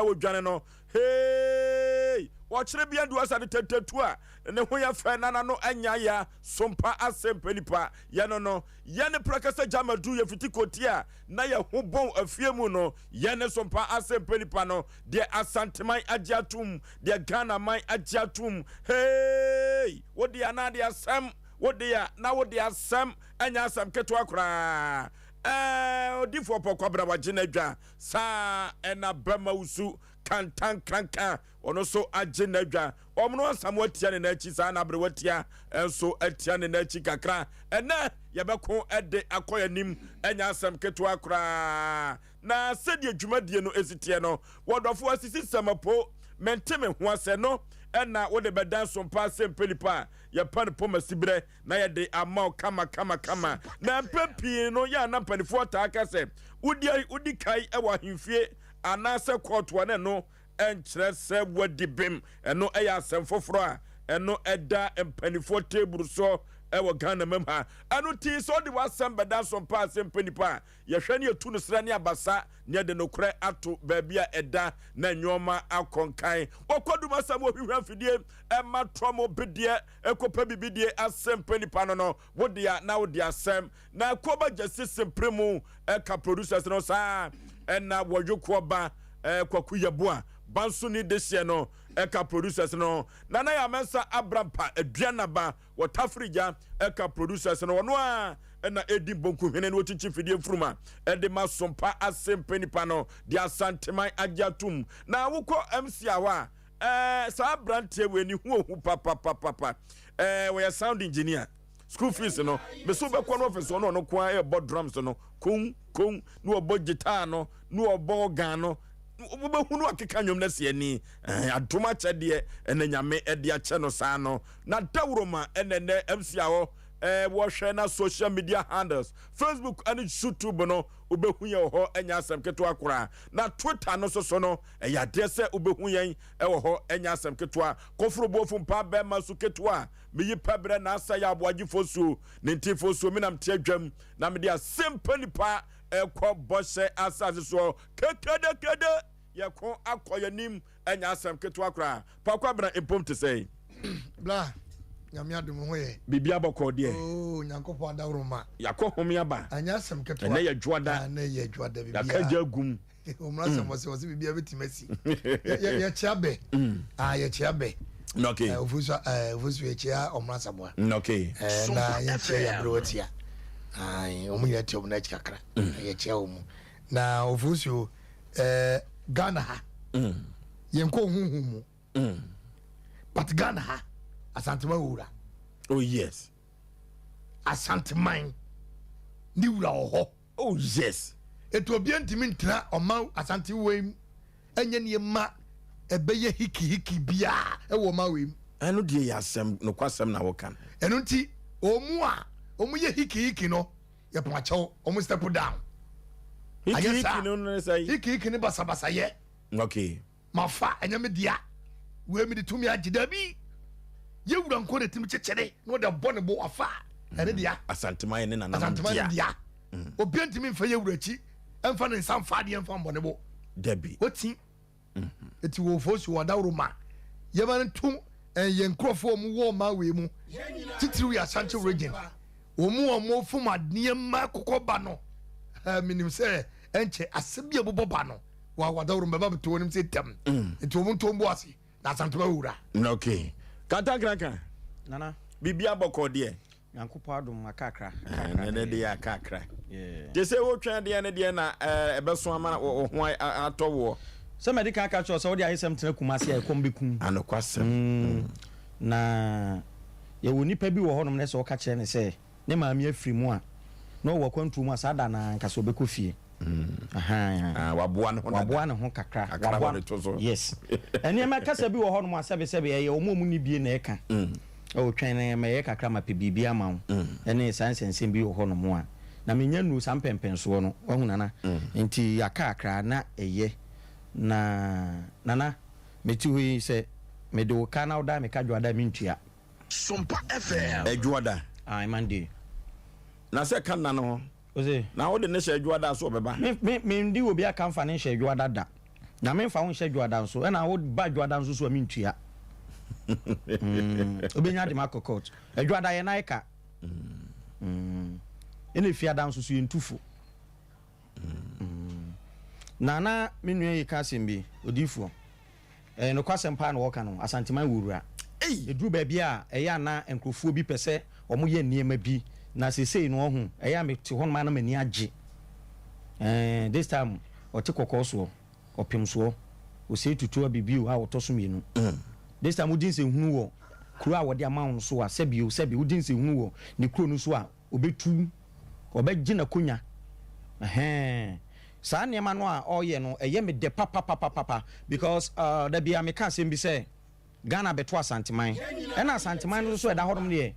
na wodwane no hey wɔkyerɛ bia ndu asa de tetetu a ne ho yɛ fɛ nana no anya ya Sompa Asem Mpe Nipa yɛ no yɛ ne prakasa jamadu yɛ fiti kotia na yɛ ho bon afie mu no yɛ ne Sompa Asem Mpe Nipa no de asanteman agyatum de Ghana man agyatum hey wodi ana de asem wodi ya na wodi asem anya asem keto akra odifo pokobra wagina dwa sa ena bema usu kantan kranka ono so agina dwa omno asam watia ne na chi sa na bre watia enso atia ne na chi kakra ena yebeko ede akoyanim enya asem keto akra na sedi dwumadie no esitie no wodofo asisi samapo menteme ho ase no ena wode bedan Sompa Asem Mpe Nipa ya pan poma sibre na ya de amao kama na pepi no ya na panifo ta aka se udi kai ewa himfie anase court wane no enkyere se wadi bim eno eya asem foforo a eno eda empanifo table so ewo Ghana memha anu ti so de wasem bedan Sompa Asem Mpe Nipa ya hwani etu no sra ne abasa ne de no kure ato baabia eda na nyoma akonkan okoduma sam ohwehwa fidie ema tromo bedie ekopa bibidie Asem Mpe Nipa no wode ya na wode asem na koba justice supreme eka producers no sa ena wodwoko ba kwaku yeboa banso ni desie no eka producers no nana ya mensa abrampa aduanaba watafrija eka producers no no a na edi bonku hene no chichi fidie fruma ede ma Sompa Asem Mpe Nipa no dia santeman agyatum na wukọ MC awa sa brante we ni hu papa we sound engineer school fees no me so be kwa office no kwa e board drums no kun no obo guitar no obo organ no ubehunu akeka nwom na se ani adoma chede ene nyame ede ache no sa no na dawroma ene MC awo wo hwe na social media handles Facebook and YouTube no ubehu ye ho enya asem keto akora na Twitter no so no ya de se ubehu yen wo ho enya asem keto a kofro bofu mpa be maso keto a meyi pabre na asa ya Aboagye Oforisuo ne ntifosuo me nam te adwam na me de Asem Mpe Nipa ekọ bose asase so kekede yekon akoyanim enya asem keto akora pakwa bra impom te say bla nyame adum ho ye bibia bokọ de oh nyankopon adawroma yakọ homia ba anya asem keto na ye dwoada na ye dwoada bibia yakaja gum omra asem wose bibia betimasi ye chiabe ye chiabe okay Oforisuo ye chia omra samwa okay na ye chia ya brotia omu ye tie omna chakra ye chia omu na Oforisuo Ghana ha yenko huhumu but Ghana ha Asantema wura. Oh yes. Asanteman ni wura oho. Oh yes. Eto obi ntimi ntra oma asante wem enye ne ma ebeye hiki bia e wo ma wem. Eno de ya asem no kwasem na wokan. Eno nti omu ye hiki no ye pon achew omu step down. Hiki no no say. Hiki ne basa ye. Okay. Mafa enye me dia. We me de tumi agida bi. Ye wura nko de tim chechere no de bone bo afa ene dia Asantema ne nana Asantema dia obi ntimi mfa ye wura chi emfa ne nsam fa de emfa bone bo debi oti eti wo Oforisuo wadawroma ye ban tum ye nkrofo mu wo ma we mu titiri ya Ashanti region omu fom adne ma kokoba no minim se enche asebia boboba no wa wadawroma ba beto nim se tem eti omu ntombo ase na Asantema wura okay kata kraka nana bibia bokọ de nyankopon adom akakra ne de ya kakra je se wo twa de ne de na ebeso ama ho atowo se medical catch us all Asem tena kumase e kombekum anokwasem na ye woni pa bi wo honom ne se wo ka kire ne se ne maami afiri mu a no wo kwantu mu asada na nka so bekofie waboa ne ho kakra waboa to so yes ene ma kasa bi wo honom asebe ye omo ni bie na eka o twen na me ye kakra ma pe bibia ma wo ene sansensen bi wo honom a na menya nu sampempenso no wahunana nti yakakra na eye na nana meti hui se me do kana oda me ka dwada mintua Sompa FM edwada mande na se kana no Osei na wo de ne hye edwada so beba me ndi obi aka mfa ne hye edwada da na me fa won hye dwoadan so e na wo ba dwoadan so so mi ntua obenya de makokot adwoadan ye na eka ene fiadan so so ye ntufo nana me nua yi ka sembi odifo no kwasem pa na wo ka no asanteman wurura eduru ba bia eya na enkrofo bi pese omo ye niema bi na sesei no ho eya me te hon ma na mani age this time ote kokoso opimso Osei tutu abibiu a otoso mienu this time udin se hunu wo kuro a wode amount so a sebi udin se hunu wo ne kuro no so a obetu obegina konya sa niema no a oye no eye me de papa because da bia me ka sem bi say Ghana beto asanteman ena asanteman no so e da hodom ne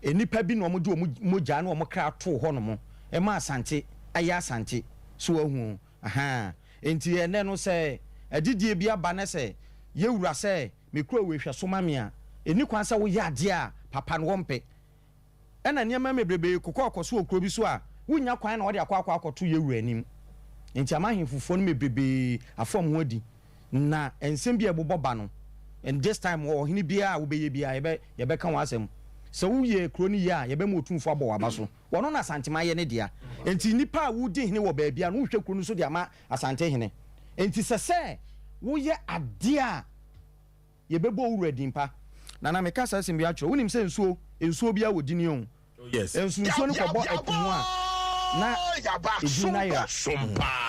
enipa bi no omodi moja no omokra to ho no mo e ma asante aya asante so ahu enti ene no say adidie bi aba ne say yewura say me kro wehwe so mame a eni kwan say wo ya ade a papa no wompe ena niema mebrebe kokọ akoso okro bi so a wunya kwan na wo de akwa akoto yewura anim enti amahemfufo no mebrebe afom ho adi na ensem bi ebobo ba no and this time wo hini bia wo beye bia ye be kan wasem so wo ye kroni ya ye be motumfo abo waba so wono na asantema ye ne dia enti nipa wo di hini wo ba bia no hwe kroni so dia ma asante hini enti sese wo ye ade a ye be bo wura dimpa na me ka sasim bia tro wonim se ensuo bia wodi ni on yes ensuo no kobo apumu a na edinaira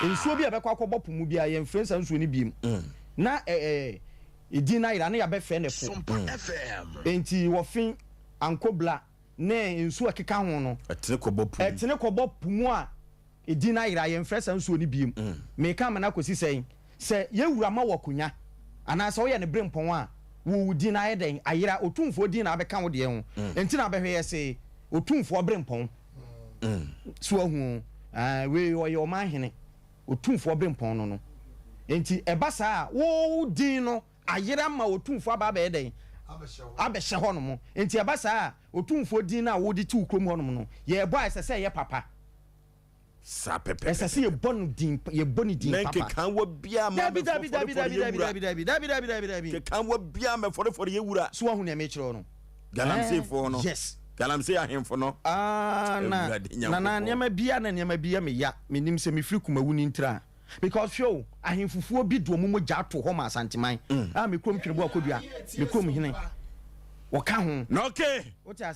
ensuo bia be kwa kobo pumu bia ye mfrensa ensuo ni biem na edinaira na ya be fe ne fo enti wo fin ankobla ne ensuo keka ho no etene kobo pumu a edinaira ye mfrensa ensuo ni biem me ka mana kosi sen se ye wura ma wakunya ana se wo ye ne brempon a wo di na ye den ayira otumfo di na be ka wo de ho enti na be hwe ye se otumfo brempon so ahu we wo ye o ma hene otumfo brempon no enti ebasa wo di no ayira ma otumfo aba be den abehye ho no mo enti ebasa otumfo di na wo di ti ukrom ho no no ye boy se ye papa sa pepe ese se ye bonu din papa ke kan wo bia ma dabi ke kan wo bia me for ye wura so ahu na me kire no galamsey fo no yes galamsey ahemfo no na niema bia me ya menim se me firi kumawu ni ntra because show ahemfufuo bi do mo gya to ho ma asanteman me krom twere bo akodua me krom hene waka ho no okay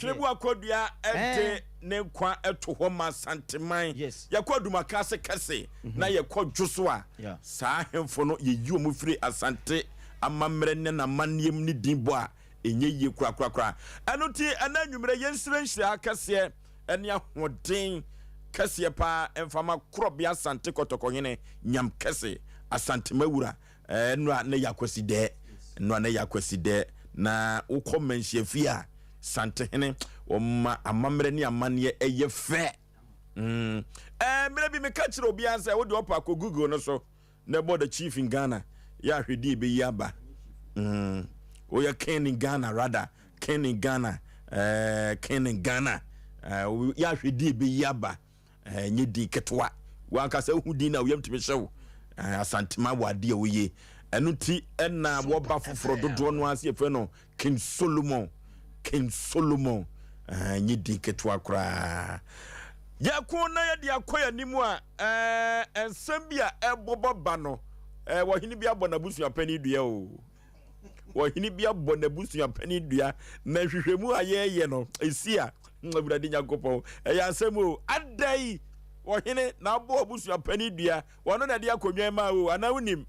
twere bo akodua ede ne kwa eto ho ma asanteman yakwaduma kase na yakwadwo a saa ahemfo no yeyi mo firi asante amamre ne na maniem ni dinbo a enye ye kura eno ti ananwumre yensirenhyira akase ene ahoden kase pa emfama krobia asante kotokohene nyam kase asante mawura eno na yakwasi de na ukomenhye fia sante hene oma amamre ne amane eye fe mira bi me ka kire obi ansa wo de opa ko Google no so na board the chief in Ghana ya hwedi be yaba o ya ken in Ghana rather ken in Ghana ya hwedi be yaba nye di ketwa wa ka se hudi na wo yamtime hyew asantema wade wo ye enu ti na wo ba foforo dodo no ase efe no King Solomon nye di ketwa kra ya ko na ya di akoya nimu a ensem bia ebobo ba no wo hini bia bona busua pani dua o wo hini bia bona busua pani dua na hwehwemu ayeye no esia nwabirade nyakopo ya asemo adai wo hini na abo busua pani dua wono na di akonwa ma o ana unim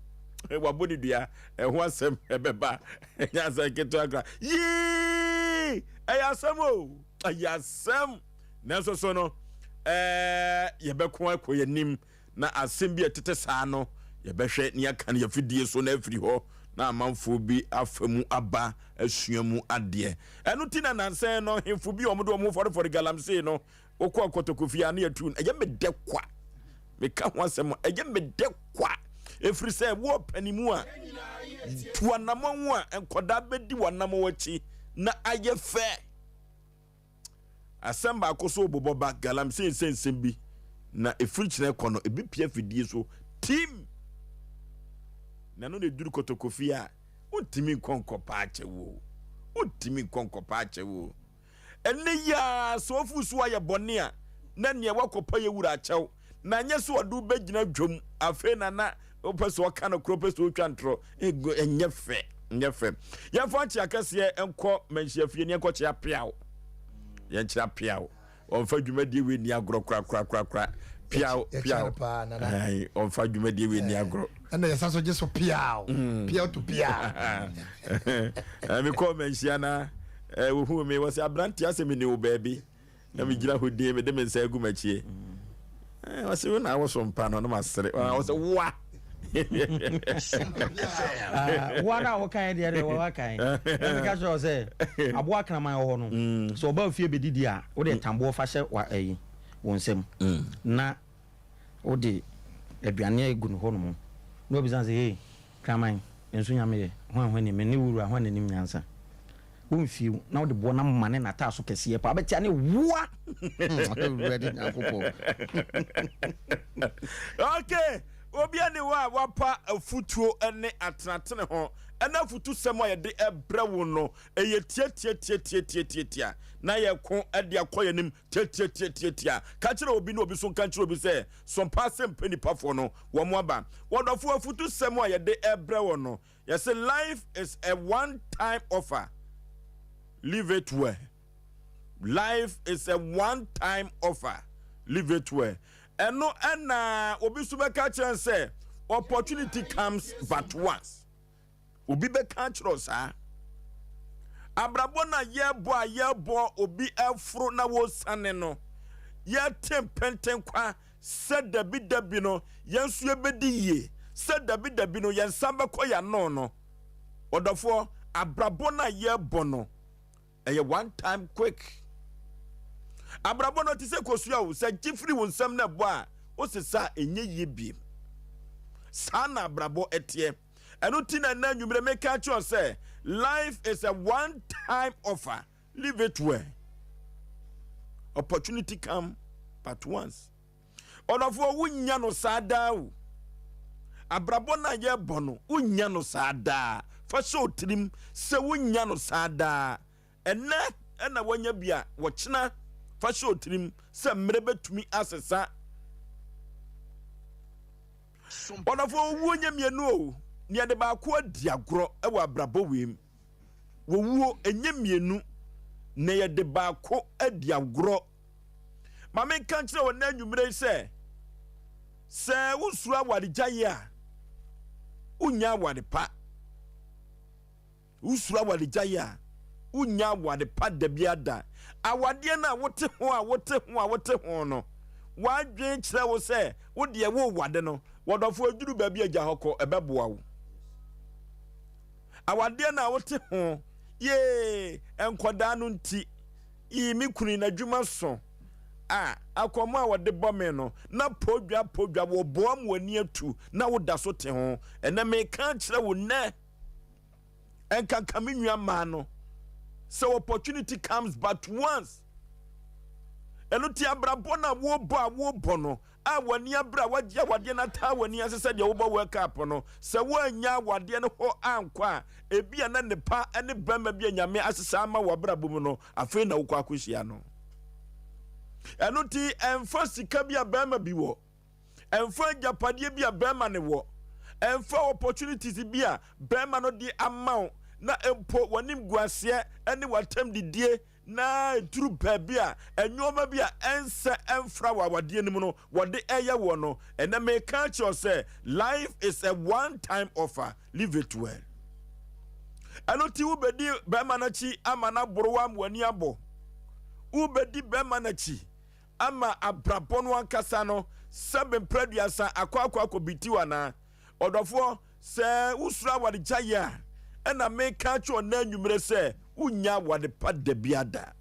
wabodi dua ho asem ebeba nya sa ketwa kra yi ayasemo ayasem na so no yebeko akoye nim na asem bi etete saa no yebehwe ne aka ne yafidie so na afiri ho na amanfo bi afamu aba asuamu ade eno ti na nansen no hemfo bi omodo omo for galamsey no okọ kotokofia na yatu eye mede kwa me ka ho asem eye mede kwa efiri se wo panimu a tuanamon a enkoda bedi wanamo wachi na aye fe asem ba koso boboba galamsey sensem bi na efiri kire kono ebi pia fidie so team na no ne duru kotokofi a untimi konkopa ache wo untimi konkopa ache wo ene ya so ofusu aye bone a na ne wakopa ye wura achew na nye so odu begina dwom afe na opeso oka no kropeso otwantro ego enyefe ya fa chi akase enko manhiafie ne enko chi apiawo ye nchira piawo onfa dwumadi we ni agro kra piawo ai onfa dwumadi we ni agro ana yesa so jeso piawo to piawo me ko manhia na wo hu me was abranti asemi ne wo baby na me gira hodie me de me nsa agu machie was we na wo so mpa no masere was wa wara wo kan de wa kan e ka so say aboa kraman ho no so oba fie bedidi a wo de tambo fa hye wa ayi wonsem na wo de aduane egu no ho no no bi san say hey kraman enso nyame ye ho ni me ni wuru ho ni nim nyansa wo fie na wo de bo na mane na ta so kese ye pa betia ne wa ready na popo okay obia ne wa wapa afutuo ene atratene ho ena futu semo ye de ebre wo no eye tie na ye ko ade akoye nim tie ka kire obi no obi so ka kire obi se Sompa Asem Mpe Nipa fo no wo mo aba wodofo afutu semo ye de ebre wo no ye say life is a one time offer, live it well. Life is a one time offer, live it well. Eno ena obi so be ka kire say opportunity comes but once. Obi be ka kire sa abrabo na yebo obi afro na wo sane no ye tempenten kwa se dabi no yensu ebedi ye se dabi no yensa be koya no odofo abrabo na yebo no eye one time quick. Abrabo no ti se kosua wo se gifri wo nsam na bo a o se sa enye ye bi sa na abrabo etie eno ti na nwumre me ka cho say life is a one time offer, live it well. Opportunity come but once. Odofo wunya no sada o abrabo na ye bono wunya no sada fa so trim se wunya no sada ena wanya bia wo kina fa so trim se mre betumi asesa odofo wunya mienu o ni ade ba ko diagro e wa brabo wem wo wuo enye mienu na ye de ba ko adiagro ma me kan kire wo na nwumre se wusuru awade gyaye a unya awade pa wusuru awade gyaye a unya awade pa da biada awade na wote ho no wadwen kire wo se wo de wo wade no wodofo aduru ba bi agya hokọ ebeboa wo awade na wote ho ye enkoda no nti imi kuni na dwuma so akomo a wode bome no na podwa wo boam wani atu na woda so te ho ena me kan kire wo na enka kaminua ma no so opportunity comes but once enu ti abrabo na wo bo no wani abra wagye wade na ta wani asese de wo bo wake up no se wo anya wade no ho ankwa ebia na nepa ene bama bia nyame asese ama wo brabo mu no afi na wo kwa akohia no enu ti emfa sika bia bama bi wo emfa japade bia bama ne wo emfa opportunities bia bama no di amount na empo wanim guase ene watam didie na duru babia enwoma bia ense emfra wawade nim no wode eye wo no ena me ka cho say life is a one time offer, live it well. Anoti ubedi be manachi ama na borowa mwani abo ubedi be manachi ama abrabon wankasa no sebe mpreduasa akwa bitiwa na odofo se usura wade jaya ena me ka cho na nwumre se unya wade pa da biada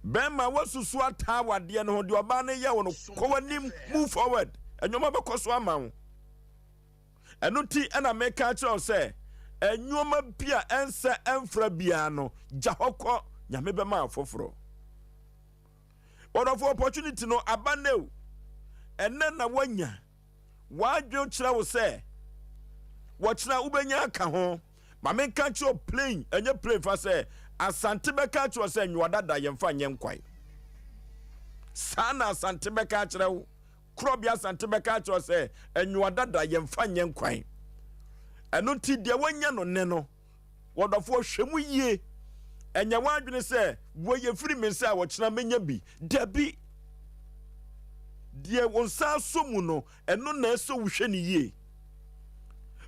bema wasusu ata wade no de oba ne ye wono ko wanim move forward enwoma be koso ama wo enuti ena me ka cho se enwoma bia ense emfra bia no jahoko nyame be ma afoforo odofo opportunity no abaneu enne na wanya wadwo kyerɛ wo sɛ wɔkyerɛ wobɛnya aka ho ma menka kyerɛ plane ɛnyɛ plane fa sɛ asante bɛka kyerɛ sɛ nwadada yɛmfa nyɛ nkwan saa na asante bɛka kyerɛ wo korɔbea asante bɛka kyerɛ sɛ nwadada yɛmfa nyɛ nkwan ɛno nti deɛ wanya no ne no wɔdɔfoɔ hwɛ mu yie ɛnyɛ wadwene sɛ wɔyɛ firi me nsa a wɔkyerɛ menya bi dabi deɛ wo nsa so mu no ɛno na ɛsɛ wo hwɛ ne yie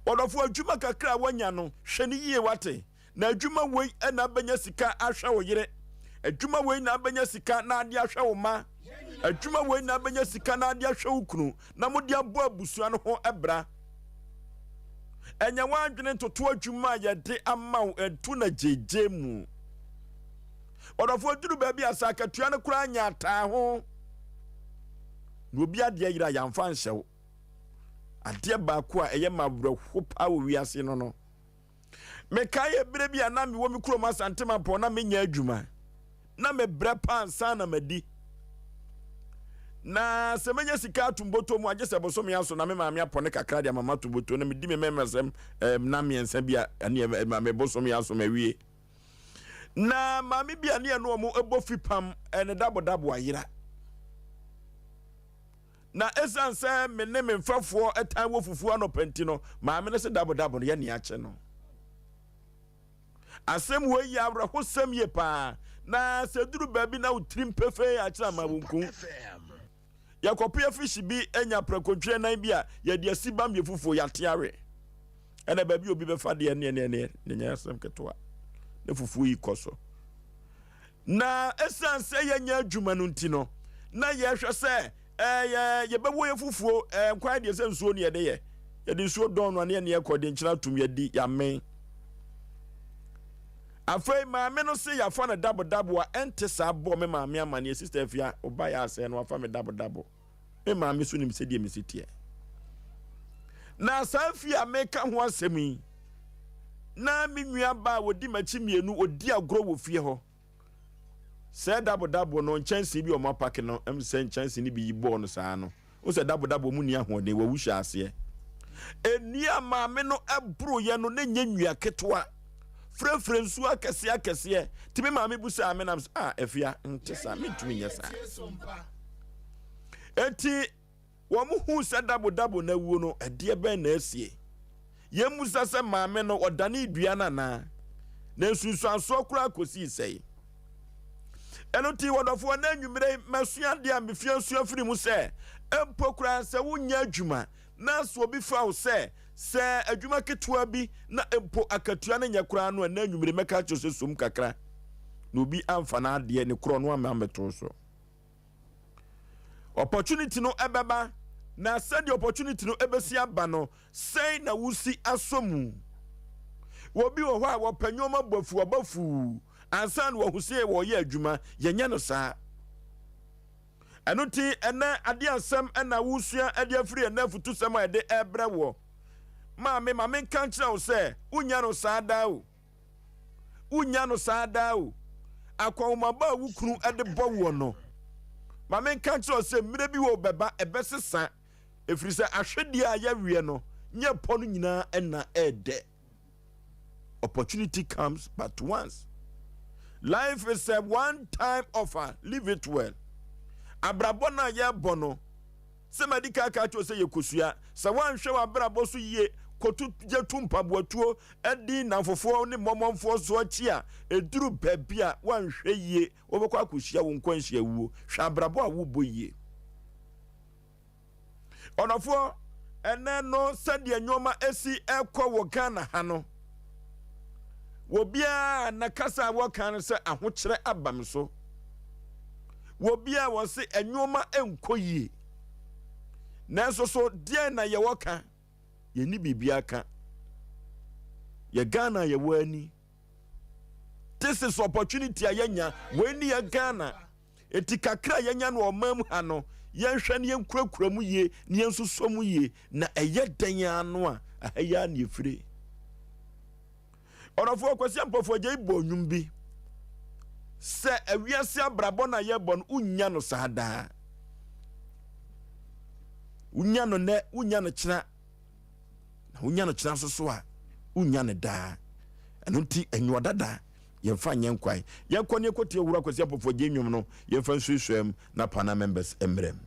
wɔdɔfoɔ adwuma kakra a wanya no hwɛ ne yie wate na adwuma wei ɛna abɛnya sika ahwɛ wo yere adwuma wei na abɛnya sika na ade ahwɛ wo ma adwuma wei na abɛnya sika na ade ahwɛ wo kunu na mode abɔ abusua no ho ɛbra ɛnyɛ wadwene ntoto adwuma a yɛde ama wo ɛtu na gyegye mu wɔdɔfoɔ duru baabi a sa akatua no koraa nya ataa ho na obi adeɛ yera yɛmfa nhyɛ wo adeɛ baako a ɛyɛ mabrɛho paa wɔ wiase no no mekae ɛberɛ bi a na mewɔ me kurom asantema pɔ na menya adwuma na mebrɛ pa ansa na madi na sɛ menya sika atomboto mu agye sɛ bosom ya so na me maame apɔ ne kakra de amama tomboto na medi me memesɛm na miɛnsa bi a ɛne me bosom ya so mawie na maame bi a ne ɛno ɔmo ɛbɔ fipam ɛne dabodabo ayera na esan sɛ me ne me mfafoɔ ɛtan wɔ fufuo anɔpanti no maame ne se dabodabo no yɛ ne akye no asɛm wo yi abrɛho sɛm ye paa na sɛ duru baabi na wotrim pefee akyerɛ ma wonku yakɔpo afishi bi anya prakodwe nan bi a yɛde asi bam yɛ fufuo yɛateare ɛna baabi obi bɛfa deɛ ne nyɛ asɛm ketewa na fufuo yi kɔ so na esan sɛ yɛnya adwuma no nti no na yɛhwɛ sɛ yɛbɛwɔ yɛ fufuo nkwan deɛ sɛ nsuo ne yɛde nsuo dɔn no ne yɛkɔ de nkyena tum yɛdi yame afei maame no se yɛafa no dabodabo a ɛnte saa bɔ me maame ama ne sister afia ɔba yɛ asɛ no wafa me dabodabo me maame so nim sɛdeɛ mesiteɛ na saa fie a meka ho asɛm yi na me nua ba a wɔdi makyi mmienu ɔdi agorɔ wɔ fie hɔ sɛ dabodabo no nkyɛnse bi ɔmo apake no sɛ nkyɛnse ne bi yi bɔɔ no saa no wo sɛ dabodabo mu ni ahoɔden wɔwu hyɛ aseɛ enua maame no ɛboro yɛ no ne nyɛ nua ketewa frɛfrɛ nsuo akɛseɛ timi maame bu sɛ amenam afia nte saa mentumi nyɛ saa enti wɔn hu sɛ dabodabo na wuo no ɛdeɛ bɛn na asie yɛmu sɛ maame no ɔdane dua nana na nsunsuansoɔ koraa kɔsii sɛe ɛno ti wɔdɔfoɔ na anwummere masua deɛ a mefia nsua firi mu sɛ mpo koraa sɛ wonya adwuma na so obi fa wo sɛ adwuma ketewa bi na mpo akatua no nyɛ koraa no a na anwummere mɛka kyerɛ sɛ som kakra na obi amfa no adeɛ ne korɔ no ama mmɛto so opportunity no ɛbɛba na sɛdeɛ opportunity no ɛbɛsi aba no sɛn na wusi asomu wobi wɔ hɔ a wɔpanyoma bafu ansa na wɔhu sɛ wɔyɛ adwuma yɛnyɛ no saa ɛno nti ɛnɛ adeɛ asɛm ɛna wusua ɛde afiri ɛnɛ afutu sɛm a ɛde ɛbrɛ wɔ maame nka nkyerɛ wo sɛ wonya no saa daa o akɔnwomaba a wo kunu ɛde bɔ wɔ no maame nka nkyerɛ wo sɛ mmerɛ bi wɔ bɛba ɛbɛsesa ɛfiri sɛ ahwɛdeɛ a yɛawie no nyɛ pɔ no nyinaa ɛna ɛɛdɛ opportunity comes but once. Life is a one-time offer. Live it well. Abrabɔ na yɛ bɔ no sɛ madika ka kyerɛ sɛ yɛkosua sɛ woanhwɛ w'abrabɔ so yie kotu gye tu mpaboatuo ɛdi namfofoɔ ne mmɔmmɔmfoɔ so akyi a ɛduru baabi a woanhwɛ yie wobɛkɔ akɔhyia wo nkwanhyia wuo hwɛ abrabɔ a wobɔ yie ɔnɔfoɔ ɛnɛ no sɛdeɛ nneɔma asi ɛkɔ wɔ Ghana ha no wobia na kasa wɔka no sɛ ahokyerɛ abam so wobia wɔ se enwoma enkɔ yie nanso so deɛ na yɛ wɔka yɛni bibia ka yɛ Ghana yɛ wani this is opportunity a yɛnya wani yɛ Ghana eti kakra yɛnya no ɔmam ha no yɛnhwɛ ne yɛnkurakura mu yie ne yɛnsoso mu yie na ɛyɛ dan ano a ahaya ne yɛfire ɔnɔfoɔ kwasi ampɔfoɔ gye bɔ nwum bi sɛ awiase abrabɔ na yɛbɔ no unya no saa daa unya no ne unya no kyena na unya no kyena so a unya no daa eno nti enyo dada yemfa nyenkwai yenkɔ ne kotie wura kwasi apofo gye nwom no yemfa nsusuam na pana members emrem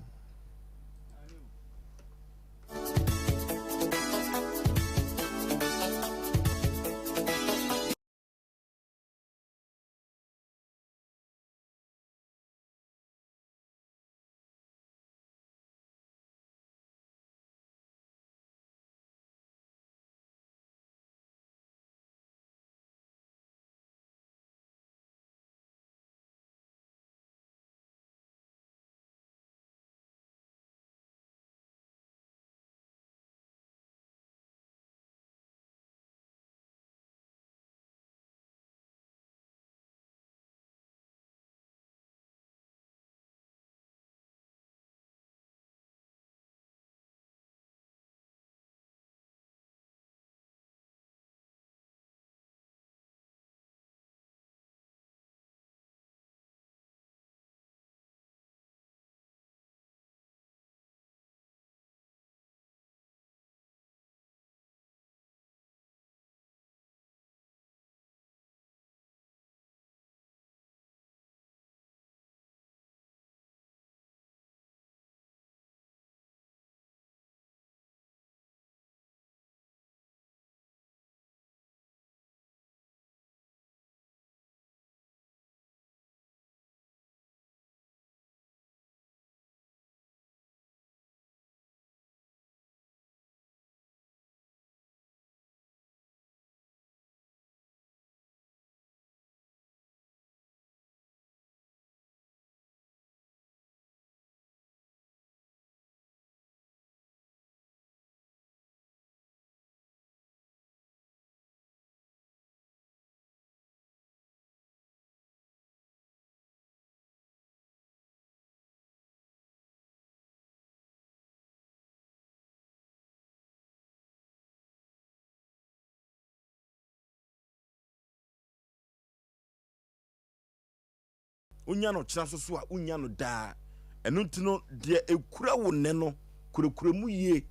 unya no kyena so a unya no daa eno ntino de ekura wo ne no kurekure mu yie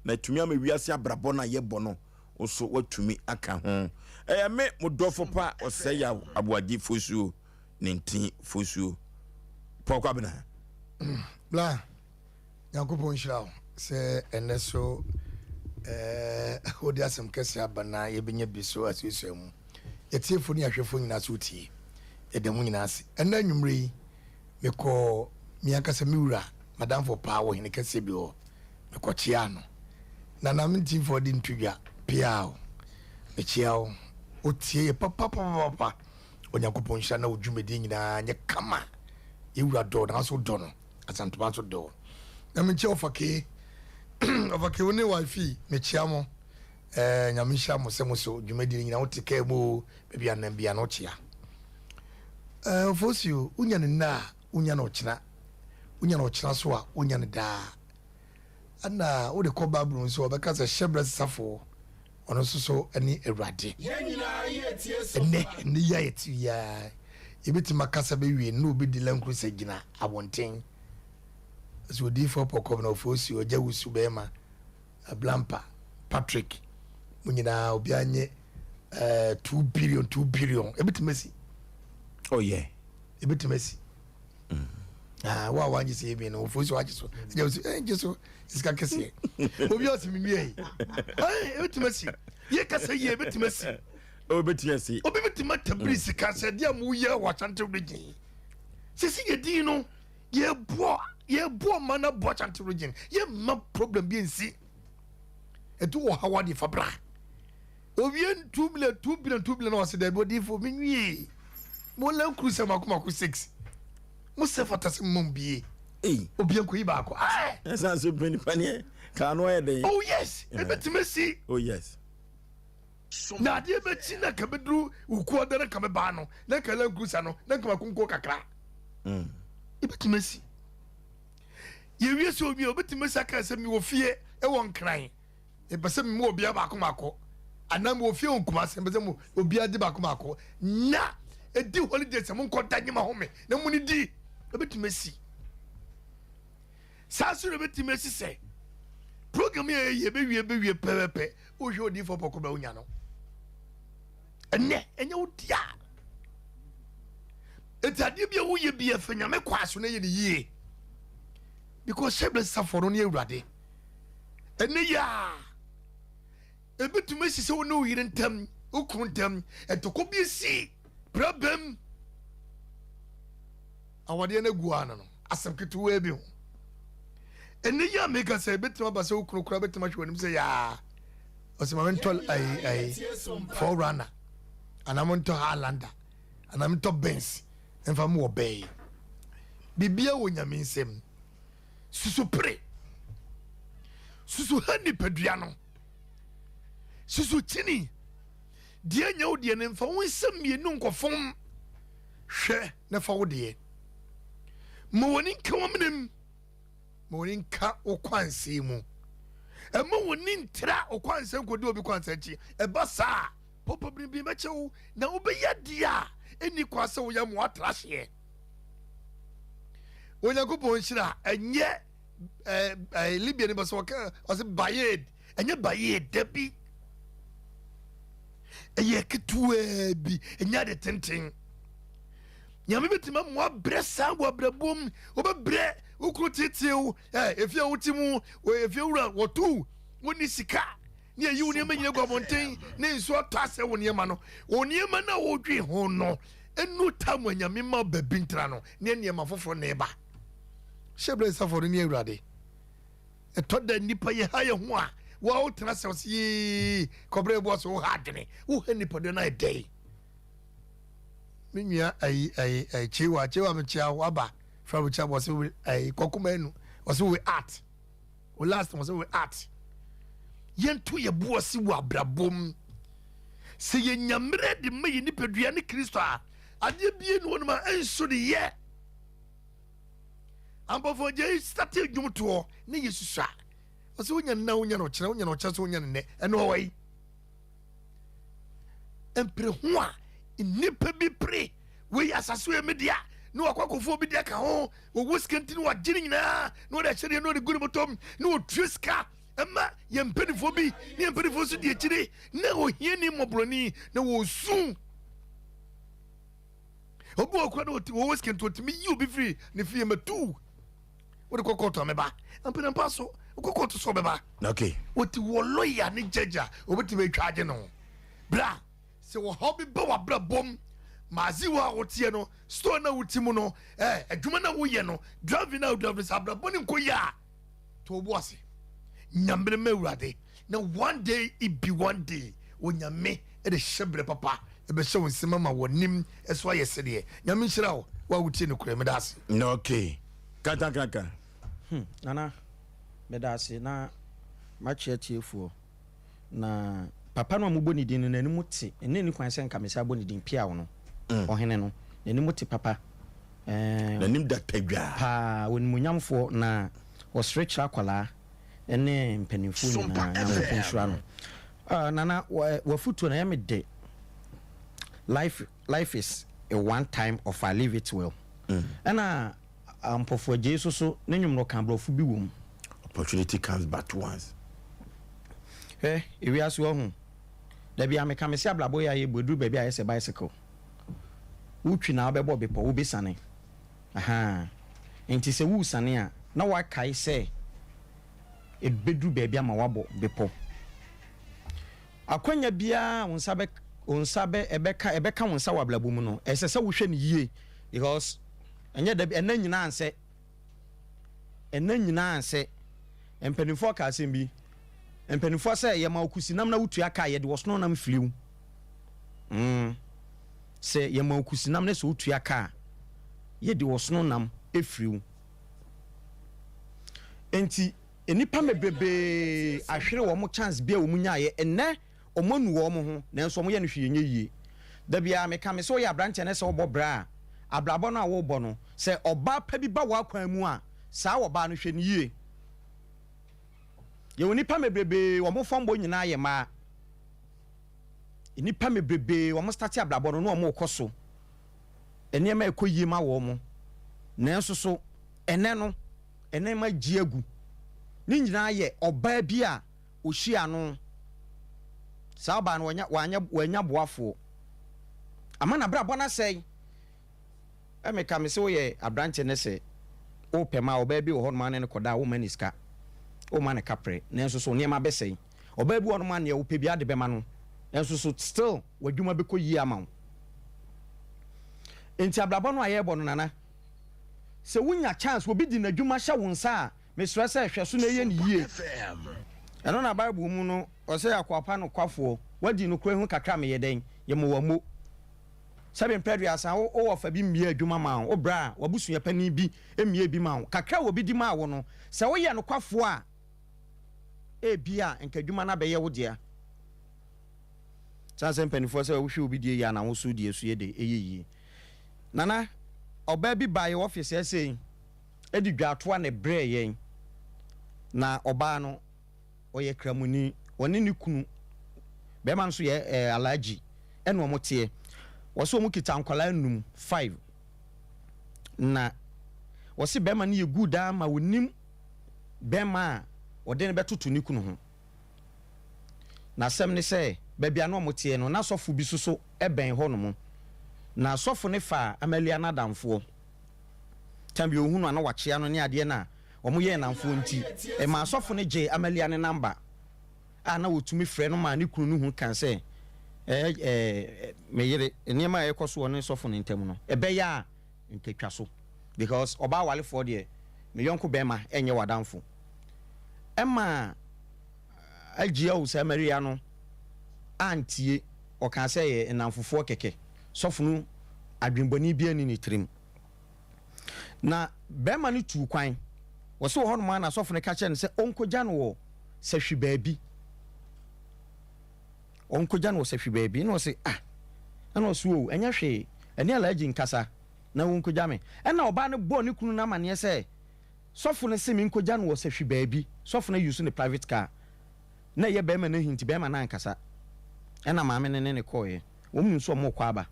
na tumi ama wiase abrabɔ na yɛbɔ no nso watumi aka ho me modɔfo pa Osei Aboagye Oforisuo nenti Oforisuo pɔkɔ abena bla yakopon shiraw se eneso odi asem kese abana yebenya biso asusu mu yetiefo ni ahwefo nyina so tie edemu nyina ase ena nwumre yi mekɔ miakasa miwura madam for power hene kese bi ho mekɔ chia no na na menti for di ntudwa piao mechiao otie papa onyakopon shira na odwumedi nyina nye kama yewura do na so do no asantoma so do na mechi ofake woni wifi mechia mo nyamisha mo semo so dwumedi nyina woteka mu bia anam bia no chia Oforisuo unya ne na unya no kyena so a unya ne da ana wo de ko babru so obeka se shebre safo ono so ani ewrade ne ya yeti ya ibiti makasa be wie no obi di lankru se gina abonten so di for pokov na Oforisuo jawusu be ma Blampa Patrick munyina obi anye 2 billion ibiti mesi oh yeah ibiti mesi wa wanji se ebe no Oforisuo ajiso jawusu iska kese obi osimimie ibiti mesi ye kasa ye ibiti mesi obetiasi obibitima tabrisi kasa dia mu ye wachante region sisi ye di no ye bo mana bo chante region ye ma problem bi nsi etu wo hawadi fabra obien 2 billion no wase da body for minwie mo lan cruise makoma 6 mo se fatase mom bie obien ko iba ko esa so Mpe Nipa ne ka no ye den oh yes ebetimesi oh yes na de beti na kabedru ukuo dere kabeba no na kala cruise no na kama kunko kakra ebetimesi ye wie so obi obetimesi aka se mi wo fie e won kran e pese mi mo obi aba akomako anam wo fie onkuma se pese mo obi ade ba akomako na edi holiday se mo nkonta nyima home na mu ni di obetimesi sasu obetimesi se program ye be pepe o jo di for poko ba unya no enne enya wo dia etade bia wo ye bia fanya me kwaso na ye ne yie because sheble saforo ne awurade enne ya ebetume sise wo no yire ntam okun ntam etoko bi si problem awade na guana no asem ketu we bi ho enne ya meka say betuma ba say okun kura betuma hwe nim say ya osema mentol ai forerunner anamonto Highlander anamonto Benz enfa mo obey bibia wo nyame nsem susu pre susu hani padua no susu chini die nya wo die ne mfa wo nsem mienu nkofom hwe na fa wo die mo woni nka wo menem mo woni nka wo kwanse mu ema woni ntra wo kwanse nkodi obi kwanse chi eba saa popo bi mechewo na wo be yadia eni kwase wo ya mo atrahye onyankopon hira enye libya ni baso ka ose bayed enye bayed debi eye ketuwe bi enye de tenten nyame betima mo abresa wo abrabom wo bebre wo krotitew efia wotimu efia wura wotu woni sika ne yi woni manyine gwabonten ne nso atase woni ema no woni ema na wo dwe ho no enu tam anyame ma babintra no ne ne ema foforo ne ba sheble saforo ne awurade etoda nipa ye ha ye ho a wa wo tena se yi kobre bo so ha dene wo ha nipa de na day minua ai chewa mechia waba fra wo cha bo se ai kokumanu wo se we art o last wo se we art yentu ye bo si wo abrabom se ye nyamre de me nipa dua ne Kristo a ade bie no no ma enso de ye ambofo je start dwumto ne yesusu a ose wonya na wonya no kire wonya no kire so wonya ne eno wai empre ho a nipa bi pre we asaso e media no akwakofo bi dia ka ho wo wuskenti no wagire nyina no da hye no de guru botom no triska ema ye mpenifo bi ne mpenifo so die kire na ohie ni mobroni na wo sun obu okwa no wo wuskenti otimi yi obi free ne fie matu wo de kokoto meba ampena paso kokoto so beba okay oti wo lawyer ne jaja obeti be twaje no bra se wo hobby ba wa bra bom mazi wa wotie no store na wutimu no adwuma na wo ye no driving na drive sa bra boni nkoya to obo ase nyambre mawurade na one day it be one day onyame e de shebre papa e be hye wonsema ma wonim eso ayesede nyame nhyira wo wa wotie no kura medase no okay kaka nana medase na machiatiefuo na papa no amubɔ ne din no nanimu te ene ni kwan sɛ nka mesa bɔ ne din pia wo no ɔhene no nanimu te papa nanim da tadwa pa wonimunyamfo na ɔsrekyra akwala ene mpanimfo nyinaa na wɔfonsura no nana wafutuo na yɛme de life is a one time of I live it well ɛna mpɔfo agye so ne nwumro ka brɔfo bi wom opportunity comes but once ewiase wo hu da bia me kamese ablabo ya ye boduru ba bia yese bicycle utwi na obebo bepo wo besane aha enti se wu sane a na wa kai se ebeduru ba bia ma wabo bepo akwanya bia wonsabe ebeka wonsa wablabo mu no esese wo hwe ne yie because enya da ena nyina anse empanifo ka asem bi empanifo se ye ma okusinam na wutu aka ye de wosono nam fliu se ye ma okusinam na se wutu aka ye de wosono nam efriu enti enipa mebebe ahwere wo mo chance bia wo munya ye enne omonu wo mo ho nanso mo ye no hwe yie da bia me ka me so ye abranche na se wo bra abrabo no a wo bo no se oba pa bi ba wa kwan mu a saa wo ba no hwe ne yie ye onipa mebrebe wo mo fombo nyina ye ma enipa mebrebe wo mo start abrabo no wo mo koso ene ma ekoyie ma wo mo nanso so ene no ene ma giagu ni nyina ye oba bi a ohia no saa ba no wanya boafo ama na brabo na sei emeka me se wo ye abrante ne se o pema oba bi wo ho no ma ne koda wo maniska o ma ne kapre nenso so ne ma besei oba bi wo no ma ne wo pe bi ade be ma no nenso so still wadwuma be ko yi ama wo enti abrabo no ayebo no nana se wunya chance obi di nadwuma hye wo nsa a me sura se hwe so na ye ne yie eno na bible mu no Osei akwapa no kwafo wadi no kura hu kakra me yeden ye mo wamo sabe mpedua asa wo wofa bi mmie adwuma ma wo bra wabusua pani bi emie bi ma wo kakra wo bi di ma wo no se wo ye no kwafo a bia nkadwuma na be ye wo dia Asem Mpe Nipa se wo hwe obi die ya na wo so die so ye de eyeye nana oba bi ba ye office ese edi dwato na bre yen na oba no oye kramuni woni ni kunu be man so ye alaji eno omote woso mu kita nkwala num 5 na wosi be man ye good ama wonim be ma ode ne betoto ni kunu ho na asem ne se be bia no omote no na sofo bi soso eben ho no mo na sofo ne fa amalia na damfo tambi ohunu ana wachia no ne ade na omo ye namfo nti e ma sofo ne je amalia ne number ana wotumi frɛ no ma ne kunu no hu kan sɛ meyere enema ekoso ne sofo ne ntem no ebe ya nketwa so because oba wale for de me yonko bema enye wadamfo ema agia Osei Maria no antie o kan sɛ ye namfofo keke sofo no adwenboni bia ni ne trim na bema no tu kwan wo so ho no ma na sofo ne ka kye ne sɛ onkogya no wo sahwi baabi onkogya no wo sahwi baabi no se ana osuo enya hwe eni alaji nkasa na onkogya me ena oba ne bo ne kunu na mane sɛ sofo ne se me nkogya no wo sahwi baabi sofo ne use ne private car na ye bema na hinti bema na nkasa ena maame ne koye omu nso mo kwa aba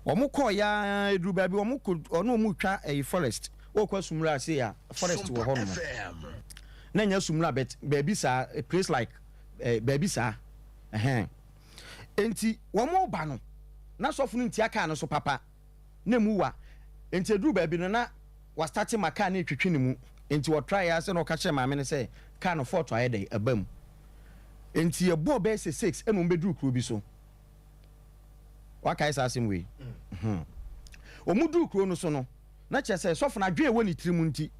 omu koya eduru baabi omu ono omu twa forest okwa sumura se ya forest wo ho no na nya sumura bet baabi sa a place like baabi sa enti womo ba no na sofo no ntia aka no so papa na muwa enti eduru baabi no na wa start maka na etwetwe ne mu enti wo try ya se no ka che maame ne se ka no photo ayede abam enti ebo be se 6 eno mbeduru kuro bi so waka isa Asem we omuduru kuro no so no na che se sofo na dwe woni tirimu nti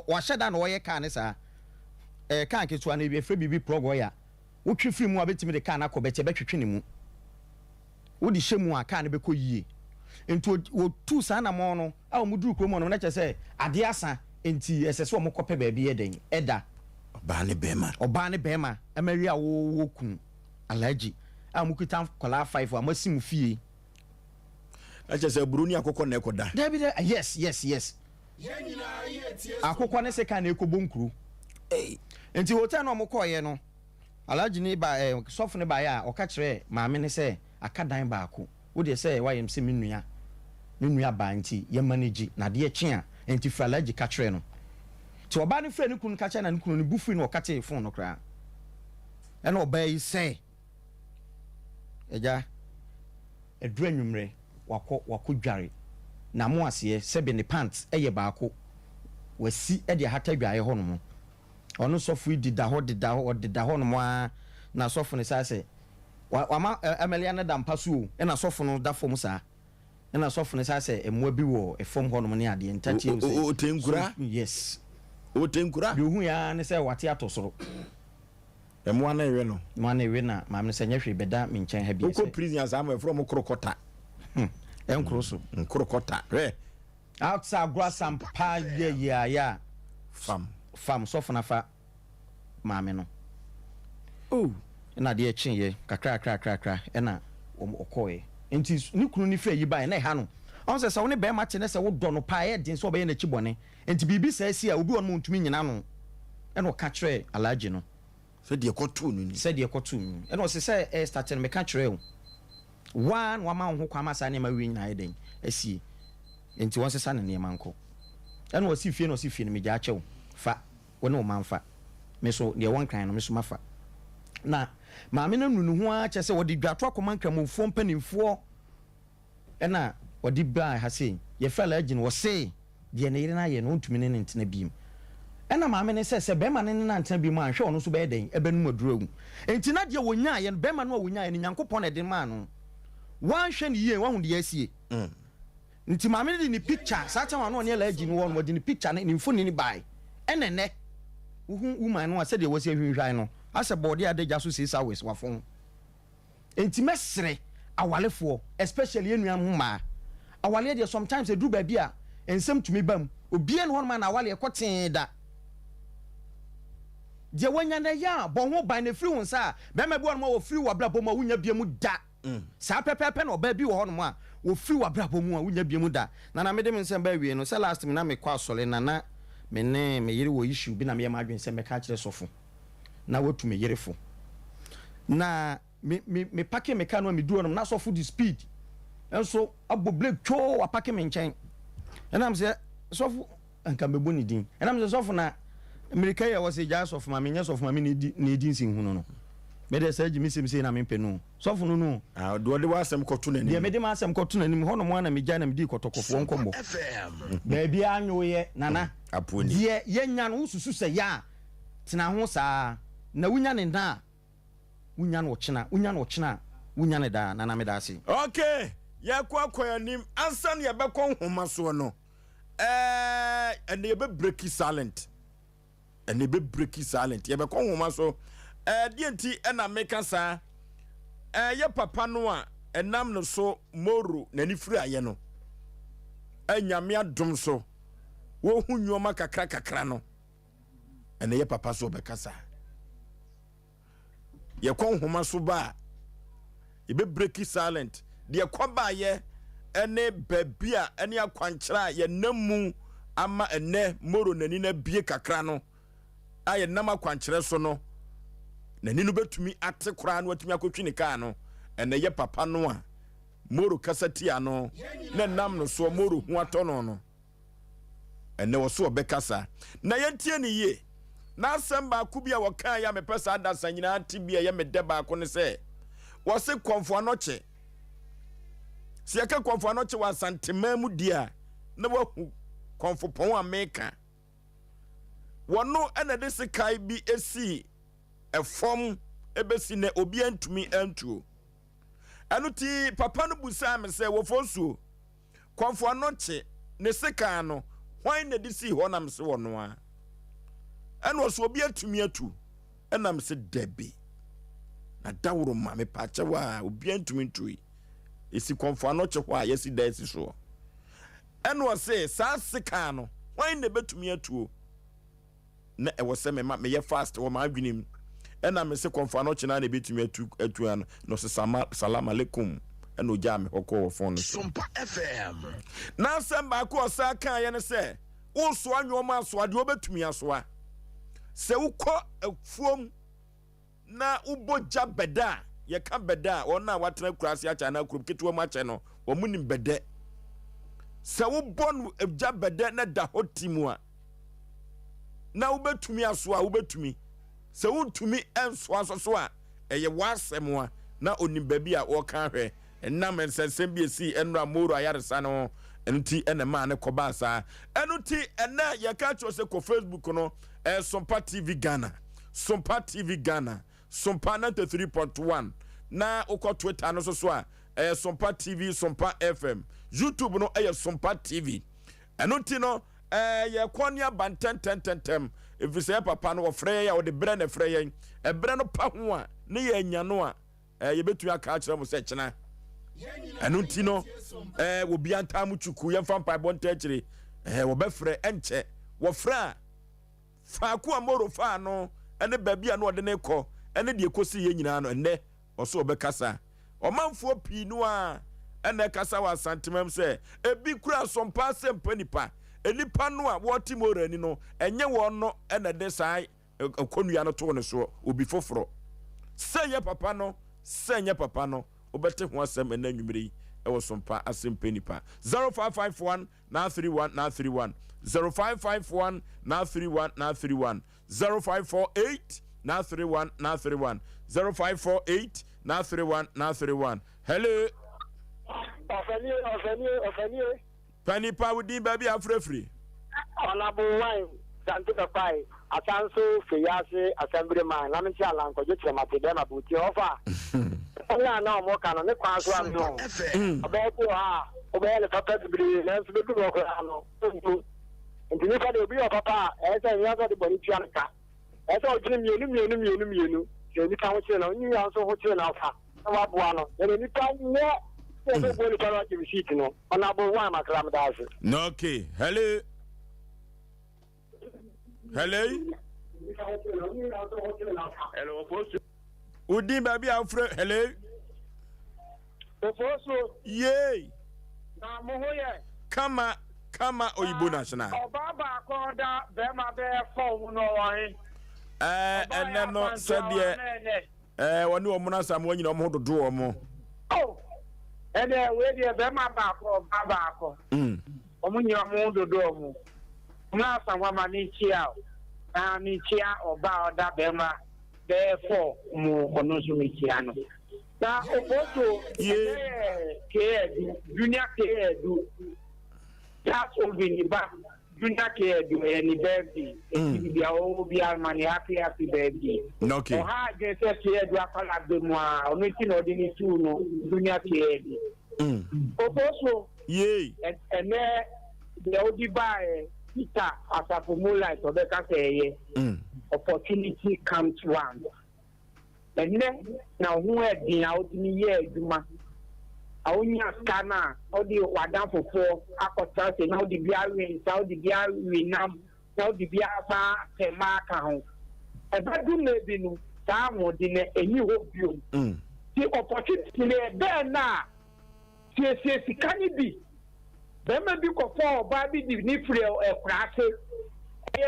wa hyeda na wo ye ka ne sa ka nketua na bi efre bibi progo ya wotwe firi mu abetimi de ka na akobete betwetwe ne mu wodi hyemu aka ne beko yie enti wo tu sa na mo no a omuduru kuro mo no na che se ade asa enti esese wo mokope ba bi eden eda oba ne bema amaria wo kun alaji amukita kola 5 amasim fie acha se buruni akokɔ na ekoda David yes akokɔ ne se ka na ekobo nkuru enti hotel no mokoye no alaji ne ba sof ne ba ya oka kire maame ne se akadan ba ako wo de se wayem se menua ba nti ye manage na de ekye enti fra alaji ka kire no ti oba ne fra ne kunu ka kire na ne kunu ne bufu ne okate phone no kra ena oba yi se eja edura nwumre wako dware na mo ase sebe ne pants eye baako wasi e de hata dwaye ho no mo ono sofu dida ho no mo na sofu ne sase wa amelia na dampa so e na sofu no da fom sa e na sofu ne sase emwa bi wo e fom ho no mo ne ade entachi o tenkura yes o tenkura de hu ya ne se wate atosoro emwa na ewe no ma na ewe na ma me se nyehwe beda me nchen ha bi se ko prisoners am from krokota enkroso krokota outside Sompa ya fam so fana fa maame no na de echen ye kakra na okoye enti ni kunu ni fe yi ba na ha no on se wo ne be ma che ne se wo do no pa ye din so be ye na chibone enti bibi sa si a obi won mo ntumi nyina no e no ka kire alaji no se de ekotu no ni e no se start no me ka kire o one wa ma ho kwa ma sa ne ma wi nyina ye den asi enti won se sa ne ne manko e no si fie no me ja chew fa wone o manfa me so de won kan no me so mafa na maame no nunu ho a kyese wode dwato akoma nkramofo mpanimfo na wode ba ha sei ye fela agin wo sei de ne yire na ye no ntumi ne ntena biem na maame ne se be ma ne na ntena biem anhwe ono so be den ebenum aduragu entina de wonya ye be ma no wonya ye nyankopon na de ma no wanhwe ne ye wahu de asie nti maame ne ni picture sacha wano ne la agin wo no de ni picture ne mfoni ni bai enene woman no ase de wo se hwehwan no ase body ade jaso 6 hours wafon enti mesre awalefo especially enuam ma awale de sometimes e du ba bia ensem tumi bam obie no man awale ekoten da je wanya na ya bo ho ban na free won sa be ma bi won ma wo free wa brabo ma wunya bia mu da sa pepepe na oba bi wo hono a wo free wa brabo mu a wunya bia mu da na me de nsem ba wie no say last me na me kwa asole na me ne me yire wo issue bi na me ma adwen se me ka kire sofo na watu me yire fo na me pake me ka no me du no na sofo di speed enso abo break cho wa pake me nchen na am se sofo anka me boni din na am se sofo na america ya was ja sofo ma me nya sofo ma me ne din sin hu no me de sa jimi sim na me penu sofo no ah do de wasem koto na ni me de ma asem koto na ni ho no mo na me ja na me di kotokofo nkombo ba bia anwoye nana aponi ye yenya no susu se ya tena ho saa na wunya ne da wunya no chena wunya ne da na me da ase okay ya kwa anim ansan ye be kon homa so no and ye be breaky silent ye be kon homa so die nti na meka sa ye papa no a enam no so moru na ni firi aye no anyame adom so wo hu nyoma kakra no ene ye papa so be kasa ye kon homa so ba ye be breaky silent de kwa ba ye ene babia ene akwankyera ye namu ama ene moro nani na bie kakra no aye nam akwankyera so no nani no betumi ate kura no atumi akotwi ne ka no ene ye papa no a moro kasati ano na nam no so moro hu atono no ene wo so obekasa na yentie ne ye na asem ba ku bia wo kan ya mepesa adasa nyina ati bia ye mede ba ko ne se wo se konfo anoche se yaka konfo anoche wa santema mu dia na wo konfo pon ameka wono ene de se kai bi esi efom ebesi ne obi antumi antuo anu ti papa no busa me se wo fosuo konfo anoche ne se kan no hwan na disi ho nam se wono a eno so obi atumi atu enam se debi na dawro ma me pa che wa obi antumi ntui esi konfo anoche ho a yesi da esi so eno se sa se kan no hwan na betumi atu na e wo se me ma me ye fast wo ma adwenim enam se konfo anoche na betumi atu an no se salam alaikum eno ja me hokọ phone Sompa FM na samba ko osa kan ye ne se wo so anwoma so ade obetumi asoa se ukọ afuom na uboja beda ye ka beda ona watena kurase acha na kurum ketewa ma che no omunim bede se wo bon eja bede na da hotimu a na ubetumi asoa ubetumi se untumi enso asoso a eye wasem a na onim babi a wo kan hwe enam ensensem bi esi enra moro ayaresa no enuti ene ma ne koba sa enuti ene ye ka cho se ko Facebook no Sompa TV Ghana Sompa TV Ghana Sompa 93.1 na uko Twitter no so a Sompa TV Sompa FM YouTube no Sompa TV enuti no ye konia banten if you say papa no frey ya o de bre na frey yen e bre no pa ho a ne ye nya no a ye betu aka kire mo se kyena enuti no wo bia ntam chuku ye fam pa bonta akire wo be frɛ enche wo frɛ fa ku amoro fa no ene babia no de ne kɔ ene de ekosi ye nyina no enne oso obekasa omanfo pii no a ene kasa wa santemam se ebi kura sompa Asem Mpe Nipa enipa no a woti morani no enye won no ene de sai konua no to ne so obi foforo senye papa no obete ho asem ena nwumiri ɛwɔ Sompa Asem Mpe Nipa 0551 931 931 0551 931 931 0548 931 931 0548 931 931 hello Osei Panipa wudi baby afrefri Honorable Wine Santika Pai Asanso Feyase Assembly Man Lamenti Alanko Jetre Matedema Buti Ofa Ola na mo kana ne kwa so ano Obeku ha obele papa bibiri na nso bedu ko ano nti ni fa de obi o papa e se nya so de boni tuanka e se ojini mienu se ni ka ho chire na ni ya so ho chire na ofa wa boa no e ni ka nye se be boni para ki receipt no Honorable Wine Makram Dazi no okay hello Udi baby afre hello Oforisuo yay na mo hoye kama oyibo national Obaba akoda be ma be phone no wan ene no sadie woni omo na sam wanyina omo dodo omo oh ene we die be ma ba ko baba ko omo nyira mo dodo omo na sam wa ma ni chia na ni chia oba oda be ma therefore mo ono so mi chia no na Oforisuo ke junior ke do that's all the back junior ke do any birthday be all be money happy birthday okay o ha je se ke do akala be mo a o ti no di ni tu no junior ke Oforisuo yay ene the odi buy Peter asapo moonlight o be ka say opportunity comes once ene na hu e din out ni ye aduma awunya skana odi wadan fofo akota se na odi bia wi saudi bia wi nam na odi bia fa te maka ho e ba du na bi nu ta mo di ne eni ho bio ti opportunity ne be na ti sikani bi be ma bi ko fo ba bi di ni free e krase e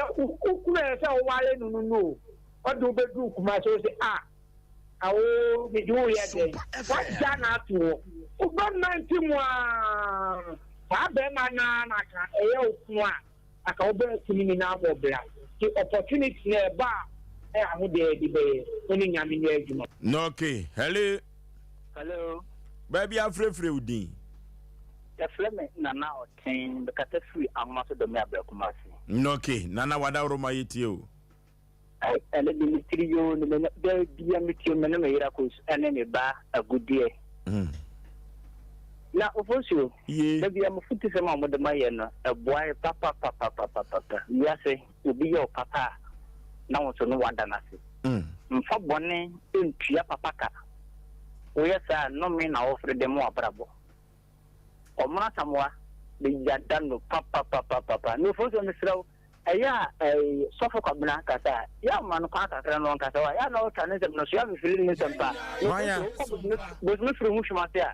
ukure se o wale nu odo be du kuma so se awo mi do ye de what jana to uba 90 mwa ba be na ka eye okun aka obe tini na bobla the opportunity na ba e ahu de be oni nyame ni adwuma no okay hello baby afrefre udin the flame na otin the catastrophe amaso do me abrakumasi no okay nana wada roma yeti o and the ministry you the dia mitio mena me miracles and ne ba agudie na Oforisuo the dia mo futi se ma mo de maye no eboy papa ya se obi yo papa na won so no wanda na se mfa bone entua papa ka o ya sa no me na ofre de mo abrabo o mra samwa de ya dano papa no Oforisuo me srawo aya sofo kwabna kasa ya manu kwa kakra no kasa wa ya no tane se no so ya me fili ni sempa bos me fru mushmate a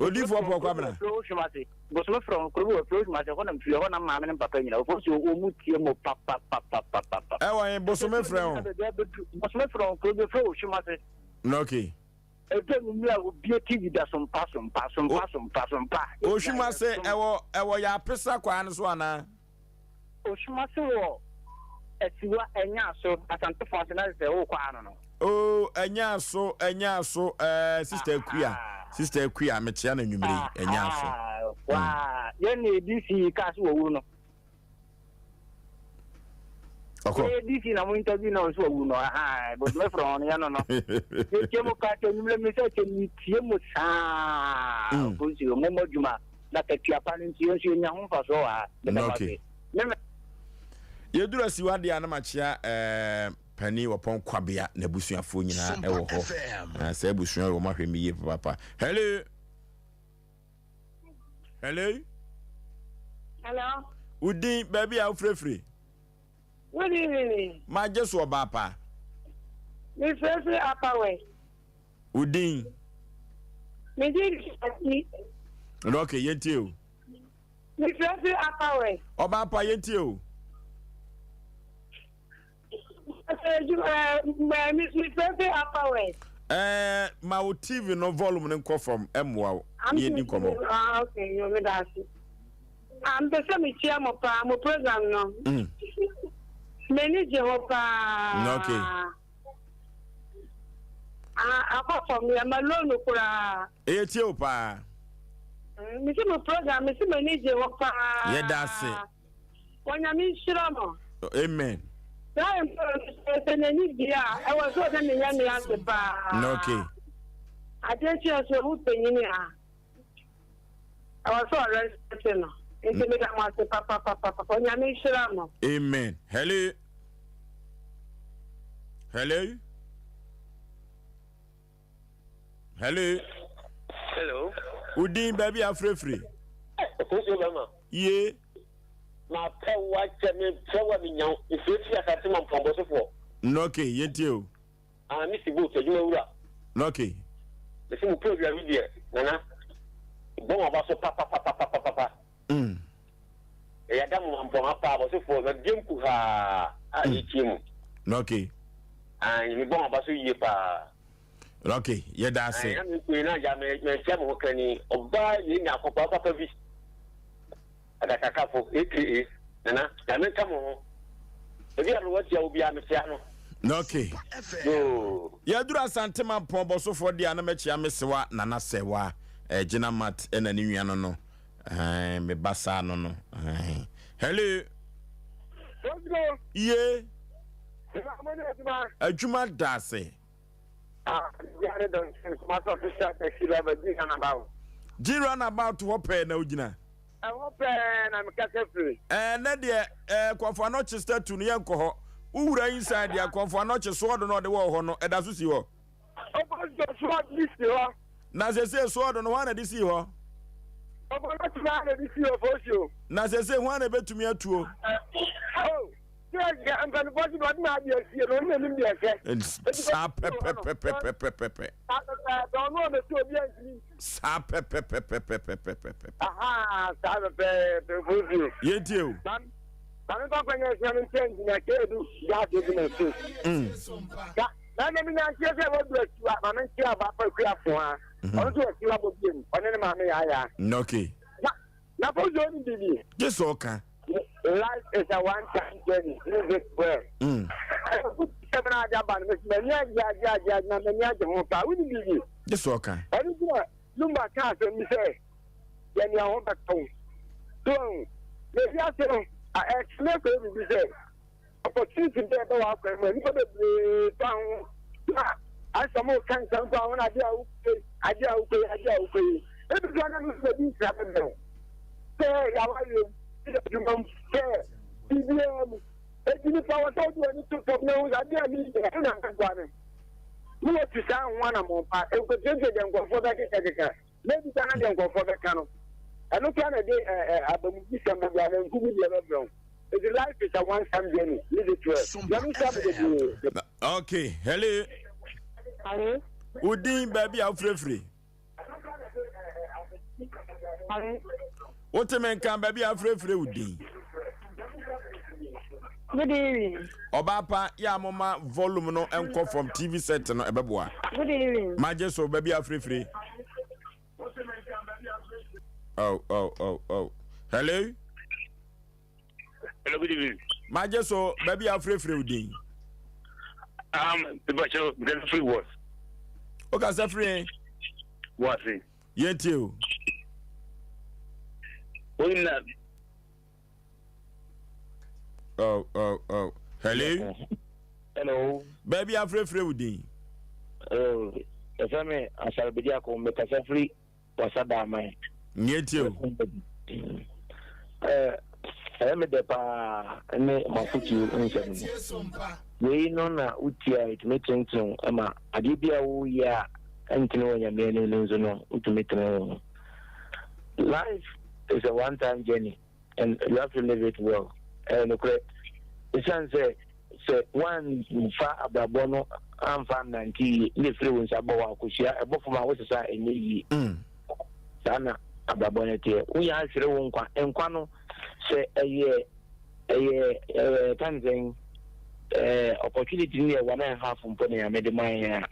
odi fo po kwabna fru mushmate bos me fru krubu fru mushmate ko na mfili ho na maame ne papa nyina Oforisuo o mu tie mo papa e wa bos me fru o bos me fru krubu fru mushmate no okay ebe mu a obi TV da sompa o shuma se ewo ya pesa kwa ne so ana Oshimase wo esiwa enya so asante functional se wo kwa no oh enya so sister Kuya metia na nwumiri enya so wa ye na DC ka so wo no okay DC na mo interview na so wo no but me from ya no ye kemo ka to nwumire me se ke ni tie mo sa ko si mo moduma na ka tia pa ni tie so nya ho fa so wa okay yedura siwade anamachia pani wapon kwabea na busuafo nyina ewo ho na sa busua wo mahwemi ye papa hello udin baby a frefre wini ma jesu oba pa mi frefre apawe udin mi di okay yenti o mi frefre apawe oba pa yenti o mi frefre apawe Ma wo TV no volume no come from emwa ye ni komo. Okay, you me that. I'm the same chia mo pa mo program no. Many Jehovah. Okay. Apart from me, I'm alone. Tie o pa. Me see my program, me see many Jehovah. Yeah, that's it. When I'm in Shiramo. Amen. I was so okay. I didn't see us who pay in here. I was so arrested. Amen. Hello. Hello. Hello. Hello. Udin baby afrefre. Yeah. Ma pe wa me pe wa mi nyan ifefi asate ma mpombo sofo. Okay, yetio. Mi si bo tejuma wura. Okay. Me si mo program video nana. Bon aba so papa. Ya da mo mpombo pa bo sofo na dem ku ha a yikim. Okay. Mi bon aba so yie pa. Okay, yeah that's it. Mi ku na ja me tia mo kani oba yi na akopa papa bi. Ada kakafo aka nana ya me kamo ebi aro wati ya obi ametia no okay ya dura santema pombo so for dia na mechia mesewa nana sewa gina mat ena ni nwa no me basa no hello ye adwuma dase ya don ma so fisha taxi ba gina na bawo jira na about what pay na ugina I hope I'm free. Na de kwafo no chester tu no yenko ho uwura inside ya kwafo no che so do no de wo ho no eda so si ho na se so do no wana de si ho na se ho na betumi atuo Life is a one-time journey. Live it well. Just okay. I don't know. Lumba can't say, then you are back home. So, maybe I say, I actually could say, opportunity to go out and when you put the down, I some more can come down. I do. Everyone is the beast happened. Say, how are you? You come fair. PBM. Any power to do anything from now. I didn't need you want to sound one more part. If we don't go for that, maybe Canada go for the canon. I don't care a day. I believe some of them who will never know. The life is a one-time journey. Leave it to us. Okay. Hello. Hello. Udin baby afrefre. Hello. What a man can baby afrefre Udin. Good evening. Obapa ya mama volume no enko from TV set no ebeboa. Good evening. Majeso baby afrefre. Oh. Hello. Hello, good evening. Majeso baby afrefre Udin. The butcher, the free was. Okay, Safri. What's it? Yet you. Oh. Hello. Hello. Baby afrefre Udin. Oh, if I may, I shall be there. Come make a free. Was a damn. Yet you. I'm a depa and my put you in Sompa. We know na utia it making to Emma. Adibia, ya, and to know your man in Luzono, ultimate. Life is a one-time journey, and you have to live it well. And okay, it sounds say one far about Bono, I'm fan 90, live through in Sabawa, Kushia, above my water side in ye. Sana about Bonnetia. We are through and Quano say a year, Tanzan opportunity near 1.5 from Pony. I made my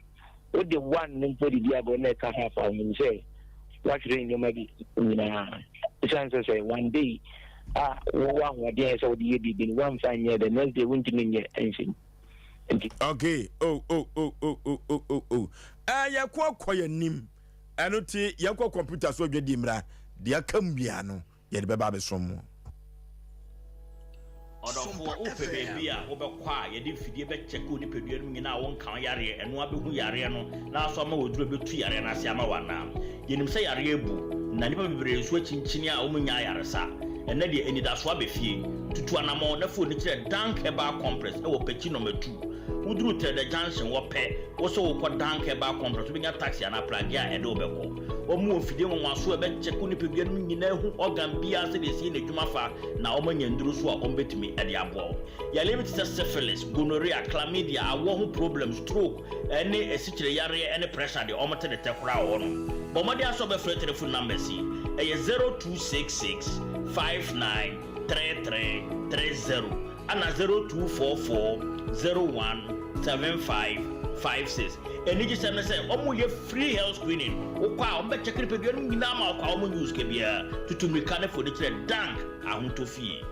What the one name for the diabo neck I have on say, what's in your maybe the chances say one day, one day, so the year been one fine year, the next day won't mean yet anything. Okay. Oh. Ya kwa ya nim. Ano ti ya kwa computer so dwe dimra. Dia kambia no. Ye de beba besom. Odofo ope baby a wobekwa ye de fidie be check oni pedua no nyina won kan yare eno abehu yare no na so ma woduro betu yare na ase ama wana. Yenim se yare ebu na nipa bebre so chinchini a omunya yare sa. Ena de enida so abefie. Tutu anamo na fo ni kire dank eba compress e wo pechi no metu. Udru te the junction wo pe wo so wo dank eba compress bi nya taxi na plagi a e de obeko. Omu ofide mo waso e be check oni pedua no nyina hu organ bia se de si na dwuma fa na omanya nduru so a ombetimi e de abo. Ya limit syphilis, gonorrhea, chlamydia, awo hu problem, stroke, any esichire yare any pressure de omote de tekura ono. Bomode aso be free telephone number si e 0266 593330 ana 0244 017556. Eni ji se say omo ye free health screening. Okwa ombe check the pedua nyina ma okwa omo news ke bia tutumika ne for de kire dank ahontofie.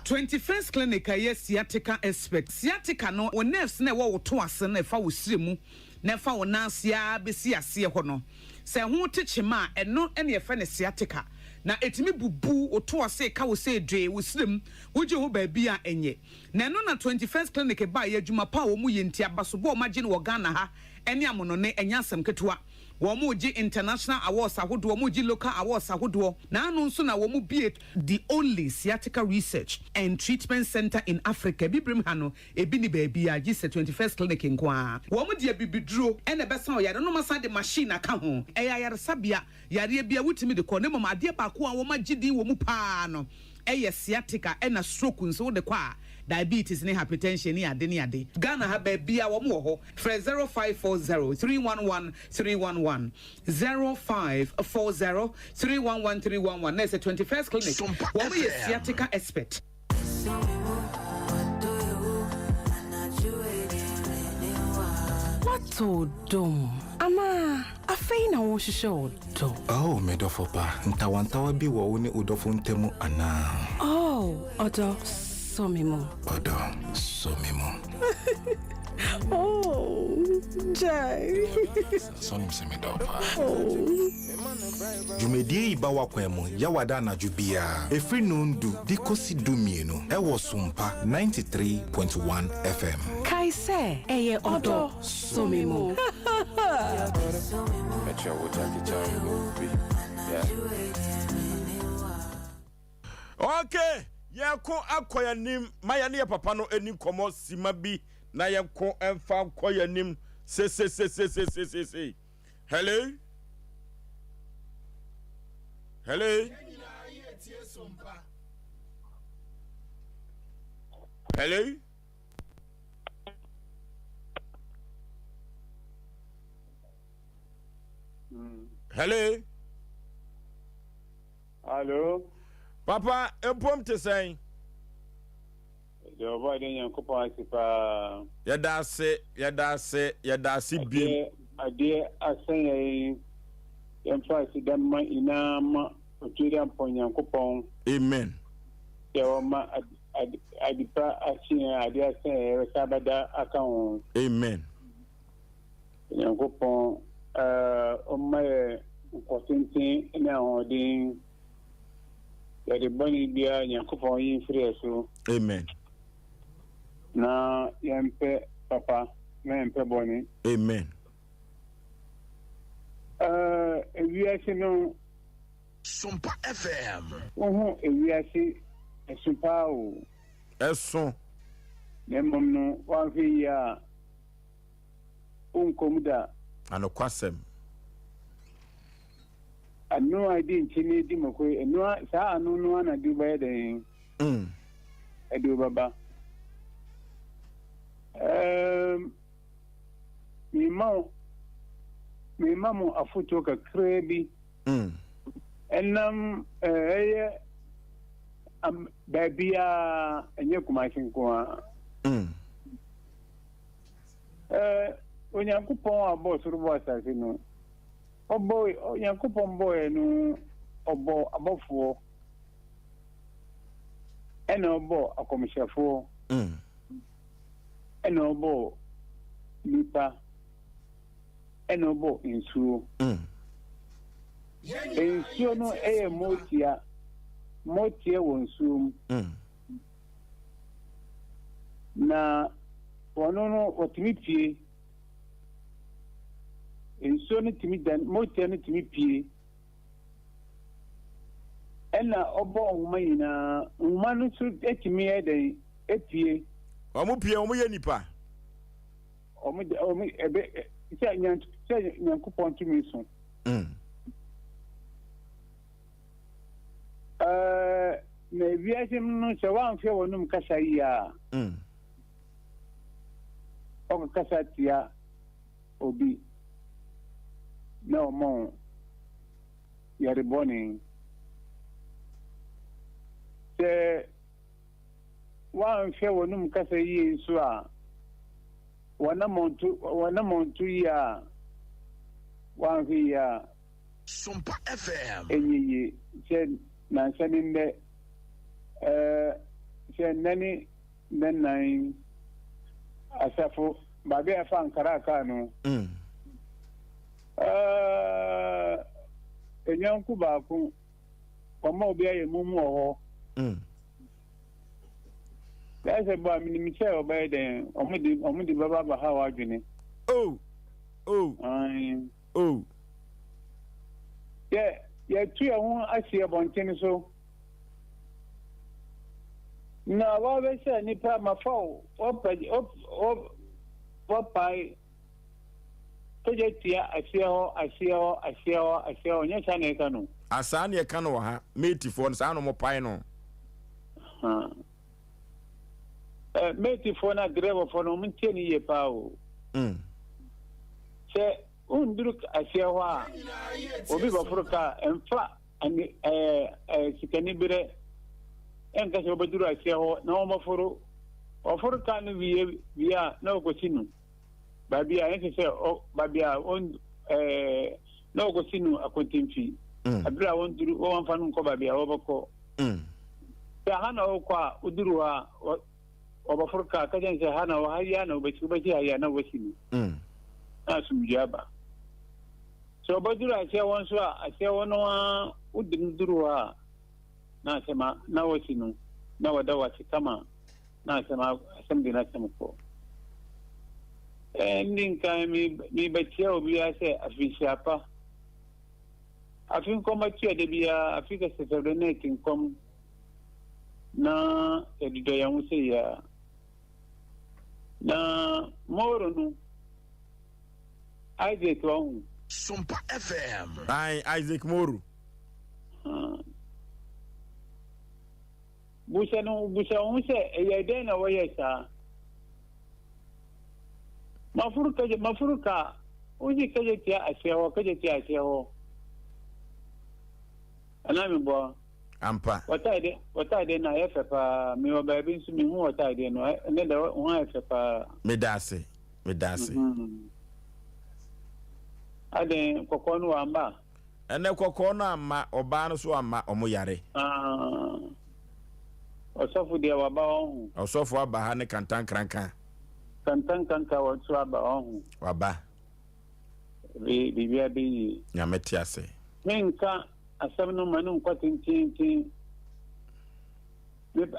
21st clinic aye sciatica expert. Sciatica no wo nerves na wo to ase na fa wo siremu na fa wo nansia besi ase ho no. Se ho techema eno ene ye fa ne sciatica. Na etimi bubu oto ase ka wo se dwe wo sirem wo je ho ba bia enye. Na eno na 21st clinic ba ye adwuma pa wo mu ye ntia basobo o magye ne wo Ghana ha ene amono ne enya asem ketewa. Womuji international awards ahodo womuji local awards ahodo na anu nso na womu be the only sciatica research and treatment center in Africa bibrim hano ebi ni baby a gise 21st clinic nkoa womu de bibiduro ene besa o yare no masa de machine aka ho eya yare sabia yare bia wutimi de ko ne mama ade ba ko a womagidi womu pa no eye sciatica ena stroke nso de kwa diabetes ne hypertension ni ade Ghana ha ba bia wo mo ho 0540 311 311 0540 311 311 na 21st clinic wo mo ye sciatica expert. What dum ama afei na wo hwehwe do. Oh, medofopa ntawantawa bi wo ne udofo ntemu ana. Oh, odo somimo. Oh, Jai. Sonim se medofa. Jumedie iba wakwemo yawada na jubia. Efri nundu dikosi dumienu. Ewo Sompa 93.1 FM. Kaise eye odo somimo. Okay. Yako akoya nim maya ne papa no ani komo sima bi na yako emfa akoya nim se. Hello. Hello. Hello. Hello. Hello. Papa, empom te say. The boy then Yankopon sipa. Yada se bi. Ade asen emphasize dem ma ina ma otiri ampon Yankopon. Amen. Yawo ma adipa asin ade asen resabada akon. Amen. Yankopon o ma kotintin na odin yade bani bia Yankopon yin free so. Amen. Na yempe papa na yempe boni. Amen. Ewiase no Sompa FM. Ewiase Sompa o. Eso. Nemom no wa fi ya unkomuda. Anokwasem. Anu adi nchini di mako enu sa anu no na di ba den. Edu baba. Mi mamu afuto ka krebi. Enam babia enye kumashin kwa. onyankopɔn abɔ soro bɔ asase no ɔbɔ onyankopɔn bɔɛ no ɔbɔ abɔfoɔ ɛna ɔbɔ akɔmhyɛfoɔ ɛna ɔbɔ nipa ɛna ɔbɔ nsuo nsuo no ɛyɛ motia wɔ nsuo mu na ɔno no ɔtumi pie nsuo no tumi dan motia no tumi pie ɛna ɔbɔ nhoma nyinaa nhoma no nso atumi yɛ dɛn epie ɔmo pie ɔmo yɛ nipa ɔmo ɛbɛ sɛ nyankopɔn tumi so na wiase no sɛ woamfɛ wɔnom kasa yi a ɔkakasa tia obi na ɔmɔ yarebɔne sɛ woamfɛ wɔnom kasa yie nso a wɔnamɔnto yi a woamfɛ yi a Sompa FM ɛnyeye sɛ nansa ne ndɛ sɛ nnani nnan asafo baabi a fa nkara aka no enyanko baako ɔma obi ayɛ mumu wɔ hɔ sɛ bɔ a menim sɛ ɔbɛyɛ dɛn ɔmode bɛba ba ha w'adwene yɛtu yɛ ho ahyɛ bɔnten so na wɔbɛhyɛ nipa mafa wɔpae kɔgye tia aseɛ hɔ nyɛ saa na ɛka no asaa ne ɛka no wɔ ha metifoɔ no saa no mɔpae no metifoɔ no agrɛbɔfoɔ no ɔmontie ne yie paa o sɛ unduru aseɛ hɔ a obi bɔforo ka ɛmfa sikani berɛ ɛnka sɛ wɔbɛduru aseɛ hɔ na ɔforo ka no wie a na ɔkɔsi no baabi a ɛsɛ sɛ baabi a na ɔkɔsi no akontemfi abere a wɔmfa no nkɔ baabi a wɔbɛkɔ sɛ ha na ɔkɔ a woduru hɔ a ɔbɔforo ka kyɛn sɛ ha na ɔha yi a na wobɛsi ha yi a na wɔsi no na asomdwe aba sɛ ɔbɛduru aseɛ wɔ nso a aseɛ wɔ no a woduru hɔ a na asɛm na wɔsi no na wɔda wase kama na asɛm de n'asɛm kɔ ndi nkan mebɛkyia obiara sɛ afihyia pa afi nkɔm atua da biara afi kɛsɛsɛbdɛ na ɛti nkɔm na yɛdodɔ yɛn ho sɛ yia na mɔworo no Isaac wahu Sompa FM Isaac Moru busa ho sɛ ɛyɛ dɛn na wɔyɛ saa mafuruka wosi kagye tia aseɛ hɔ anaa mebɔ ampa wɔtaade na ɛyɛ fɛ paa mewɔ baabi nso mehu wɔtaade no ɛnɛ dɛ ho ayɛ fɛ paa meda ase aden kɔkɔɔ no wamba ɛnɛ kɔkɔɔ no amma ɔbaa no so amma ɔmo yare ɔsɔfo deɛ waba ɔho ɔsɔfo aba ha ne kantankranka wɔn so aba ɔho waba biribia bɛyie nyame te ase menka asɛm no ma no nkɔ tententen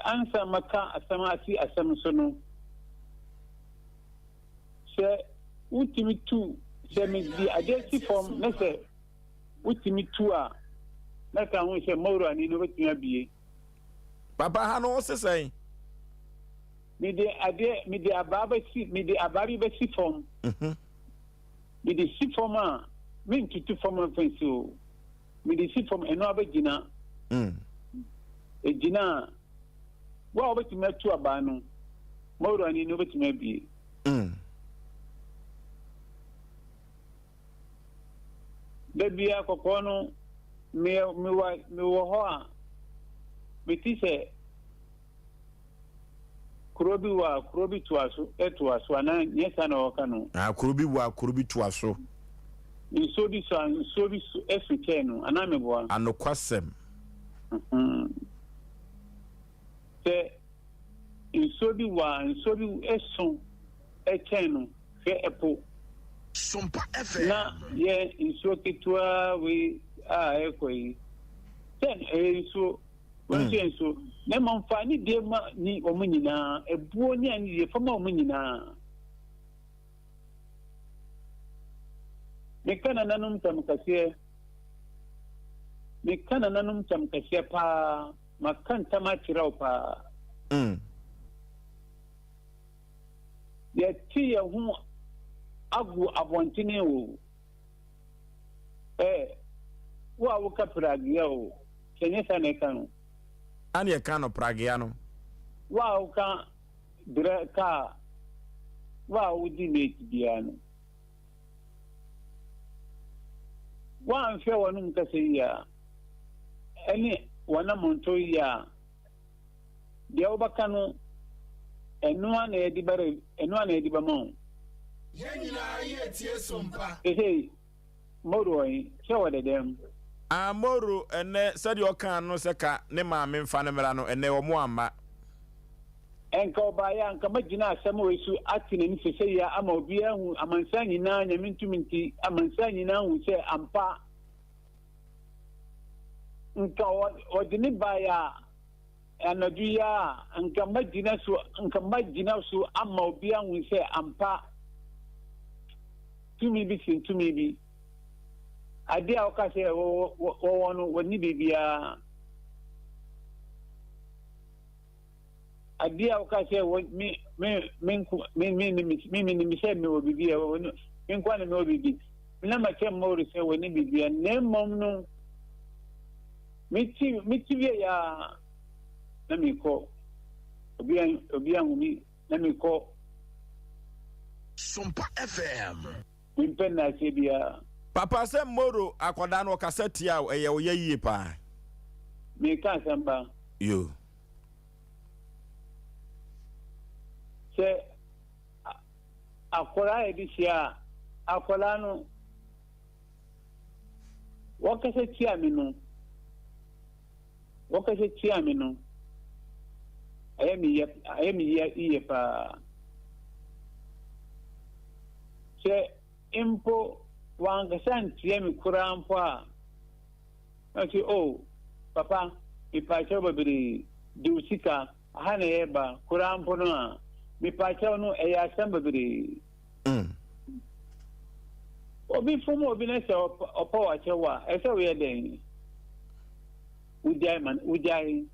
ansa maka asɛm ase asɛm so no sɛ wotumi tu sɛ medi adeɛ si fam na sɛ wotumi tu a na ka ho sɛ mawuro ani no wobɛtumi abie papa ha no wo sesɛn mede abaa bi bɛsi fam mede si fam a mentutu fam mfansi o mede si fam ɛno abɛgyina ɛgyina a wo a wobɛtumi atu abaa no mawuro ani no wobɛtumi abie da bia kɔkɔɔ no mewɔ hɔ a meti sɛ Kurobi to aso ana nyesa na okano kurobi to aso nsobi esukenu ana meboa anokwasem se nsobi eson ekenu fe epo Sompa FM na ye nso ketwa we ekoi ten nso nso na mamfa ni de ma ni omunyina ebuo ni ani de fama omunyina mekana nanum tamkasiye pa makanta ma kirau pa ya ti ya hu agu abontine wo wa wuka pragia wo kenye sana kanu ani ekano pragia no wa wuka draka wa wudi mekidiano wa anfe wonu mkaseiya eni wana monto ya de obakano enua na edibare enua na edibamo Yenina yetie sompa. Moro yi chewa de dem. Moro ene sadi okan no seka ne maame mfa ne mera no ene omo ama. Enka obaya nka magina asem wesu atine ni sese ya ama obi ahu amansa nyina nyamintuminti amansa nyina hu se ampa. Nka odini baya anadu ya nka magina so ama obi ahu se ampa. Tumi bi ade a oka se wo no woni bibia ade a oka se mi se me wo bibia woni min kwa na me wo bibi na ma che mo ri se woni bibia na mom no miti bi ya na mi ko obi an mi na mi ko Sompa FM Impena sebia Papa se moro akoda no kaseti a eye oyeye pa me ka samba yo se akola edisia akola no wakase tia minu ayemi ye pa se impo wangasan tiemi kurampo a ati papa ipacho babiri diusika hana yeba kurampo no a mipacho no eya san babiri obi fumo obi na se opo wache wa ese we den ujai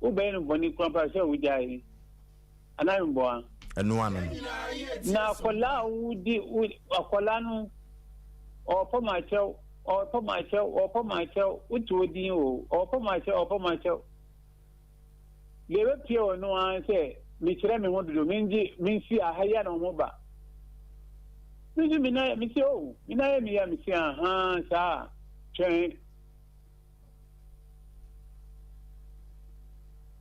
ubenu boni kurampo se ujai anayimbo enuano na akola udi akola no opo macho utu odin opo macho lewe pie ono an se mi kire me hododo minsi ahaya na mo ba minsi mina ya misi aha sa chen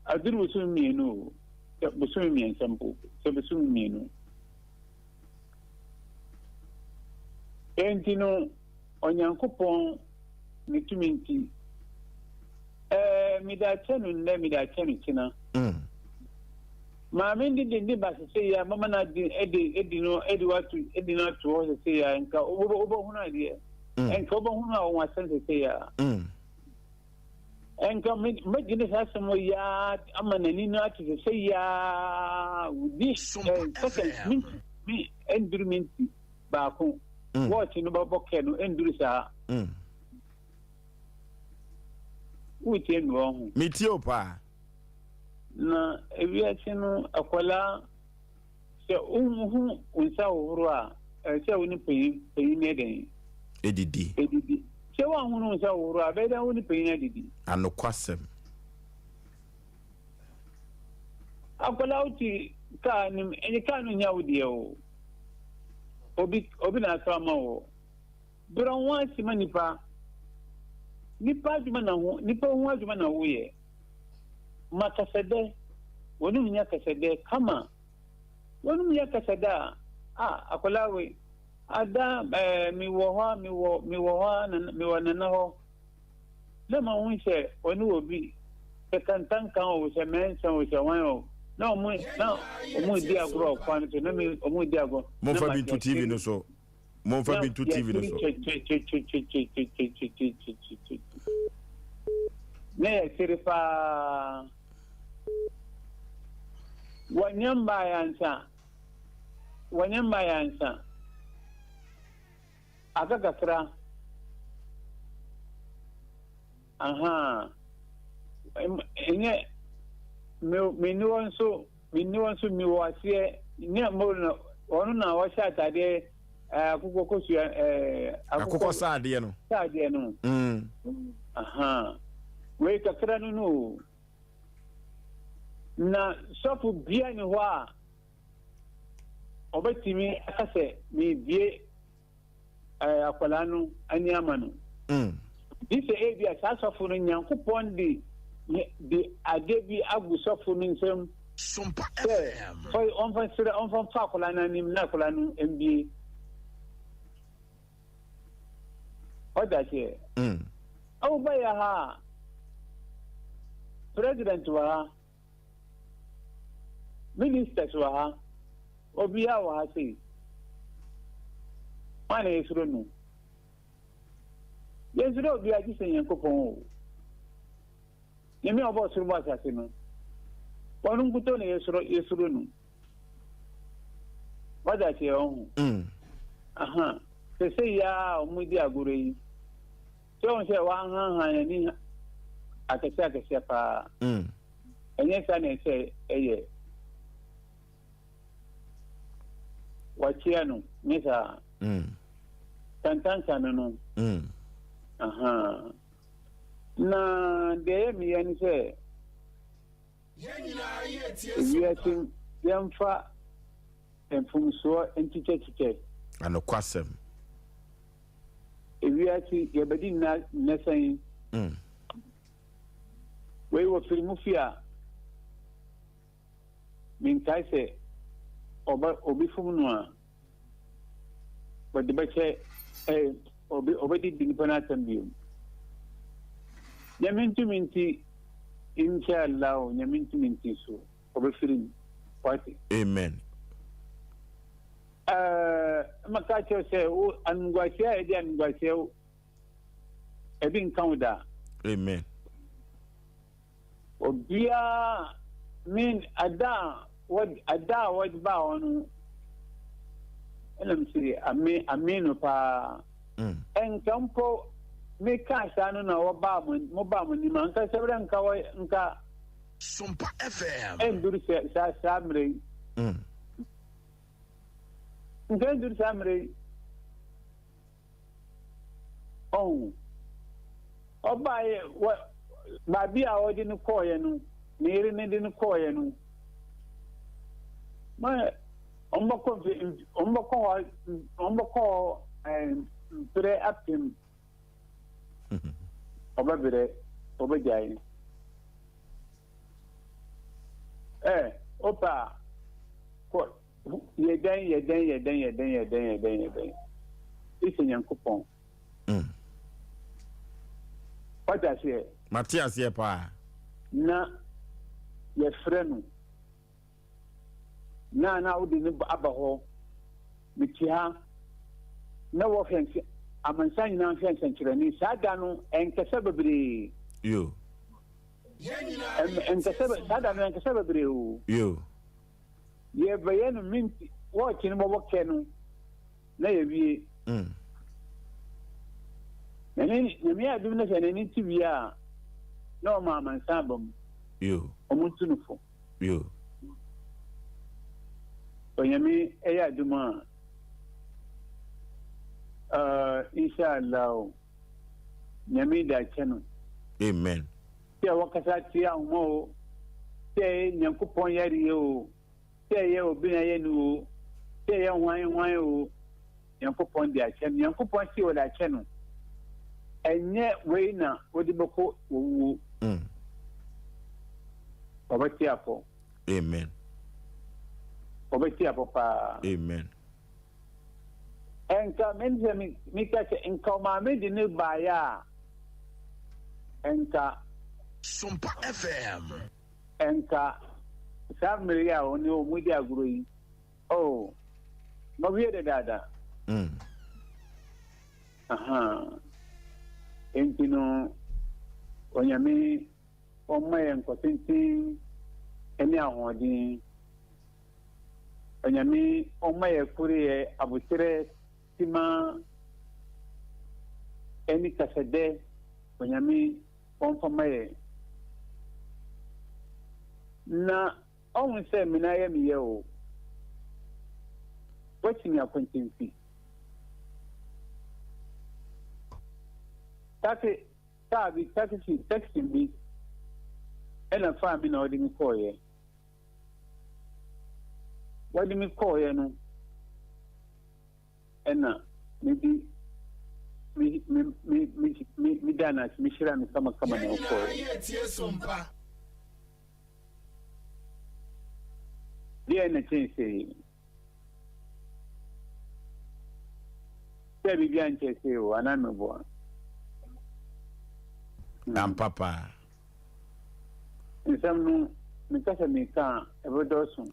aduru so mienu busumi miensampo se busumi mienu entino onyankopon mituminti midachenu kina maame ndi basese ya mama na edi watu wo se ya nka obo hunu ade nka obo hunu a won asen se ya enka magine sasemo ya amanani no ati se ya udi second mi endurminti ba ko watch no boke no enduru sa uti enu ohun miti opa na ewiachi no akwala se unhu unsa ohuru a se woni peyin eden edidi se wa hunu unsa ohuru a be da woni peyin edidi anokwasem akwala uti ka ni eni ka no nya wodi o obi na sama wo bron wa si manipa nipa adwuma na ho nipa ho adwuma na wo ye makasede wonum nya kasede kama wonum nya kaseda akolawe ada mi wo nana ho le ma won se onu obi e kan o se men se o se wan o na o mu di agro kwan to na mi o mu di agro mo fa Bintu TV no so mo fa Bintu TV no so ne sirifa wanyamba yansa aka kakra enye meni wonso mi wase ne mo no onu na wa sha tade akukọ kosu akukọ saade no we kakra no na sofu bia ni ho a obetimi akase mi bie akwala no ani ama no dise ebi asa sofu no Nyankopɔn di ade bi agu sofu no nsem Sompa FM foi on fa akwala na nim na akwala no mbie oda che au ba ya ha president wa ministers wa ha obiya wa ha sei mana yesuro no yesuro obiya ji sen Nyankopɔn o yemi obo suru ba sase no wonu kuto ne yesuro no wada che on se ya omudi agoro yi so on se wa han ni akese pa enye sa na se eye wachiano nisa tantanka no na de mi yani se yetin yamfa enfumso entitete ano kwasem ewiati yebedi na nesan we wo filmufia min kaise obi fum no a wadi bache obi di nipa tambio nyaminti inshallah nyaminti so obi firim kwati amen makacho se o angwasia edi angwasia ebi nkauda amen obia min ada wad ba onu elam siri aminu pa en kampo me ka sanu na wo ba mo ni man ka sebra nka Sompa FM en duri sa samre ngen duri samre oba ye ba bia odi ni koye no niri ni di ni koye no ma ombako pre apim oba bire oba jai opa ko yeden isi Nyankopɔn wata se Matias ye pa na ye freno na udi ni abaho mitia na wo fensi amansan na fensi nkyerani sada no enkese bebre yo sada no enkese bebre o yo ye bayenu minti wo kini bo kenu na ye wie nani mi adum na se nani tibia na o ma amansan bom yo omuntunufo yo onyami eya duma inshallah nyami da chenu amen te wakasa ti ahmo te Nyankopɔn yari o te ye obi na ye nu te ye hwan o Nyankopɔn di achenu Nyankopɔn si o da chenu enye we na odi boko wo obati afọ Amen. Obetia papa. Amen. Enka mense mi ka se enka ma me di ne ba ya. Enka Sompa FM. Enka Samaria oni o mu di aguro yi. Oh. No wie de dada. Aha. Entino onyame omaye nkotintin eni ahodin. Onyame omaye kuriye abutere tima eni kasede onyame onfamaye na on se minaye miye o watching your contingency taxi bi ena fa bi na odi mi koye wadi mi koye no ena maybe mi dana mi shira mi kama na koye dia na chense sebi bi anche se o aname bo Papa. Nsamnu mikasa mika evodosun.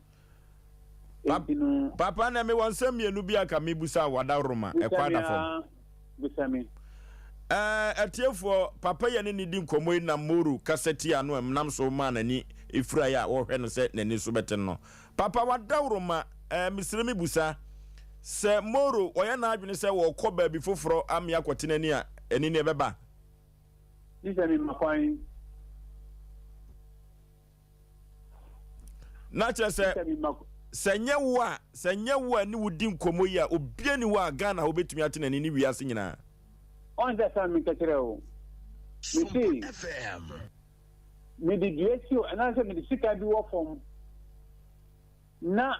Papa na me wansam yenu bi aka mebusa wada roma ekwada fom. Busami. Atiefo papa ye ne di nkomo na moru kaseti anu emnam so ma nani efura ya wo hwe no se nani so beten no. Papa wada roma misire mi busa se moru oya na adwene se wo kɔ ba bi foforo am yakote nani a eni ne beba. Nisani makwai. Na chere senye wa ni wudi nkomo ya obie ni wa Ghana obetumi atena ni wiase nyina. On that time mikakere o. Miti FM. Me di duetio anase me di sika bi wo fom. Na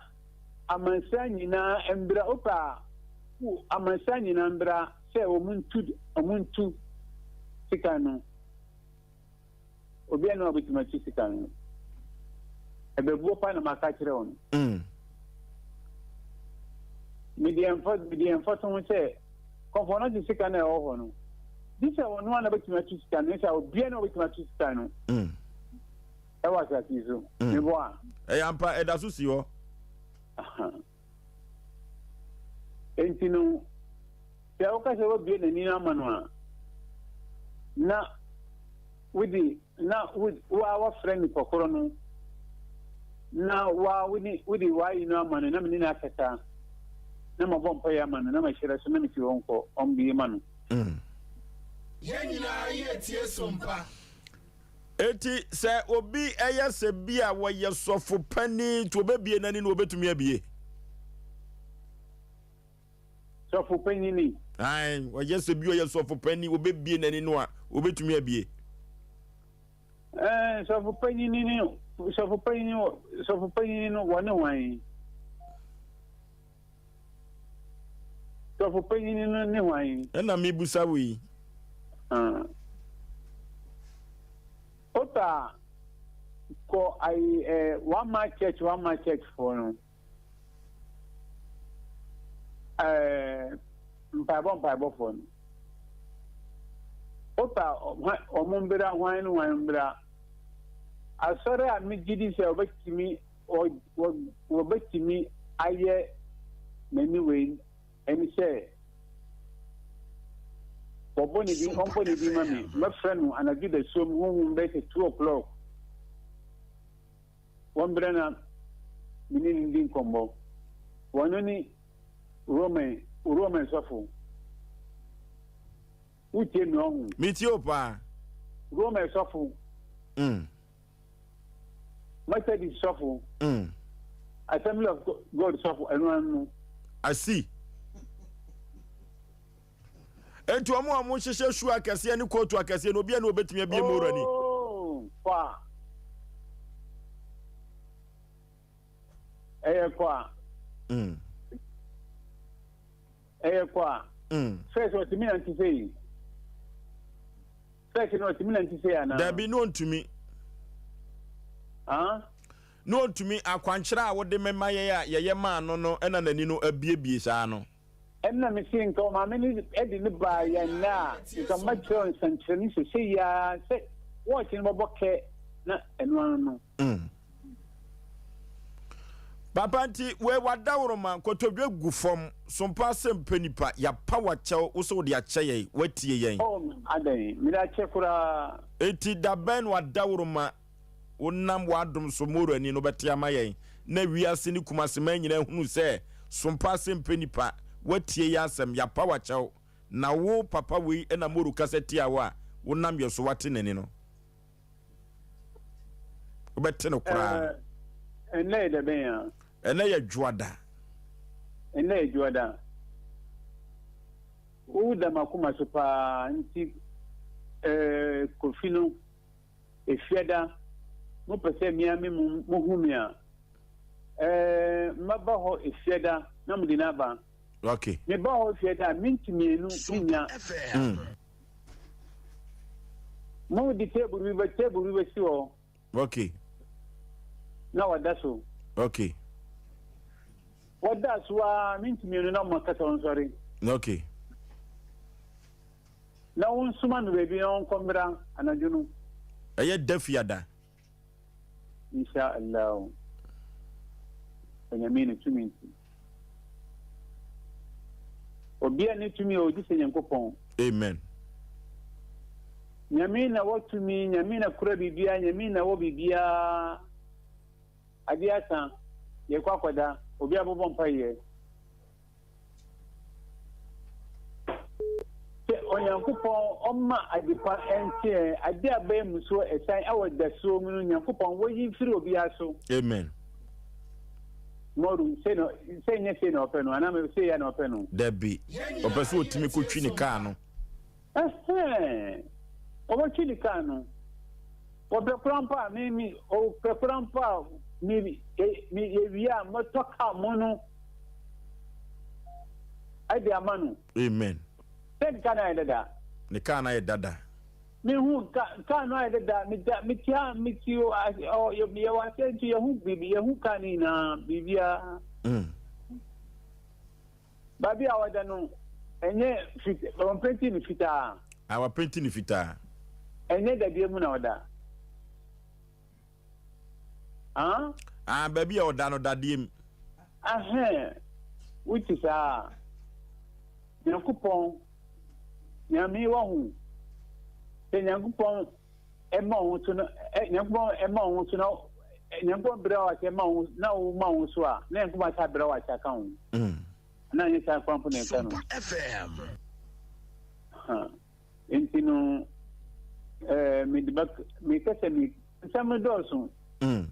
amansa nyina embra opa. Amansa nyina embra se omuntu sika no. Obi anu obetuma sika no. Ebebuo pa na makakere on. Medium for to say conforno di sika na ho no. This one na betuma sika no say obi anu obetuma sika no. E wa sa tizo. Me boa. E ampa e da so si ho. Entino se o ka se obi na ni na manu na with our friend kokoro no na wa with the why you know man na me na akata na ma bompa ya man na ma hira so na me ti wonko on bi man Yenyina ye tie sompa eti se obi eya se bia wo ye sofo pani to obebie nani no obetumi abie sofo pani ni ai wo ye se bi o ye sofo pani obebie nani no a obetumi abie sofo pani ni no wane wan sofo pani ni no ne wan na me busa wi ota ko ai one man church for no mpaibo for no ota omumbira hwan asore a migidi se obetimi aye many way eni se Boboni bi company bi mami my friend and I did the show won be 2 o'clock one brana mini ndi kombo wononi Roman sofo uche no hu miti opa Roman sofo Mercedes sofo Assembly of God sofo enu I see Etu amu hyehyɛ shoe akɛse ne coat akɛse no obi na obetumi abie moro ni. Oh, kwa. Kwa. Kwa. First what me anti say. First no what me anti say ana. There be no ntumi. no to me akwankyere a wode mema ye ma no no ena nani no abiebie saa no enna me sin ko ma me ni edi ni ba ya na ka ma chon sancheni se ya se wo tin bo boke na eno no Papa nti we wadawroma kotodwe gu fom Sompa Asem Mpe Nipa ya power chew wo so de ache ye watie yen adan mi da che kura eti da ben wadawroma wonam wadom so moro ani no bete ama yen na wiase ni kumase man nyina hunu se Sompa Asem Mpe Nipa watie ya asem ya power chew na wo papa we na moro kaseti awa wonam ye so wate nani no obete no kura ene de ben ya ene ye dwoada uda makuma sopa nti kofino efiada mo pese miami mo humia maba ho efiada na mo dinaba okay me ba ho efiada minti mienu minya mo di table we si o okay na wadaso okay wadaso wa minti mienu na mo kata on sorry okay na won suma no bebi on komra anadunu eye dafiada insha Allah anyamini tuminti obia ni tumi o di senyankopon amen nyamina wotumi nyamina kura bibia nyamina wo bibia adiasa ye kwakwada obia bobo mpaye onyankopɔn ɔma adipa ɛntie ade abae mu so ɛsan awɔ dasuo mu no nyankopɔn wɔyi mfiri obia so amen moru se no se nye se no ɔpɛ no ana me se ya no ɔpɛ no dabi ɔpɛ so otimi kotwi ne kaa no ɔbɛtwi ne kaa no ɔpɛ krampa mi ɔpɛ krampa mi ewia mɔtɔ kaa mu no ade ama no amen kana edada ne kana edada mi hu kana edada mi tia mi tio o ye wa senti ye hu bibi ye hu kanina bibia babi awada no enye fit on penti ni fita awa penti ni fita enye da bie mu na oda babi a oda no dadiem which is Yankupon Yami wahu Yankupon Emma to know Yankupon Emma to know Yankupon Brawa Emma now Mauswa Nankuma Brawa account now you can company FM Intino me some dozen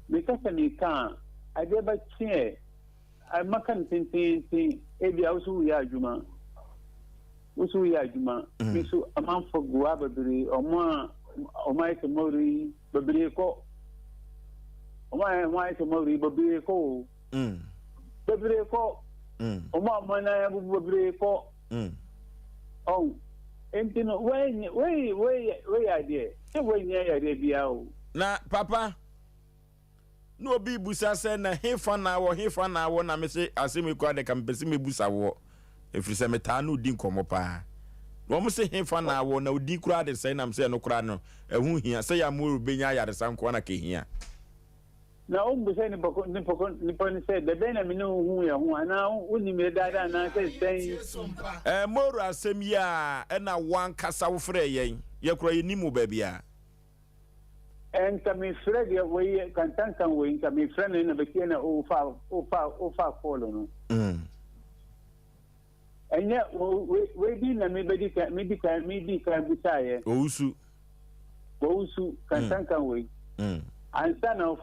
because me can I did but cheer I makan tin ebi awusu ya adwuma miso amanfo goa babiri omo ayese mori babiri ko omo ayese mori babiri ko omo amana ya babiri ko entino we idea we nya idea bia o na papa no bi busa se na hefa na wo na me se asemi kwa de kam pese me busa wo efiri se meta no di nkomo pa wo mo se hefa na wo na odi kura de se na me se no kura no ehu hia se ya mo benya yare san ko na ke hia na o busa ni poko se de be na me no hu ya hu ana uni me dada na se sen moru asemi ya na wan kasa wo frɛ yen ye kura ye nimu ba bia and kami friend ya we kan we kami friend na be kena o fa follow no enya we di na me di ka bisaye ousu kan we ansa na o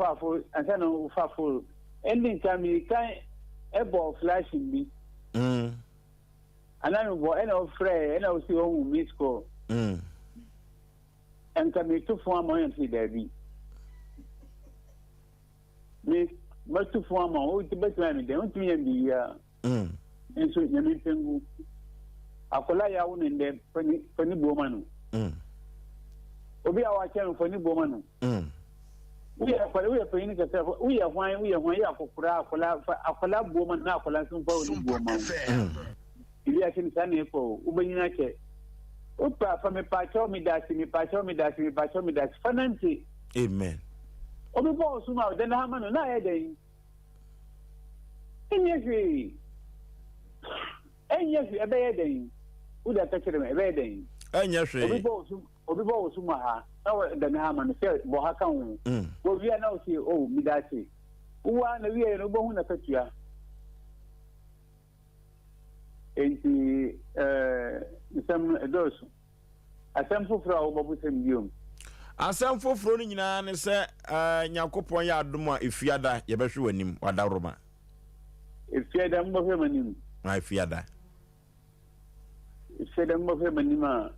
fa follow ending kami kan ebo flashing bi ana bo ena o frɛ ena o si o miss call and can be too far more into Debbie. Miss, but too far more, the best one, they don't mean the and so you mean to Akolaya one in the funny woman. Obi our channel funny woman. we are paying the we are why akola woman na akola sun fa woman ili akin sane ko ubanyina ke opa fa me pa cho mi dasi fananti amen obi bo so ma den ha ma no na ye den enyefi ebe ye den uda ta kire me ebe ye den enyefi obi bo so ma ha na den ha ma no se bo ha kan wo wo wi na o si o mi dasi uwa na wi no bo hu na katua enti nisam edoso asem foforo a wo bo sem biom asem foforo ni nyina ne se nyakopon ya adom a efiada ye behwe wanim wadaroma efiada mbo hwe manim na efiada mbo hwe manim a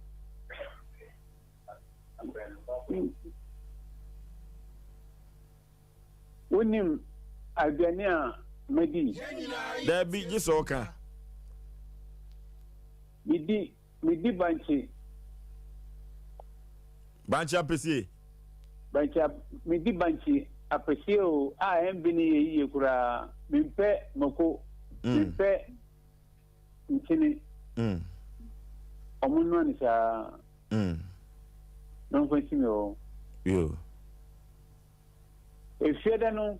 wonim aduane a madi da bi gisoka midi banchi apesi midi banchi apesi o a embi ni yiye kura mimpe moko mimpe nkini omunwa ni sa non kwentimi o yo efieda no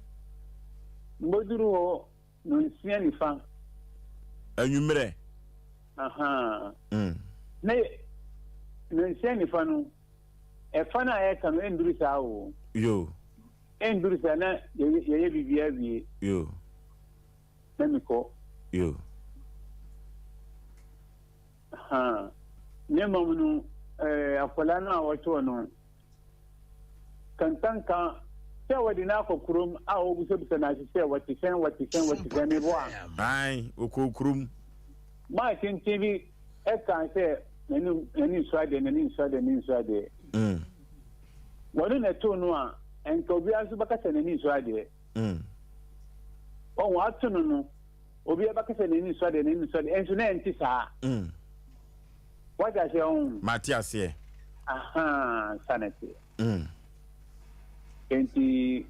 mboduru ho no nsia ni fa anwumre aha ne nsia ni fa no e fa na e kan enduru sa o yo enduru sa na ye bibia wie yo nemiko yo aha ne mamunu akola na wato no kantanka se wadi na kokurum a obu se bisa na se wati sen ne bo ai okokurum ma tin tv e kan se nani swade wani na to no a enka obi azu baka se nani swade o wa tunu no obi baka se nani swade enso na enti saa waja se on Matias ye aha sanete enti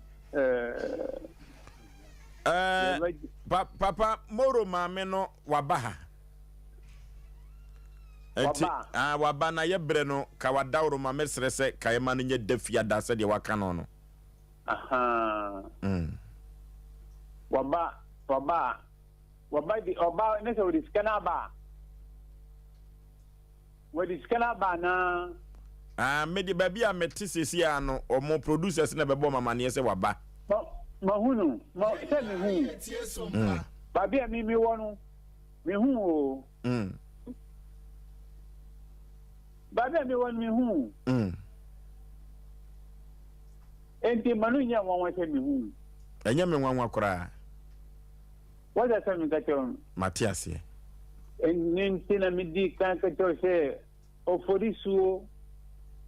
papa moro maame no wabaha enti waba na yebre no ka wadawro maame srese ka yema no nye dafia da se de waka no no aha waba di oba ne se wodi skana ba na medi baby a meti sesi ano omo producers na bebo mama ne se waba mahunu se me hu baby a mi wono me hu o baby a mi wono me hu enti manu nya wanwa se me hu enya me wanwa kora wada se me gato Matias ye enti na midi kan kato se Oforisuo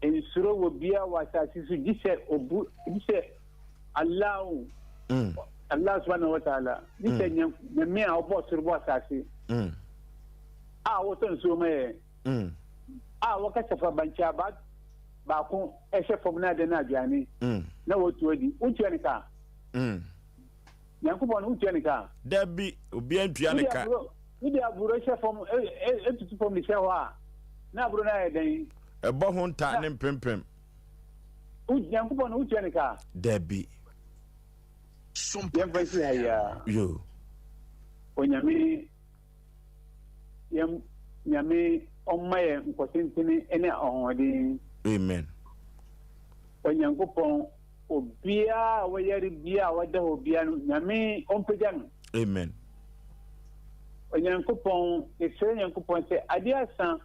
ensuro wo bia wasasi su gise Allah subhanahu wa ta'ala gise nyame a obo suru bo asasi wo ton so me wo ka safa bancha ba ko e se fom na de na aduane na wo tuodi utuane ka Yankubon utuane ka dabi obi antuane ka udi aburo se fom etutu fom ni se wa na aburo na eden ebo ho nta ne mpempem Yankubon utuane ka dabi Sompa ya yo onyame nyame omaye nkosintini ene ohodi amen Onyankopon obia wayari bia wada obia nyame ompejano amen Onyankopon ese Nyankopon se adiasa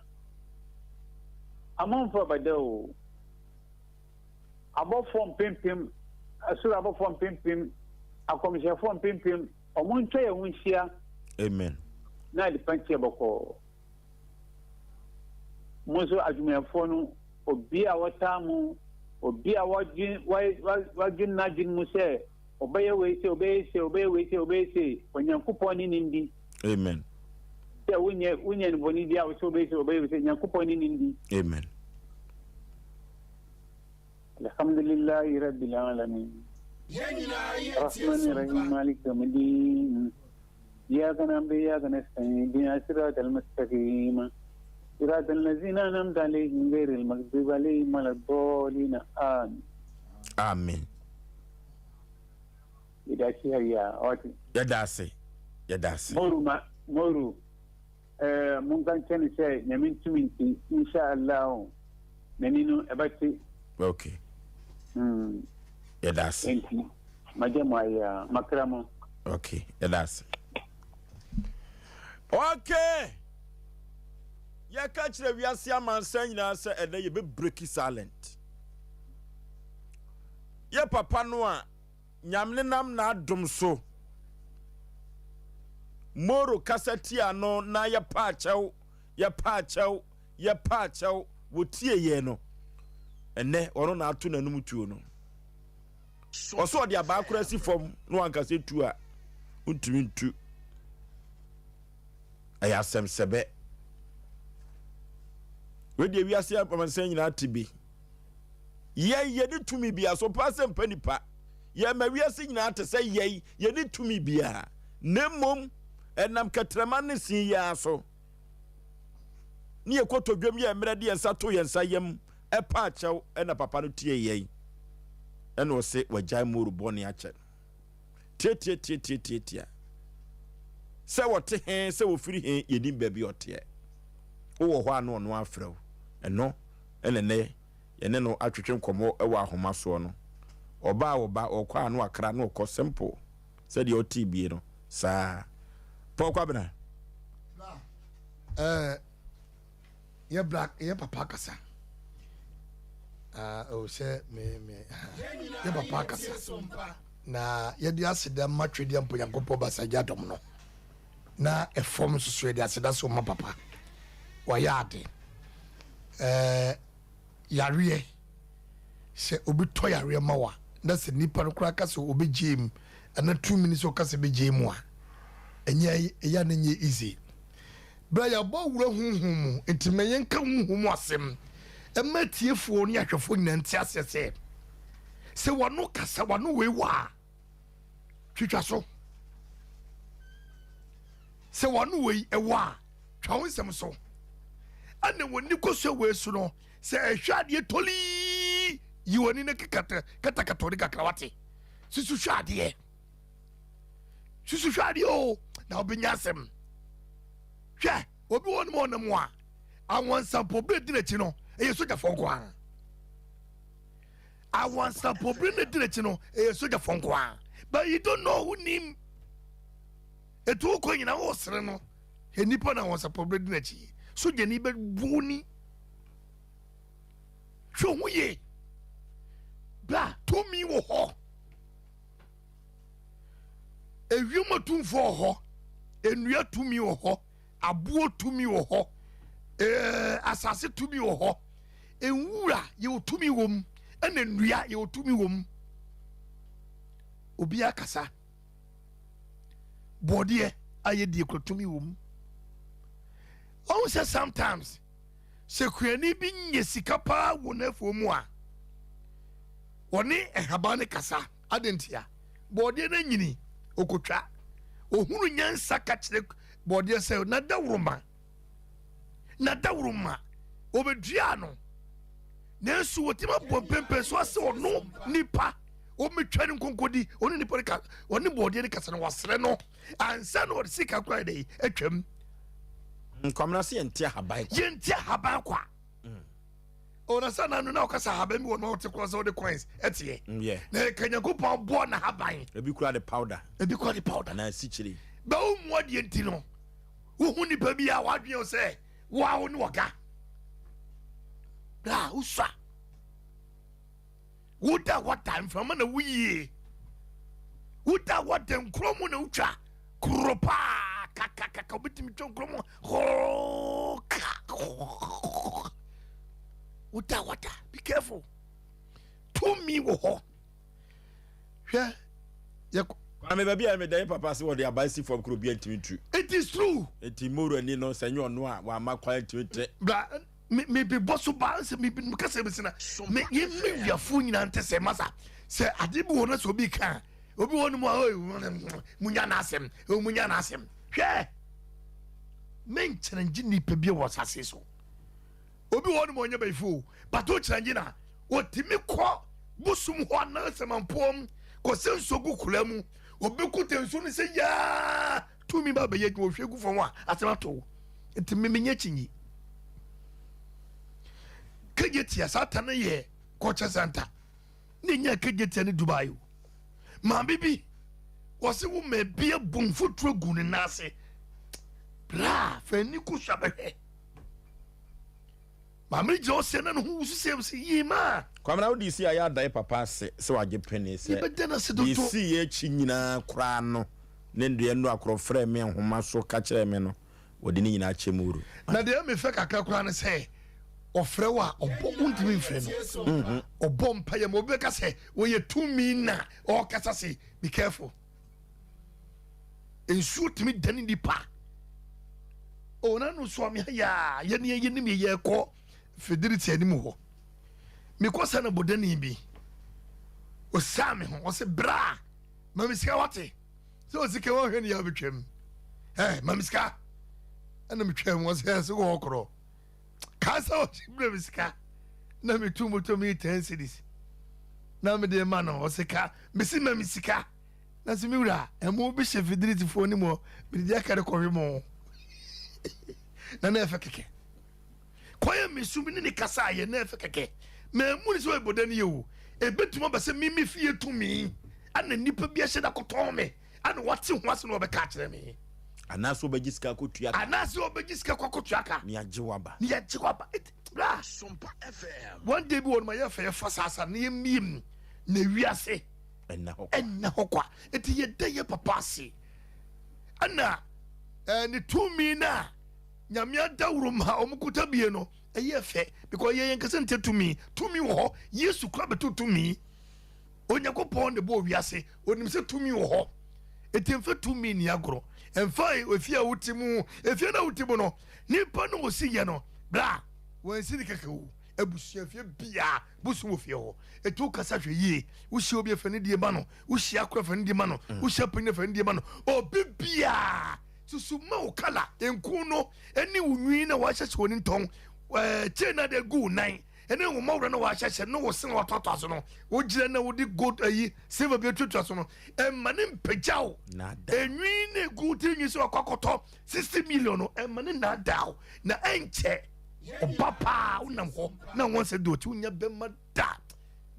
amonfo badao abofo mpempem asura abofo mpempem akomishefo mpempem omonto ye hunhia amen na de pantie boko muzo adwumefo no obi a watamu obi a wagin na jin mu se obeye we Onyankopon ni ndi amen se unye ni boni dia we se obeye Nyankopon ni ndi amen Alhamdulillahi rabbil alamin. Rahman Rahim Malik Yawmiddin. إياك نعبد وإياك نستعين اهدنا الصراط المستقيم صراط الذين أنعمت عليهم غير المغضوب عليهم ولا الضالين آمين. Amen. Yadasi haya wati. Yadasi. Moru. Mun kan chani say nyamin tuminti insha Allah. Menino ebati. Okay. Yadasi. Enti. Majama ya makramo. Okay. Yadasi. Okay. Ya catch the wiase amansan nyina say ene ye be break silent. Ye papa no a nyamne nam na adom so. Moro kasati ano na ye pa achew wotie ye no. Ene ono na ato nanum tuo no. Oso de aba akura si fom no ankase tu a untumi ntu. Aya asem sebe. We de wiase amansan nyina tibi. Ye ni tumi bia so pa Asem Mpe Nipa. Ye ma wiase nyina te say ye ni tumi bia. Nemmom enam katrama ne sin ya so. Ni ekotodwam ye mrede ye nsa to ye nsa yam e pa achew e na papa no tie ye. E no se wagyan moru boni ache. Tie. Se wote hen se wo firi hen ye dim baabi ote. Wo ho ano no afrew. Eno enene ye ne no atwetwe nkomo e wa ahoma so no. Oba okwa ano akra no ko simple. Se de oti bie no. Sa pokwa bena. Ye black ye papa kasa. O se me ye papa kasa. Na ye di aseda matwedi ampo Yankopɔ basaja dom no. Na e form so de aseda so ma papa. Wa yade. Yare se obi to yare mawa. Na se nipa no kura kasa obi jim ana 2 minutes o kasa be jim a. Enye ya na nye easy. Bra ya bo wura hunhum enti meyen ka hunhum asem. Ematiefo ni ahwefo nyina nti asese. Se wano kasa wano wewa. Twitwa so. Se wano we ewa. Twa wonsem so. Ane woni koso we su no se ehwade toli yi woni ne kata katori kakrawate. Susu hwade o na obinya asem. Hwe obi won mo na mo a awon sampo be dinechi no eye soja fonko a awon sampo be dinechi no eye soja fonko a but you don't know who nim etu ko nyina wo sere no enipa na awon sampo be dinechi soja ni be buni hwe hu ye bla to mi wo ho ewioma tumfo ho enua tumi wo ho abuo tumi wo ho asase tumi wo ho enwura ye otumi wom ena nua ye otumi wom obi akasa body aye die krotumi wom also sometimes sekuani bi nye sika pa wo na fo mu a woni ehabane kasa adentia body na nyini okotwa ohunu nyansa ka kire body say na dawruma obedua no nensu wotima bompempe so ase ono nipa o metwa ne konkodi oni nipa ka oni body ne kasa no wasre no ansa no de sika kwa dey atwam nkomna se yentia haban kwa ona sana no na okasa haban mi wona wote kwa so de coins etie na kanya kupon bo na haban ebi kura the powder na sichiri ba o mo de enti no wo hu nipa bi a wadwe o se wa wo ni woga da usa wuta wata mfama na wuye wuta wata nkromo na utwa kropa kaka obitimi nkromo wuta wata be careful to me wo ho hwe ame baby ame dey papa say what dey abasi from kro bi antimi tu it is true enti moro ani no sanyo no a wa ma kwa antimi te bra me be boss ba se me kase be sina me ye me wiafo nyina nte se masa se ade bi wona so bi kan obi wonu mu munya na asem hwe men challenge ni pe bi wo sase so obi wonu mu onye baifo but o challenge na otimi ko busum ho na semampom ko sensogu kulamu obi kutensu ni se ya tumi ba be ye wo hwegu fo a asemato enti me nya chinyi kegetia satana ye kocha santa ni nya kegetia ni Dubai ma bibi wose wo me bia bumfu trogu ni nase bra fa ni ku shabe ma me je ose na no hu se yima kwamna wodi si aya dai papa se wage pene se si ye chi nyina kra no ne ndue no akrofre me homa so ka kire me no wodi ni nyina chemuru na de me fe kakra kra ne se ofre wa obo untimi mfre no obo mpaye mo be ka se wo ye tumi na o kasa se be careful ensu timi dani dipa ona no so me ya ye ne me ye ko fidelity anim ho me ko sana bodani bi o same ho o se bra mamiska wate so sike wo hwe ne ya betwam mamiska ana me twam wo se so wo okro kasa o mamiska na me tu moto me 10 cities na me de ma no o se ka me si mamisika na se mi wura e mo be she fidelity fo ni mo me di akare ko hwe mo na na efe keke koye mesumi ni kasa ye na efe keke me mu ni so ebodani ye wo ebetuma ba se mimi fie tumi ana nipa bia hye da koton me ana wate ho ase no obeka kire me anaso obegisika kotuaka anaso obegisika kotuaka ni agewaba Sompa FM one day bi won ma ye fa ye fasasa na ye miem na wiase enna hokwa eti ye de ye papa se ana ni tumi na nyamia dawuro ma omukuta bie no eye fe because ye yankase nte tumi wo Yesu kra beto tumi Onyankopon de bo wiase onim se tumi wo ho etemfa tumi ni agoro emfa efia wutimu efia na wutimu no nipa no osi ye no bra wansi ni kakawu abusua fie bia busu wo fie ho etu kasa hwe yi wo hye obi afani die ma no wo hye akora afani die ma no wo hye apanya afani die ma no obi bia susu ma o kala enku no eni unwi na wa hyehye woni nton chena de gu nan eni wo mawra na wa hyehye no wo sen wa totoaso no wo gire na wo di gold ayi silver bi totoaso no emane mpagyaw enwi na gu tinwi so akokoto 60 million no emane na daw na enche papa unam ho na won se do ti unya be ma da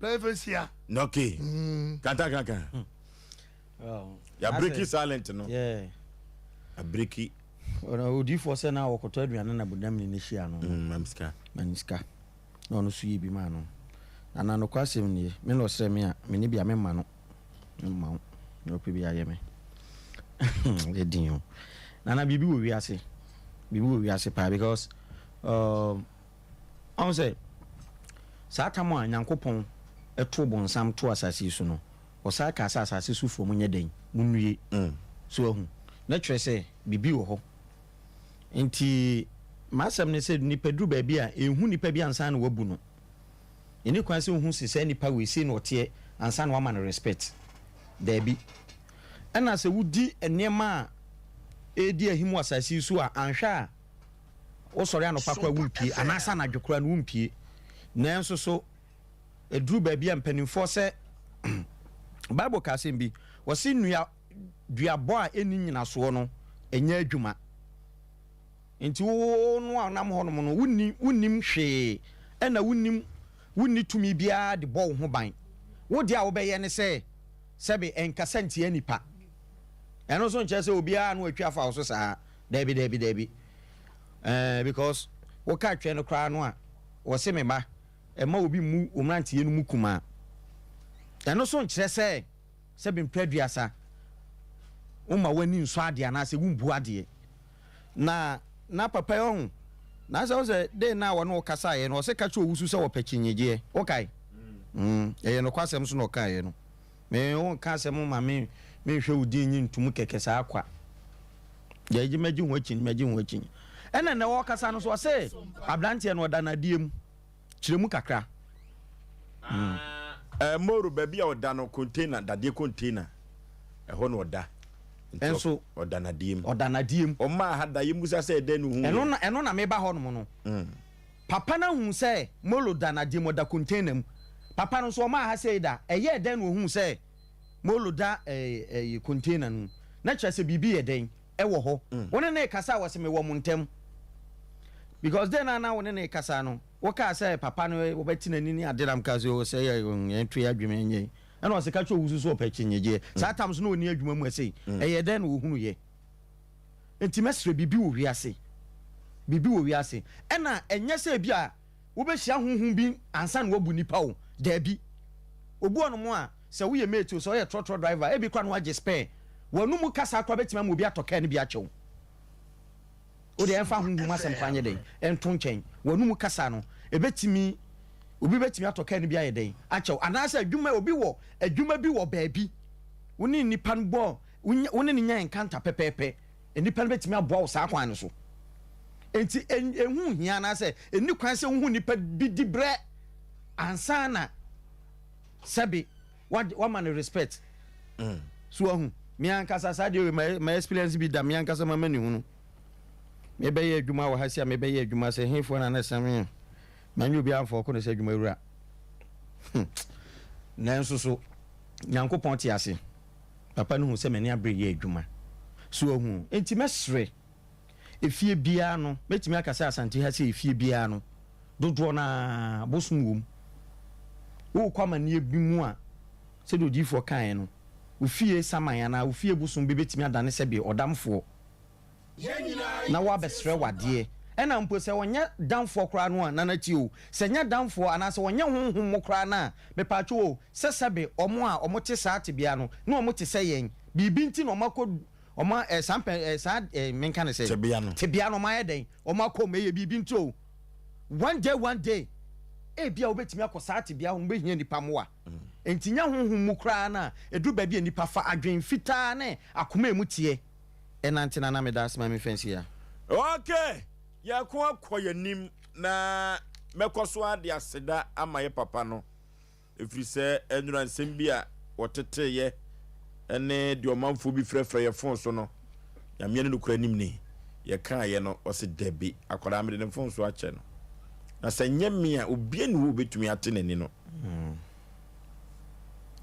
brevesia okay kaka ya breaky silent no a breaky ona odi for se na wokoto aduane na bodam ni hia no maniska no no suye bi ma no ana no kwasem ni me no sere me a me ni bia me ma no no pe bia ye me edin na bibi wo wiase pa because on say satamo anyankopon eto bonsam to asase su no osaka asase su fo munye den munwie so ahu na twere se bibi wo ho enti masam ne se nipa duru ba bia ehu nipa bia ansa na wabu no eni kwan se hu se nipa we se na ote ansa na wa man respect there bi ana se wudi enema edi ahimu asase su a anhwa o sori anopa kwa wumpie anasa na dwekora no wumpie na enso so eduru ba bia mpanimfo se Bible ka se mbi wose nua duabo a eni nyina so no enya adwuma enti wo no anam ho no wunnim hwe ena wunni tumi bia de bo ho ban wo dia wo beye ne se sebe enkasante anipa eno so nche se obia no atwa fa so saa debi because wo ka twa no kra no a wo se me ba ema obi mu omrantie no mu kuma eno so nche se be mpradua uma wani nso ade ana se wumbu ade na papa yon na se de na wo no kasa ye no se ka cho wusu se wo pekinyeje okay ye no kwasem so no kai no me won kasem ma me hwe udi nyi ntum keke sa akwa ya ejimagi ho akyin ena na wo kasa no so say ablante no oda na diem kiremu kakra moru baby oda no container dade container ho no oda enso oda na diem o ma hada yemusa say den hu eno na meba ho no papa na hu say molo da na diem oda container mu papa no so o ma ha say da eye den wo hu say molo da container nu na kira say bibi ye den e wo ho woni na kasa wo se me wo muntem because then na woni na kasa no wo ka say papa no wo beti na ni adelam ka so say entry adwuma nye and was a catch who so patching ye. Sometimes no near you say, a then who ye. Intimacy be we are say. Be we are say. And yes, a bia, Ubesha whom be and son wobuni pow, there be. Obuano moi, so we are made to so a trotro driver, every crown was just spare. Well, no more cassa crabbettman will be at can be at you. O the infant who must find day, and tongue chain, well, no more cassano, a bet to me. Obi betimi atoka ni bia ye den acho anasa adwuma obi wo adwuma bi wo baabi woni nipa no bo woni ni nya enkanta pepepe nipa no betimi aboa wo saa kwan no so enti ehu hia na se eni kwan se hu nipa bi di bre ansana sabi wa man respect so hu mi ankasa sa de my experience bi da mi ankasa mama ni hu no me be ye adwuma wo hasia me be ye adwuma se hefo na same manyu bia amfo ko no se adwuma wura nanso so nyankopon ti ase papa no hu se mani abre ye adwuma so hu enti mesre efie bia no metimi akasa asante ha se efie bia no dodo na bosumwom wo kwama ne bi mu a se do difo kan no ofie samanya na ofie bosum be betimi adane se bi odamfo na wa besre wade ena mpo se wonya damfo kra no na nachi o se nya damfo ana se wonya honhom mo kra na me pacho o se sebe omo a omo te saate bia no na omo te se yen bibi nti no makọ omo sampe sa menka ne se te bia no ma yeden omo akọ meye bibi nti o one day e bia obetimi akọ saate bia ho behia nipa mo a enti nya honhom mo kra na edu ba bia nipa fa adwen fita ne akoma emu tie enante na me das ma me fancy ya okay ya ko akoyanim na mekoso ade aseda amaye papa no efiri se enura nsem bia wotete ye ene de omanfo bi frefre ye fon so no ya me ne nukura nim ni ye kan ye no o se debi akoda me de fon so ache no na se nyemia obie ni wo betumi ate nani no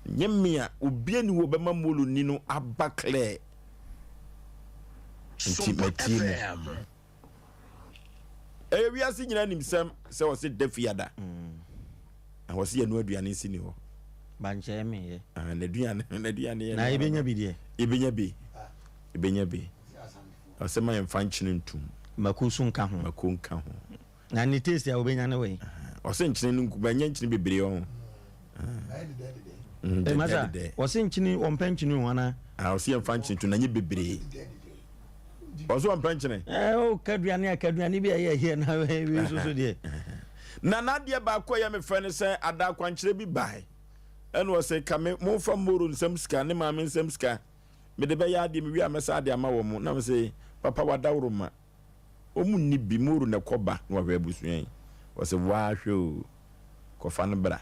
nyemia obie ni wo bema molu ni no abakle Sompa FM. We are seeing him some so was it defiada. I was here no aduane sini ho. Banche me and aduane na ibenya bi de. Ibenya bi. Asema yem fanchine ntum. Makusu nka ho. Na ni taste ya obenya na we. Ose nchine nku banya nchine bebre ho. Maza, ose nchine ompanchine wana. Ose yem fanchine ntum na nye bebre. Oso ampanchine o kaduane bi aye here na we so de na nadia ba ko ya me frene se ada kwankyere bi bai eno o se kame mo fa moro nsam ska ne ma me nsam ska me de be ya de me wi amesa de ama wo mo na me se papa wada woroma o mu ni bi moro ne koba na wa abusuan o se wa hwe ko fa ne bra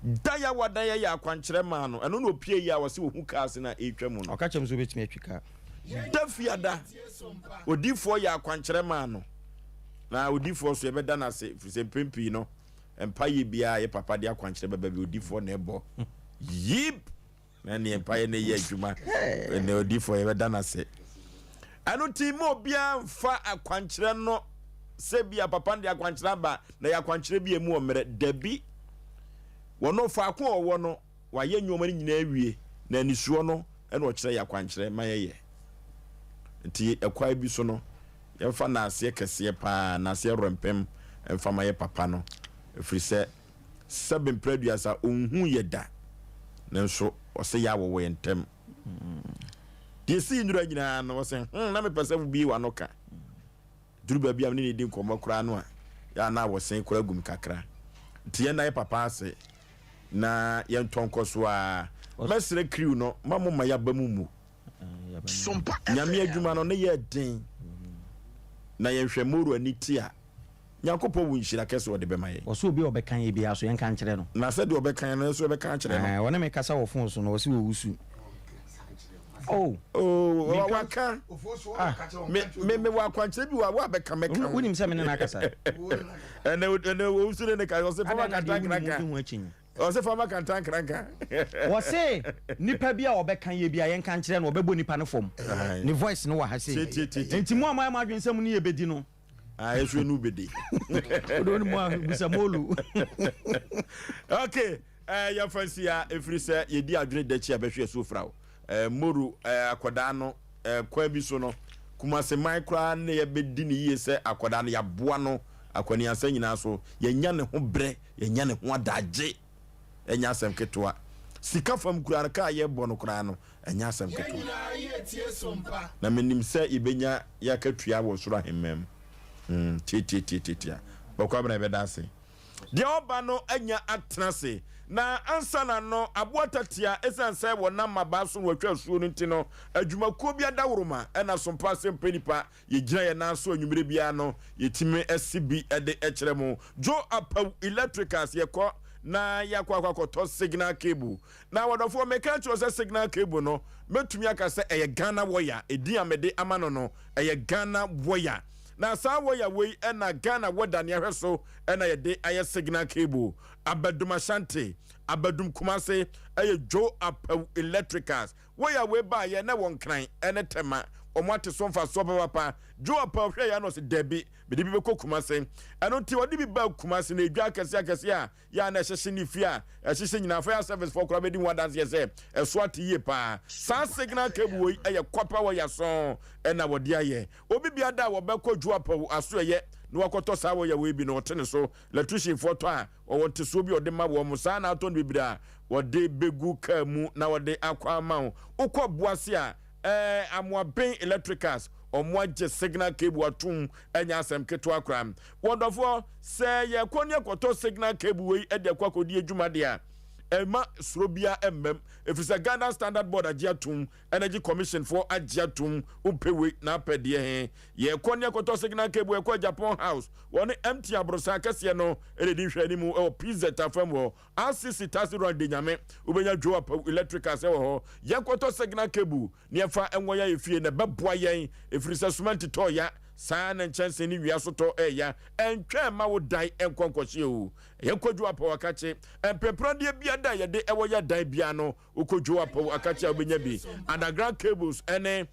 daya wada ya kwankyere ma no eno na opie ya wo se wo hu kaase na etwa mu no o ka chem so betimi atwika dafiada odifo ya kwankyere ma no na odifo so ebeda na se fise pempi no empaye bia ye papa de akwankyere baba bi odifo na ebo yip na ne empaye na ye adwuma na odifo ebeda na se anu ti mo bia mfa akwankyere no se bia papa de akwankyere ba na ya akwankyere bia mu omere dabi wono fa ko owo no wa ye nyoma ni nyina awie na anisuo no ena o kyere ya akwankyere ma ye nti ekwai bi so no yemfa na ase kese pa na ase rompem emfa maye papa no efiri se sabem producer onhu yeda nanso o se ya wo yentem di si ndura nyina no se na me pese bi wa no ka duru ba bi am ni di nkomo kura no a ya na wo sen kura gum kakra nti ye na ye papa ase na ye ntonko so a mesre crew no mamu ma ya bamumu Sompa nyame adwuma no ne ye den na yɛhwɛ moro ani tia nyankopɔn wo nhyira kɛse wɔde bɛma yɛ ɔsɛ obi ɔbɛka yɛ bia so yɛnka nkyerɛ no na sɛ de ɔbɛka no so ɔbɛka nkyerɛ no wɔne me kasa wɔ phone so no ɔsɛ wɔwusu waka me wakwankyerɛ bi wa bɛka mɛka wonim sɛ me ne no akasa ɛnɛ wɔwusu ne ne ka ɔsɛ fama kantankranka ɔsɛ fama kantankranka wɔse nipa bi a ɔbɛka yɛ bia yɛnka nkyerɛ no ɔbɛbɔ nipa no fam ne voice no wɔ ha se enti mo a moayɛ mo adwene sɛ mu ne yɛbɛdi no ɛhwɛ no bɛdi okay yɛmfa nsi a ɛfiri sɛ yɛdi adwene dakyi a bɛhwɛ so fra wo moru akwadaa no kwa bi so no kumase man koraa ne yɛbɛdi ne yie sɛ akwadaa no yɛaboa no akwaniansa nyinaa so yɛnya ne ho brɛ yɛnya ne ho adagye ɛnya asɛm ketewa sika fam koraa no kaa yɛbɔ no koraa no ɛnya asɛm ketewa na menim sɛ yɛbɛnya yɛakatua wɔ soro ahemmam titia bɔkɔ abena yɛbɛda ase deɛ ɔba no anya atena se na ansa na no aboatatia ɛsiane sɛ wɔnam mabaa so wɔatwa asuo no nti no adwumakuo bi adaworoma ɛna Sompa Asem Mpe Nipa yɛgyina yɛ nan so anwummere biara no yɛtumi asi bi ɛde ɛkyerɛ mu Yaw Osei Electricals yɛkɔ na yakɔ signal cable na wɔdɔfoɔ meka kyerɛ sɛ signal cable no mɛtumi aka sɛ ɛyɛ Ghana wire ɛdi amede ama no ɛyɛ Ghana wire na saa wire wei ɛna Ghana wada ne ahwɛ so ɛna yɛde ayɛ signal cable abadum Ashanti abadum Kumase ɛyɛ Yaw Osei Electricals wire wei ba yɛ na wɔn kran ɛne tema ɔmoate so mfa so papa Yaw Osei hwɛ ya no se debi mede bi bɛkɔ Kumase ɛno nti wɔde bi ba Kumase na edwa akɛse a ya na ɛhyehye ne fi a ɛhyehye nyina fire service for kora bɛdi ho adanse sɛ ɛso ate yie pa saa signal cable wei ɛyɛ kɔpa wɔ yaso ɛna wɔde ayɛ obi bia da wɔbɛkɔ Yaw Osei aso ɛyɛ na wakɔtɔ saa wɔ ya wei bi na ɔte ne so electrician foto a ɔwɔ te so bi ɔde ma wɔ mo saa na atɔ no bibira wɔde begu kaa mu na wɔde akɔ ama wo ukɔ boase a Amoaben Electricals ɔmoagye signal cable atum anya asɛm ketewa kram wɔdɔfoɔ sɛ yɛkɔ ne yɛkɔtɔ signal cable wei ɛde akɔ akɔdi adwuma de a ɛma sorobia mmam efisɛ Ghana Standard Board agye atum Energy Commission for agye atum umpewe na apɛdeɛ he yɛkɔ ne yɛkɔtɔ signal cable yɛkɔ Japan House wɔne MT abrosa kɛseɛ no ɛde hwɛ ne mu ɛwɔ PZ afam wɔ RCC tasi ron de nyame wobɛnya Yaw Osei Electricals ɛwɔ hɔ yɛkɔtɔ signal cable ne yɛfa ɛnwɔ ya efie na bɛboa yɛn efiri sɛ cement tɔ ya saa na nkyɛnse ne wia so tɔ ɛya ɛntwɛn ma wo dan ɛnkɔnkɔhye o yɛkɔ Yaw Osei akache ɛmpɛprɔdeɛ bia da yɛde ɛwɔ yɛ dan bia no wokɔ Yaw Osei akache a wobɛnya bi underground cables ɛne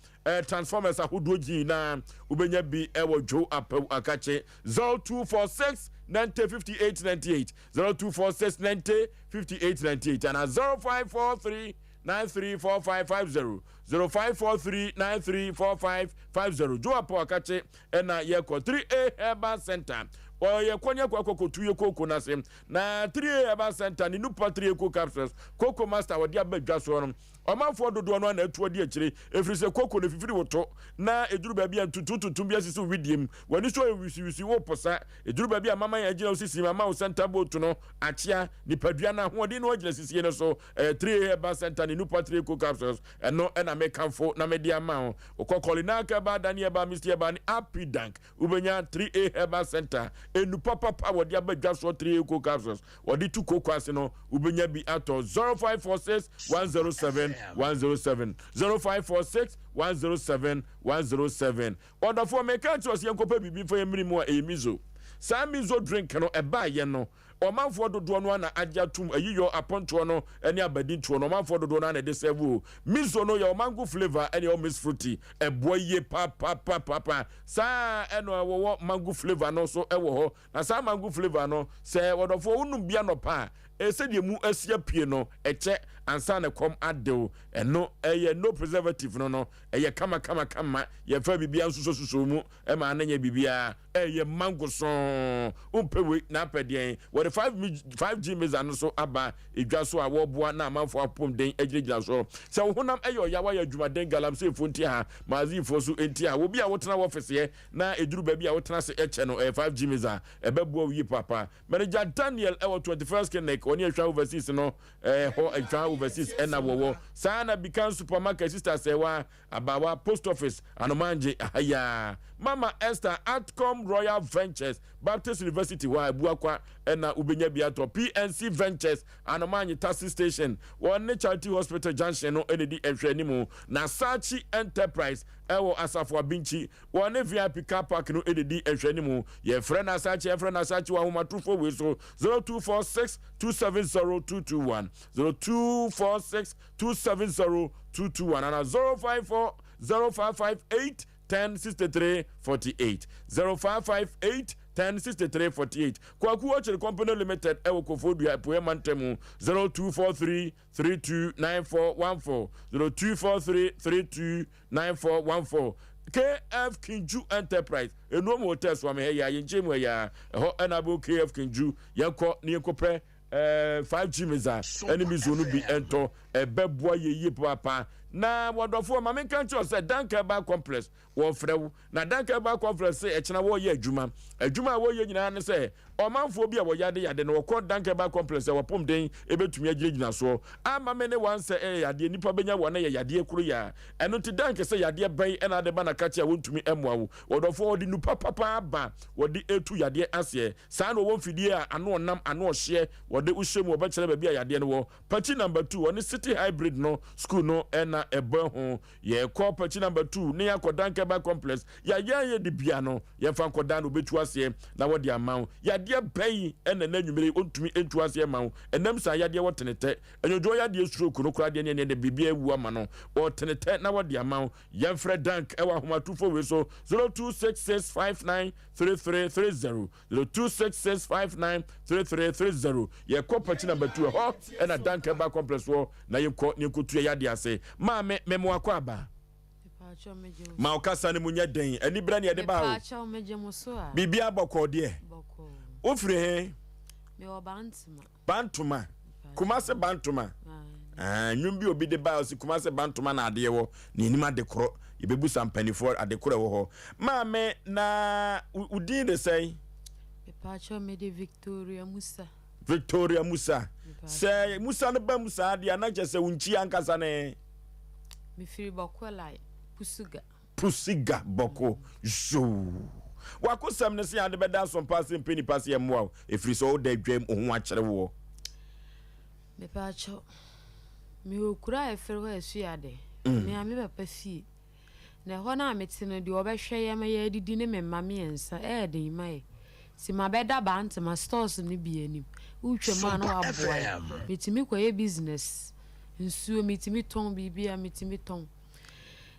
transformers ahodoɔ gyina wobɛnya bi ɛwɔ Yaw Osei akache 0246 905898 0246 905898 and 0543 934550 0543 934550 Yaw Osei akache ɛna yɛkɔ 3A Herbal Center yɛkɔnyɛ kɔkɔtu yɛ koko na se na 3A Herbal Center ne nupa 3 Eco capsules koko master wɔde abadwa so no ɔmanfoɔ dodoɔ no na atuo de akyire ɛfiri sɛ koko no fifiri woto na ɛduru baabi a ntututum bi asisi widiem w'ani so wisiwisi wo posa ɛduru baabi a mama yɛ agyina wo sisi mama wo center boat no akyea nipadua no ahoɔden no agyina sisie no so 3A Herbal Center ne nupa 3 Eco capsules ɛno ɛna mekamfo na mede ama wo wokɔkɔle na aka ba dane ɛba misti ɛba ne Happy Dank wobɛnya 3A Herbal Center enupa papa wɔde abadwa so 3 Eco capsules wɔde tu koko ase no wobɛnya bi atɔ 0546 107 107 0546 107 107 Wonderful meka to us yankopa bibi for yemri mu a mizo saa mizo drink no eba ye no ɔmanfoɔ dodoɔ no na agya tum ayiyɔ apontoɔ no ɛne abadintoɔ no ɔmanfoɔ dodoɔ no na de serve mizo no yɛ mango flavor ɛne ɔ miss fruity ɛboa yie pa saa ɛno ɛwɔ mango flavor no so ɛwɔ hɔ na saa mango flavor no sɛ wɔdɔfoɔ wonum bia no pa ɛsɛdeɛ mu asia pie no ɛkyɛ ansa ne kom adew ɛno ɛyɛ no preservative no ɛyɛ kama yɛfa bibia nsuso mu ɛma ananya bibia ye mango son umpewe na pedien wo the 5G meza no so aba edwa so a wo boa na amanfo apom den agirigina so se wo honam eyo yawa ya adwuma den galam se fonti ha mazi fo so enti ha wo bia wo tena office ye na eduru ba bia wo tena se eche no 5G meza ebeboa wi papa manager Daniel ewo 21st clinic oni ehwa overseas no ho ehwa overseas ena wo sana become supermarket sister sewa abawa post office anomanje aya Mama Esther Outcome Royal Ventures Baptist University wa Buakwa ena ubenya biato PNC Ventures anomanye taxi station one charity hospital junction no enedi ehwanimu na Sachi Enterprise ewo asafo abinchi one VIP car park no enedi ehwanimu ye friend Sachi wa homatrufo we so 0246 270 221 0246 270 221 and 054 0558 106348 0558 106348 Kwaku Watcher Company Limited Ewo Kofodu Apoe Mantemu 0243 329414 0243 329414 KF Kinju Enterprise eno mo test wa me ya yenchemu ya ho enabo KF Kinju yanko ni ekopre 5G meza enemies onu bi ento ebeboa ye papa na wadofo ma men kan cho say danka ba complex wo frew na danka ba complex say echena wo ye adwuma wo ye nyina ne say omanfo bi a wo yade no wo danka ba complex wo pom den ebetumi agirigina so ama me ne wan say yade nipa benya wo na ye yade kuru ya eno ti danka say yade ban ena de ba na kache wontumi emwa wo wadofo wodi nupa papa ba wodi etu yade ase sa na wo mfidie a ano onam ano ohye wodi uhyem wo ba kire ba bi a yade no wo party number 2 oni city hybrid no school no ena ebe ho ye call party number 2 ne yakodan keba complex ya de bia no ye fa kodan no betu ase na wodi amaw ya de bai ena na nwumere ontumi entu ase amaw enam sa ya de wotenete enyojo ya de stroke no kura de ne de bibia ewu ama no wotenete na wodi amaw ye mfre dank ewa homatufo we so 0266593330 0266593330 ye call party number 2 ho ena dank keba complex wo na ye ko ne kotu ya de ase ma memo akwaba ma okasa ne munya den ani bra ne de ba o bibia aboko de ofre he me o bantuma kumase bantuma nwum bi obi de ba o si kumase bantuma na ade wo ne enima de kro yebebu sampanifo ade kro wo ho ma me na udin de sei me pacho me de Victoria Musa say Musa no ba Musa ade anache se unchi ankasa ne me firi boko lai pusiga boko jo wakosam ne se ade beda Sompa Asem Mpe Nipa se emwa efiri so da dwam ohun akere wo me pacho me okura efere ho asu ade me ame papa fie na ho na metene de obehwe ye me ya didi ne me mama yensa de mai si ma beda bant ma stores ni bi anim utwe ma no aboa metimi koye business nsuo metimi ton bibia metimi ton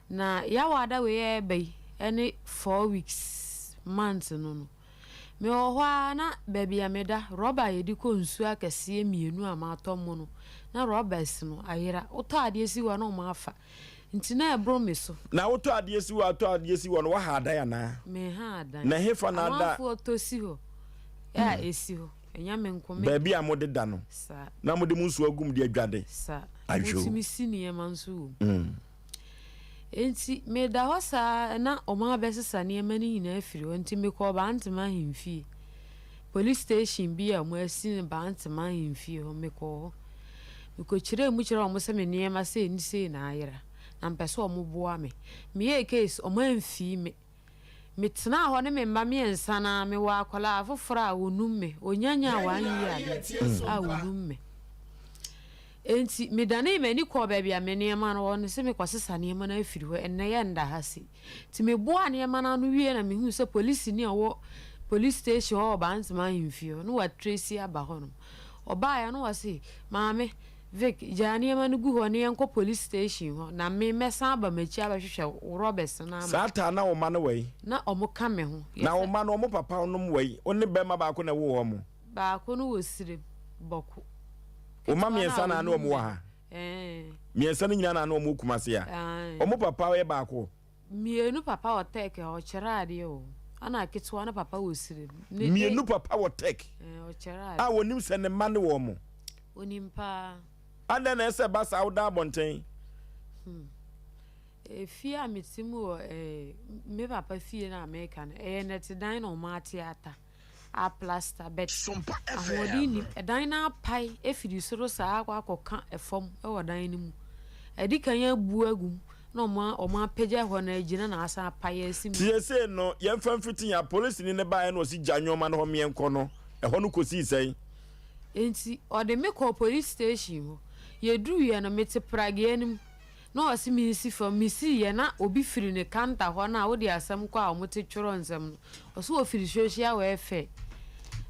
na yawada we ebe any 4 weeks months no me ohwa na baby ameda roba yedi ko nsuo akese mienu ama atomo no na robers no ayira oto ade esi wa no ma afa nti na ebro me so na oto ade esi wa to ade esi wa no wa ha ada ya na me ha ada na hefa na ada afo to si ho ya esi ho enya me nkome baby amode da no sa na mode munsu agum de adwade sa ajo mi sini e manso enti me da hosa na oma besesa ne mani nyina afiri enti me ko ba antema himfie police station bi a mo asi ba antema himfie ho me ko kire mu kire o mo se me ne ma se ni se na ayira na mpeso o mo boa me ye case o mo amfi me tena ho ne me mba me ensa na me wa akwala afoforo a wonum me onyanya wan yi a wonum me enti me dane me ni ko ba bia me ne ma no won se me kwasesa ne ma na afiri ho enne ye nda ha se ti me boa ne ma na no wie na me hu se police ni owo police station o ba ntma himfio no wa tracy aba ho no oba ya no wa se maame Vic jani ma no gu ho ne enko police station ho na me mesa aba machi aba hwehwe Roberts na ma sata na wo ma no wei na omo ka me ho na wo ma no omo papa onom wei oni be ma ba ko na wo ho mo ba ko no wo sire boko o ma me ensa na omo wa ha me ensa ni nyina na omo kumase ya omo papa we ba ko mienu papa o take o chira ade o ana ketewa na papa wo sire mienu papa wo tek o chera a wonim se ne mane wo mo onim pa ada na ese ba sa woda abonten fie a metimu me papa fie na America na net dan no ma theater a plaster bet Sompa ahodi ni dan na pai efiri soro saa akwa efom e wo dan ni mu edi kan ya bu agum na oma pagya ho na agina na asa pai asim tie se no ye mfam fitin ya police ni ne bae no si gyanwoma no ho mienko no ho no kosi sei enti ode me call police station ho ye duru ye no mete prage anim na osi mi si fam mi si ye na obi firi ne kanta ho na wo de asem kwa o mote tworo nsem oso wo firi social welfare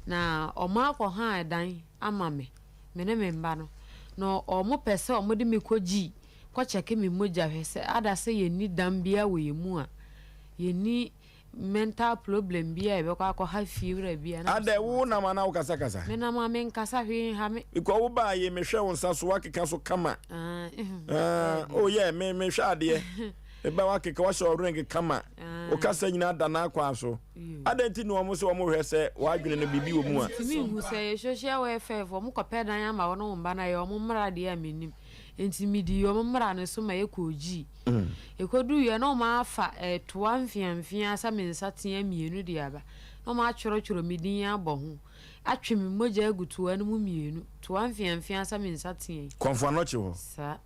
na ọmọ akọ ha dan ama me ne memba no no ọmọ pese ọmọ de me koji ko cheke me moja hwese ada se ye ni dan bia we mu a ye ni mental problem bia e be ko akọ ha fiura bia na ada wo na ma na wo kasa me na ma me nkasa hwe ha me ko wo ba ye me hwe wo nsa so wakeka so kama oh yeah me hwe ade eba wakeka wa show ring kama o kasa nyina da na akwa so adenti no mo se wo mo hwe se wa adwene no bibi wo mu a timi hu se social welfare for mo kopɛ dan ama wo no mba na ye mo mra de amenim enti midi yo mo mra ne so ma ye koji ekodu ye no ma afa toa mfiamfia asa mensa tea mienu de aba no ma atworo midin abɔ ho atwe me moja agutoa no mu mienu toa mfiamfia asa mensa tea konfo no che ho sa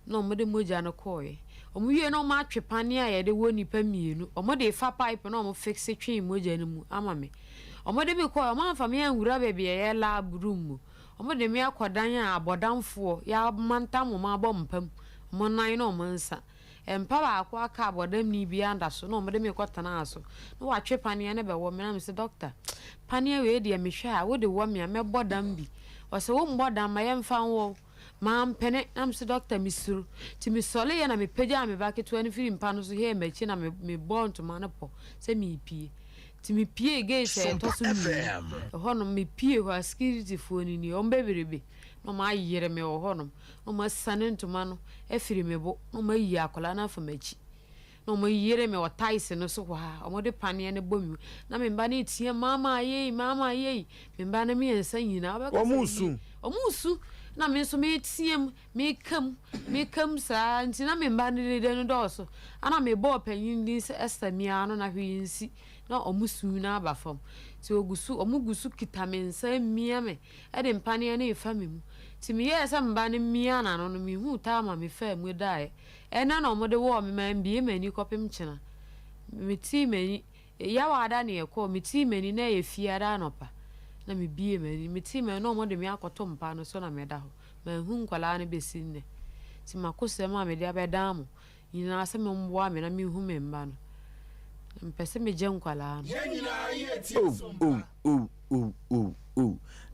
no mo de moja no koye omo wie no ma atwe pane a ye de wo nipa mienu omo de fa pipe no omo fixe twe moja no mu ama me omo de me koye omo amfa me anwura bebe ye lab room mu omo de me akodan a abodamfo ya manta mo ma bompam mo nan no mo nsa empa ba akwa aka abodam ni bia anda so no omo de me kotana aso no wa twe pane ne be wo me na me se doctor pane we de me hwe a wo de wo me a me bodam bi o se wo mbodam ma ye mfa wo mam pene am se doctor misuru ti mi sole ye na me pagya me ba keto ani firi mpa no so he machi na me born to manapo se mi pie ti mi pie ge se to so mi ho no me pie ho security phone ni o mbebirebe no ma yere me ho no no ma sane ntoma no e firi me bo no ma yi akola na fa machi no ma yere me o taise no so ha o mo de pane ne bomi na me mba na tie mama ye me mba na me ensa nyina o musu na me so me tiem me kam sa nti na me mba ne de no doso ana me bo panyin din se estamia no na hwinsi na omusu na abafam ti omugusu kita me nsa mia me e de mpane na efa me mu ti me ye se mba ne mia na no me hu ta ma me fa mu dae e na no mo de wo me man bie mani kopem chena me ti mani ya wada ne ekọ me ti mani na ye fiara no pa na me bie mani me ti me no mo de me akoto mpa no so na me da ho ma hu nkwala ne besinne ti makose ma me de abeda mo nyina se me mboa me na me hu me mba no mpese me je nkwala no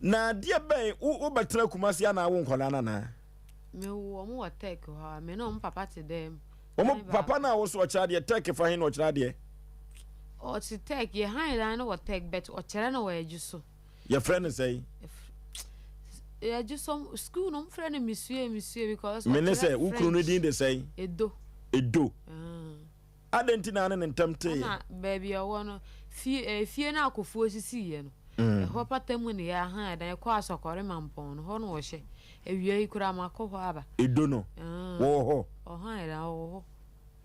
na dia ben wo betra kumasi ana wo nkwala na me wo mo watek ha me no papa te dem wo papa na wo so cha de tek fa hin no cha de o ti tek ye han da no watek bet o chere no wa ejuso your friend say ya just school no friend monsieur because me say ukru no din de say edo adentina na ntamte na baby o wono fie na akofo osisi ye no ho patamu ne ya han da ko asokore mampon no ho no wo hye ewie ikura makọ ho aba edo no wo ho o han da wo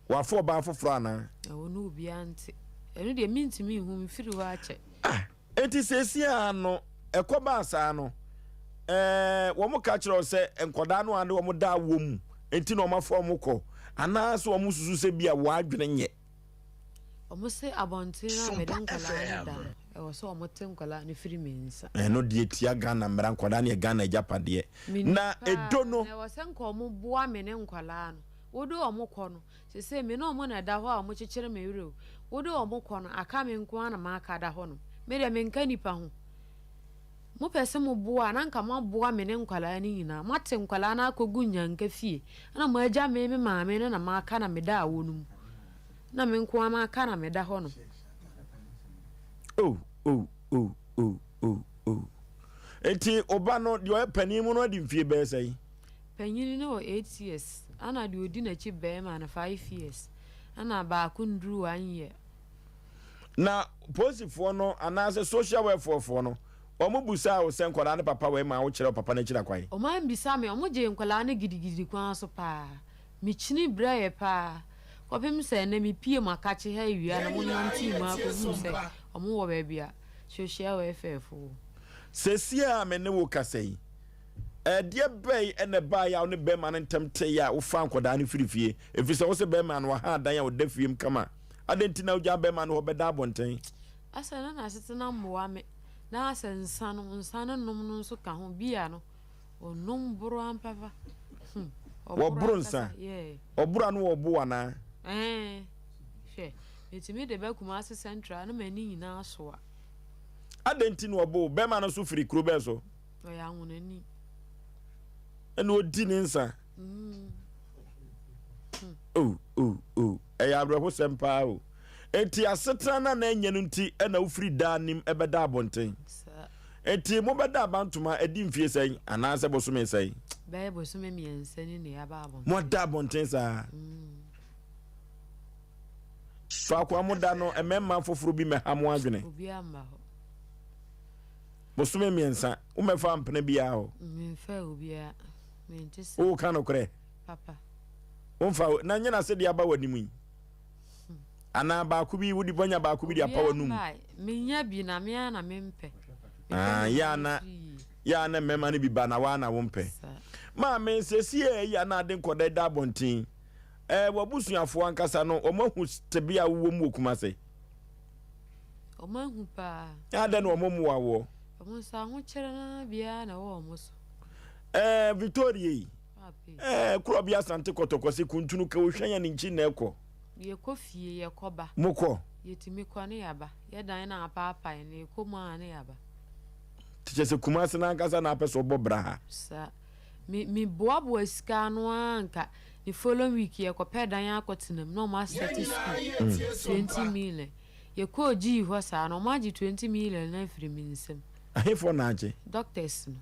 wa fo ba foforo ana wo no obi ante enu de mintimi hu mfiri ho ache enti sesi ano ekoba asa no wo mo ka kire o se enkoda no ande wo mo da wo mu enti no mafo mo ko ana so wo mo susu se bia wo adwene nye o mo se abonte na me dan kala da e wo so o mo tem kala ne firi mensa no de tia Ghana mbra nkoda ne Ghana japade na edo no e wo se nko mo boa me ne nkwala no wodo o mo kọ no se me no mo na da ho a mo kekere me wure wodo o mo kọ no aka me nko ana ma aka da ho no me de me nka nipa ho mo pese mo boa na nka mo boa me ne nkwala ni nyina mate nkwala na akogu nyanka fie na mo agya me maame na ma aka na me da awo no na me nko ama aka na me da ho no enti oba no de o panimu no de mfie be sai panyin no 8 years ana de odi na chi be ma na 5 years ana ba ku nduru 1 year na posifoɔ no anaasɛ social welfare foɔ no ɔmo busa wo sɛ nkwadaa ne papa wɔ ma wo kyerɛ papa na kyerɛ kwan ɔmo ambisa me ɔmo gye nkwadaa ne gidigidi kwan so paa mikyini brɛ yɛ paa kɔpem sɛ na mepie mu akakye ha awia na mo nante mu akɔhu sɛ ɔmo wɔ baabi a social welfare foɔ sesia a me ne wo kasa yi ɛdeɛ bɛyi ɛna baa ya ne bɛma no ntɛm te ya wo fa nkwadaa ne firifie ɛfiri sɛ wo sɛ bɛma no ha dan a wo da fiem kama adɛnti na wogya bɛma no hɔ bɛda abɔnten asa na na asete na mmoa me na asa nsa no nom no nso ka ho bia no onom boro ampapa wɔboro nsa ɔboro no wɔbo ana hwɛ metimi de bɛkuma ase central na mani nyinaa so a adɛnti na wɔbo bɛma no so firi kuro bɛ so ɔyɛ ahonani ɛna ɔdi ne nsa ɛyɛ abrɛho sɛm paa o enti asetena na anya no nti ɛna wofiri daa nim ɛbɛda abɔnten enti mobɛda abantoma adi mfie sɛn anaasɛ bosome sɛn bɛyɛ bosome mmiɛnsa ni ne yɛaba abɔnten moda abɔnten saa faako a moda no ɛmɛma foforɔ bi mɛha mo adwene obi amma hɔ bosome mmiɛnsa womɛfa mpena biaa hɔ memfa obiaa mente sɛ wo ka nokorɛ papa womfa na nyɛ na sɛ de aba w'anim yi ana baako bi wodi bɔnya baako bi de apa w'anum menya bi na mea na mempɛ ya na mmɛma no bi ba na waa na wompɛ maame sɛsie ya na ade nkɔda da abɔnten wabusuafoɔ ankasa no ɔmahu tebi a wowɔ mu okuma sɛ ɔmahu paa ada na ɔmo mu wawoɔ ɔmo sa ho kyerɛ na bia na wɔ ɔmo so Victoria yi kuro bi asante kɔtɔkɔse kuntunu ka wohwɛ ya ne nkyi na ɛkɔ yɛkɔ fie yɛkɔba mokɔ yɛtumi kɔ ne yaba yɛdan na apaapa ne yɛkɔ mu a ne yaba tikyɛ sɛ kumase na ankasa na apɛ sɛ ɔbɔ bra ha sa me boaboa sika no anka the following week yɛkɔpɛ dan akɔtenam na ɔmo asɛte school 20 million yɛkɔ gyi hɔ saa na ɔmo agye 20 million na afiri me nsam ahefo na agye doctors no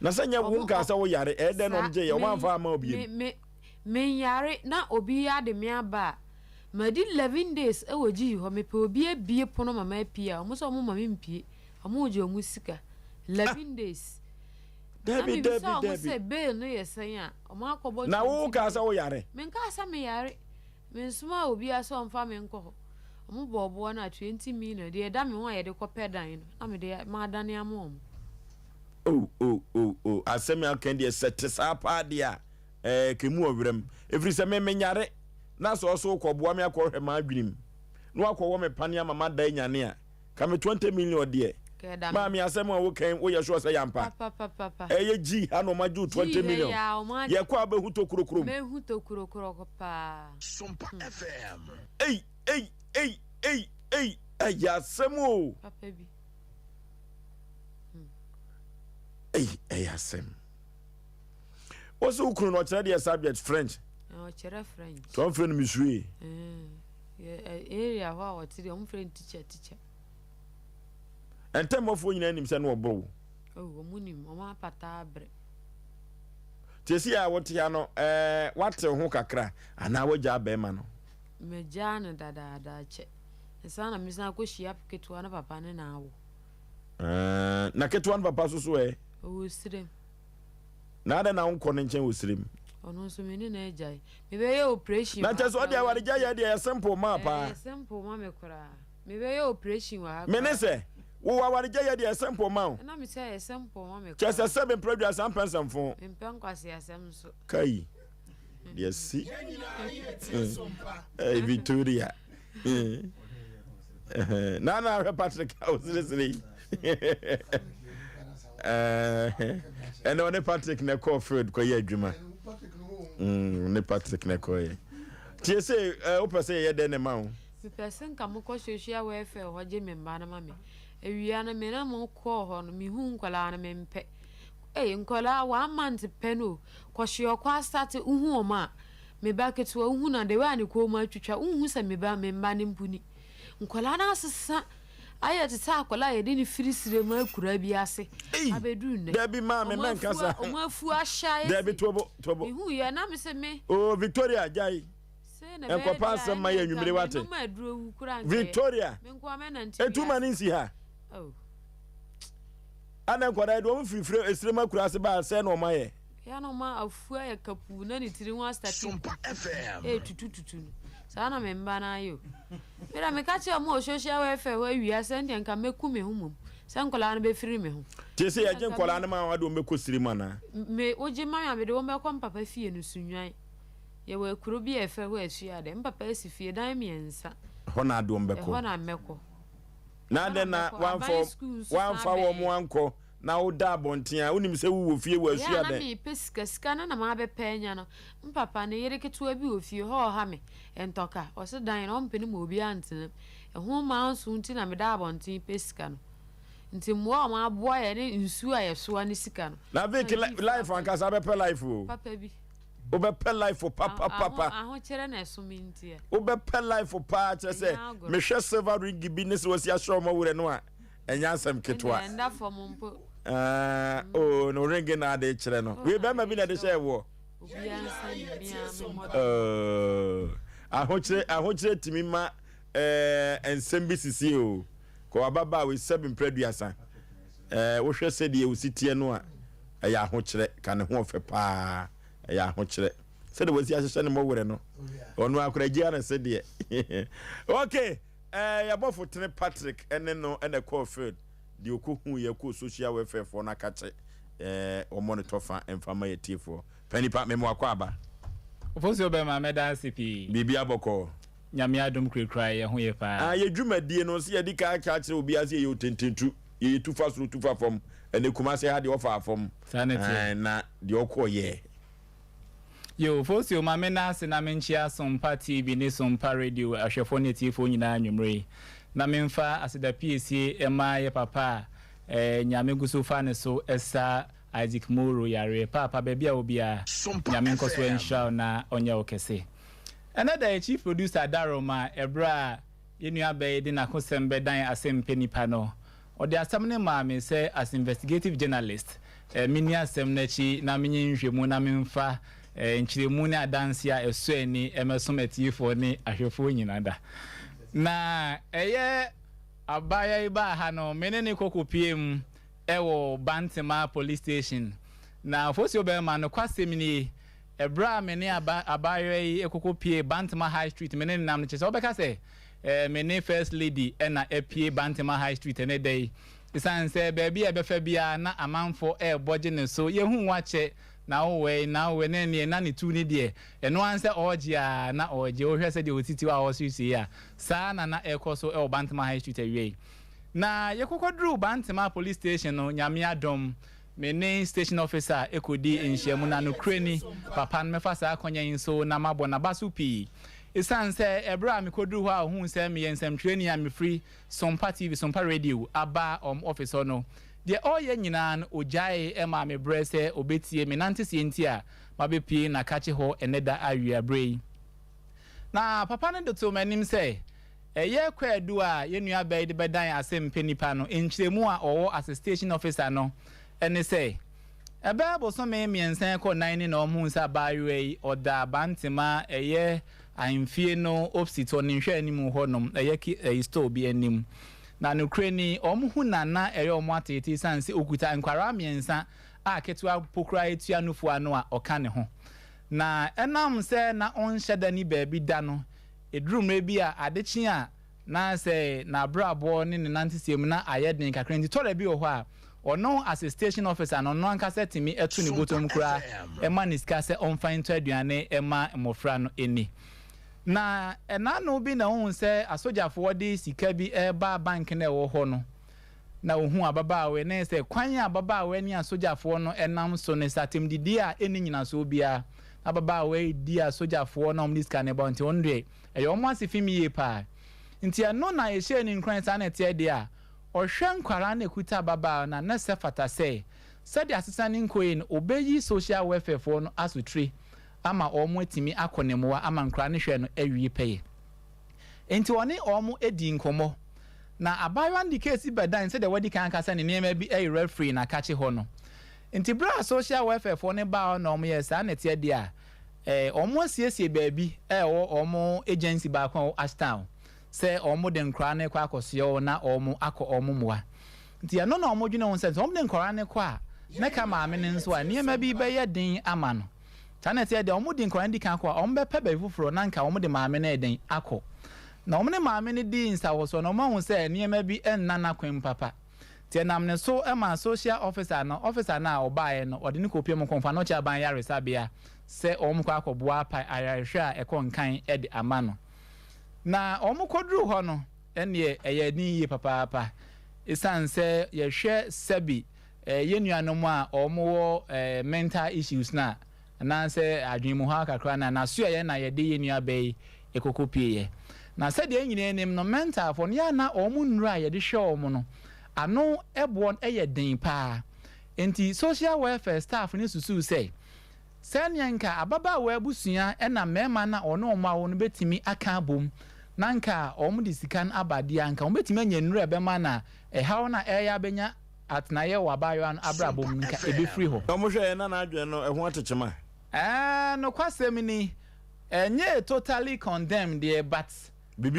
na sɛ nyɛ wo nka sɛ wo yare ɛdɛ na ɔmgye yɛ ɔmo amfa ama obi me yare na obi ade me aba ma di 11 days e wo gyi hɔ me pe obi abie pono mama apie a ɔmo sɛ ɔmo ma me mpie ɔmo gye ɔmo sika 11 days Debbie say bail no yɛsɛn a ɔmo akɔbɔ na wo ka sɛ wo yare me nka sɛ me yare me nsoma obi a sɛ ɔmfa me nkɔ hɔ ɔmo bɔɔbɔɔ na 20 million de ɛda me ho a yɛde kɔpɛ dan no na me de ma adane ama ɔmo asɛm aka deɛ sɛ te saa paa deɛ a kemu ɔwerɛm ɛfiri sɛ menyare na sɛ ɔso wokɔboa me akɔhwɛ ma adwenem na wakɔwɔ me pane ama mada nyane a ka me 20 million deɛ maame asɛm a wokan woyɛ so sɛ yampa ɛyɛ gyi ha na ɔmagye wo 20 million yɛkɔ a bɛhu to kurokurom Sompa FM ɛyɛ asɛm o ɛyɛ asɛm wo sɛ wo kunu no ɔkyerɛ deɛ subject French ɔkyerɛ French tɔ mfrɛ no mesue area hɔ a wɔte deɛ ɔmfrɛ no teacher ɛntɛm mɔfoɔ nyina anim sɛ ne wɔboro wo ɔmo nim ɔmo apata abrɛ tiesi a wɔte ha no wate ho kakra anaa wagya bɛrima no magyaa no dadaada kyɛ ɛsa na mesan akɔhyia ketewa no papa ne na awo na ketewa no papa so ɔwɔ sirem na ada na wonkɔ ne nkyɛn wɔ sirem ɔno nso mene na agyae mebɛyɛ operation na kyɛ sɛ ɔde awaregya yɛ deɛ simple ma paa simple ma me koraa mebɛyɛ operation wɔ ha mene sɛ wo awaregya yɛ deɛ simple ma wo na me sɛ simple ma me kyɛ sɛ sɛ bempɛ dua sa mpɛnsɛmfo mpɛ nkwase asɛm so kai deɛ si Victoria na hwɛ Patrick a woseresere ɛnɛ ɔne Patrick na ɛkɔɔ field kɔyɛ adwuma ne Patrick na ɛkɔyɛ tie sɛ wopɛ sɛ yɛyɛ dɛn ne ma wo mepɛ sɛ nka mokɔ hwehwia wɔɛfɛ hɔ gye me mba no ma me awia no me na mokɔɔ hɔ no mehu nkɔlaa no mempɛ nkɔlaa 1 month pɛ no kɔhwe ɔkɔ astate wohu ɔm a meba ketewa wohu na de waa ne kɔɔ mu atwitwa wohu sɛ meba me mba no mpuni nkɔlaa no asesa ayɛ te sɛ akɔlaa yɛde ne firi sire mu akura bi ase abɛduru nnɛ dabi maa me mɛnkasa ɔmo afu ahyɛ dabi tobo mehu yɛ na me sɛ me Victoria gyae Enkopa asem ma ya nwumire wate. Victoria. Etuma ni nsi ha. Ana nkwara do mo frifire esrema kura se ba se no maye. Ya no ma afua ya kapu na ni tiri one start. Sompa FM. Tutu. Sana memba na yo. Mira me ka che mo social welfare wa wi asente nka meku me hu mum. Se nkola na be firi me hu. Tie se ya je nkola na ma wa do meko sirima na. Me oje ma ya me de wo me ko papa fie no sunwan. Ye we kuro bi efe ho asua de papa esi fie dan miensa. Ho na do mbeko. Ho na meko. Na de na one fa wo mo anko na wo da bonten a unim se wo fie wo asua de. Ya na me pesika na ma be penya no. Papa ne yere keto bi ofie ho ha me entoka. O se dan na ompeni mo obi antene. Ho ma nso nti na me da bonten pesika no. Nti mo ma aboa ye ne nsu a ye so ani sika no. Na be life anka sa be pe life o. Papa bi. Obe pe life for papa. Aho chere na esuminti e. Obe pe life for pa chere se me hwe silver ring business was ya show ma wure no a enya asem ketwa. Enda for mumpo. No ring na de chere no. We be ma bi na de share wo. Obi ansa ni bia me aho chere timi ma ensem bi sisi o. Ko ababa we 7 preduasa. Wo hwe se de e sitie no a ya aho chere ka ne ho ofe pa. Ya ho kire se de wasi ahye ne mo wure no onu akora gia na se de okay ya bofo tene Patrick ene no ene call field de okohu ye ko social welfare for na kache o monitor fa enfama ye tifo Penipa memo akwa aba Ofosi obema meda CP bibi aboko nyame adom krekra ye ho ye pa ye dwumadie no se ye di ka kire obi ase ye otententu ye tufa suru tufa fom ene kuma se ha de ofa fom na de okoye Yo, Fosi Omame na se na menchia Sompa TV ne Sompa Radio ahwefo ne tifo nyina anwumre. Na memfa aseda PSA ema ye papa nyame guso fa ne so esa Isaac Moro yare papa baby a obia nyame nkoso ensha na onya okese. Another chief producer Daroma Ebra yenu abaye de na kosembe dan Asem Mpe Nipa no. Ode asam ne ma me say as investigative journalist mini asem na chi na menye nhwemu na memfa nchiremu ne adansia eso ani emesomatifo ne ahwefo nyinada na eye abaya iba ha no menene kokopiem ewo Bantama police station na Fosi obema no kwasemni ebra mene abaya ekokopie Bantama high street menene nam ne chese obeka se mene first lady na epie Bantama high street ene dey isan se baby ebefa bia na amanfo boje ne so yehu wache na we ne na ne tu ni de eno anse ogia na ogie o hwese de otiti wa osisi ya sa na ekoso Bantama high street awie na yekokodru Bantama police station no nyame adom mene station officer ekodi enhyiamu na no kreni papa no mefa sa akonya inso na mabo na basupi isanse ebra me kodru ho a hu se me yensem training am free Sompa TV Sompa Radio aba office no de oye nyina no ojae ema me brese obetie me nante sienti a mabepie na kache ho eneda awia brei na papa no do to manim se eye kwadu a yenua bai de bedan Asem Mpe Nipa no enchiremu a owo as station officer no ene se ebe boso me miensan ko 9 na omu nsa bawe oda Bantama eye ahemfie no opposite on nhwe anim honom eye store bi anim na no kreni omhu nana eye omo atete sanse okuta nkwara miensa a ketua pokra etua nufu ano a oka ne ho na enam se na onhyeda ni baabi da no edurumre bi a adechi a na se na brabo ne nantesiem na ayeden kakra nti tore bi ho a ono as a station officer no no anka setimi etu ni botom kura ema ni ska se on fine to aduane ema mofra no eni na ena no bi na ohun se asojafo de sika bi eba bank na ewo ho no na ohun ababaawe na se kwan ababaawe ni asojafo no enam so ne satem didi a eni nyina so bia ababaawe di asojafo na omdi ska ne bonti onde eyo mo asifimi ye pa nti eno na ye hye ni nkran sa na tie de a ohwe nkwara na ekuta ababaawe na na se fata se de asesa ni nkoyin obeyi social welfare for no asutri ama omo etimi akonemoa ama nkra ne hwe no awie peye enti woni omo edi nkomo na abayo ndi case bedan se de wadi kan kasa ne niam bi referee na kache ho no enti bra social welfare for ne ba no omo yesa na tie dia omo asiesie baabi omo agency ba kwa Ashtown say omo de nkra ne kwa akosio na omo akọ omo moa nti ya no na omo dwene won say omo de nkra ne kwa ne ka maame ne nso a niema bi be ye den ama no tanet ye de omo de nkra ndi kan kwa omo be pebe fufuro na nka omo de maame ne den akọ na omo ne maame ne di nsawoso na omo hu say niema bi enna na kwen papa ti nam ne so ema social officer na obae no ode ne kopiem konfa no cha ban yare sabia se kwa akọboa pa ayarehwe a ekọ nkan ede ama no na koduru ho no ene eye ni yi papa isan se ye hwe sabi yenuanom a wo mental issues na se adwemu ha kakra na so ye na ye de yenua bai ekokopie na se de nyine enim no mental for ya na nura ye de hwe no ano ebon eye den pa enti social welfare staff ni susu say senyanka ababa wa abusua na mema na ono a wo no betimi aka bom nanka di sikan abade anka wo betimi anya nura bema na hawo na eya benya atnaye wa bayo an abrabom nka ebe free ho omo hwe na adwe no eho atechema no kwasem ni enye totally condemned there but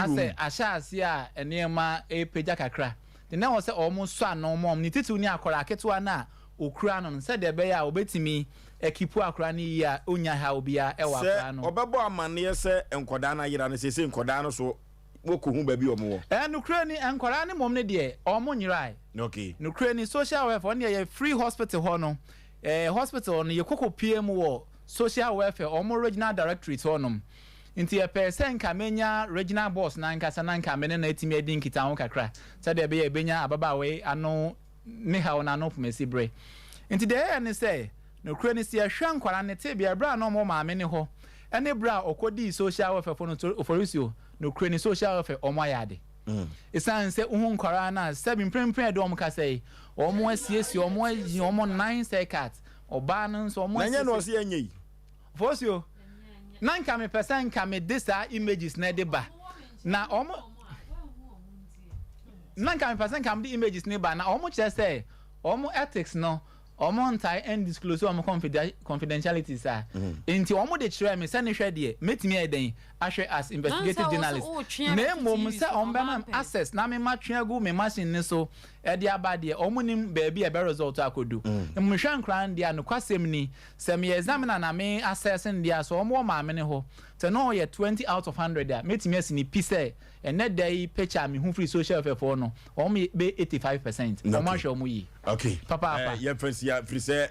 ase ashasi a enema epeja kakra the na was omo so anomom ni titu ni akora aketo na okura no se de be ya obetimi ekipu akora ni ya onya ha obia e wa akora no obebo amane se enkoda na yira no se enkoda no so woku hu ba bi omo wo nukura ni enkoda ni mom ne de omo nyirai okay nukura ni social welfare ne ye free hospital ho no hospital no ye kokko PM wo social welfare omo regional directorate ho no nti e person ka menya regional boss na nkasa na nka mene na etimi edi nkita ho kakra se de be ye benya ababa we ano ne ha ona no pomesi bre nti de ya ne say no kura ni se ahwa nkwara ne te bia bra no mo maame ne ho ene bra okodi social welfare for no Oforisuo no kura ni social welfare omo ayade isan se uhu nkwara na seven prempren de omo ka say omo asiesi omo ayi omo 9 seconds oba no so omo nanya no se anyei Oforisuo nanka me person ka me disa images na de ba na omo nanka me person ka me images ne ba na omo che say omo ethics no omo ntai and disclose omo confidentiality sa enti omo de kire me se ne hwe de metimi eden ahwe as investigative journalist na mom se omo be access na me matwe agu me machine ne so e de abade omo nim baabi e be result akodu mo hwe nkran de anokwasem ni se me examiner na me access ndia so omo ma me ne ho te no ye 20 out of 100 there metimi asini pise ene dai picture me hu free social welfare for no omo be 85% omo hwe omo yi okay papa ye friends ya free say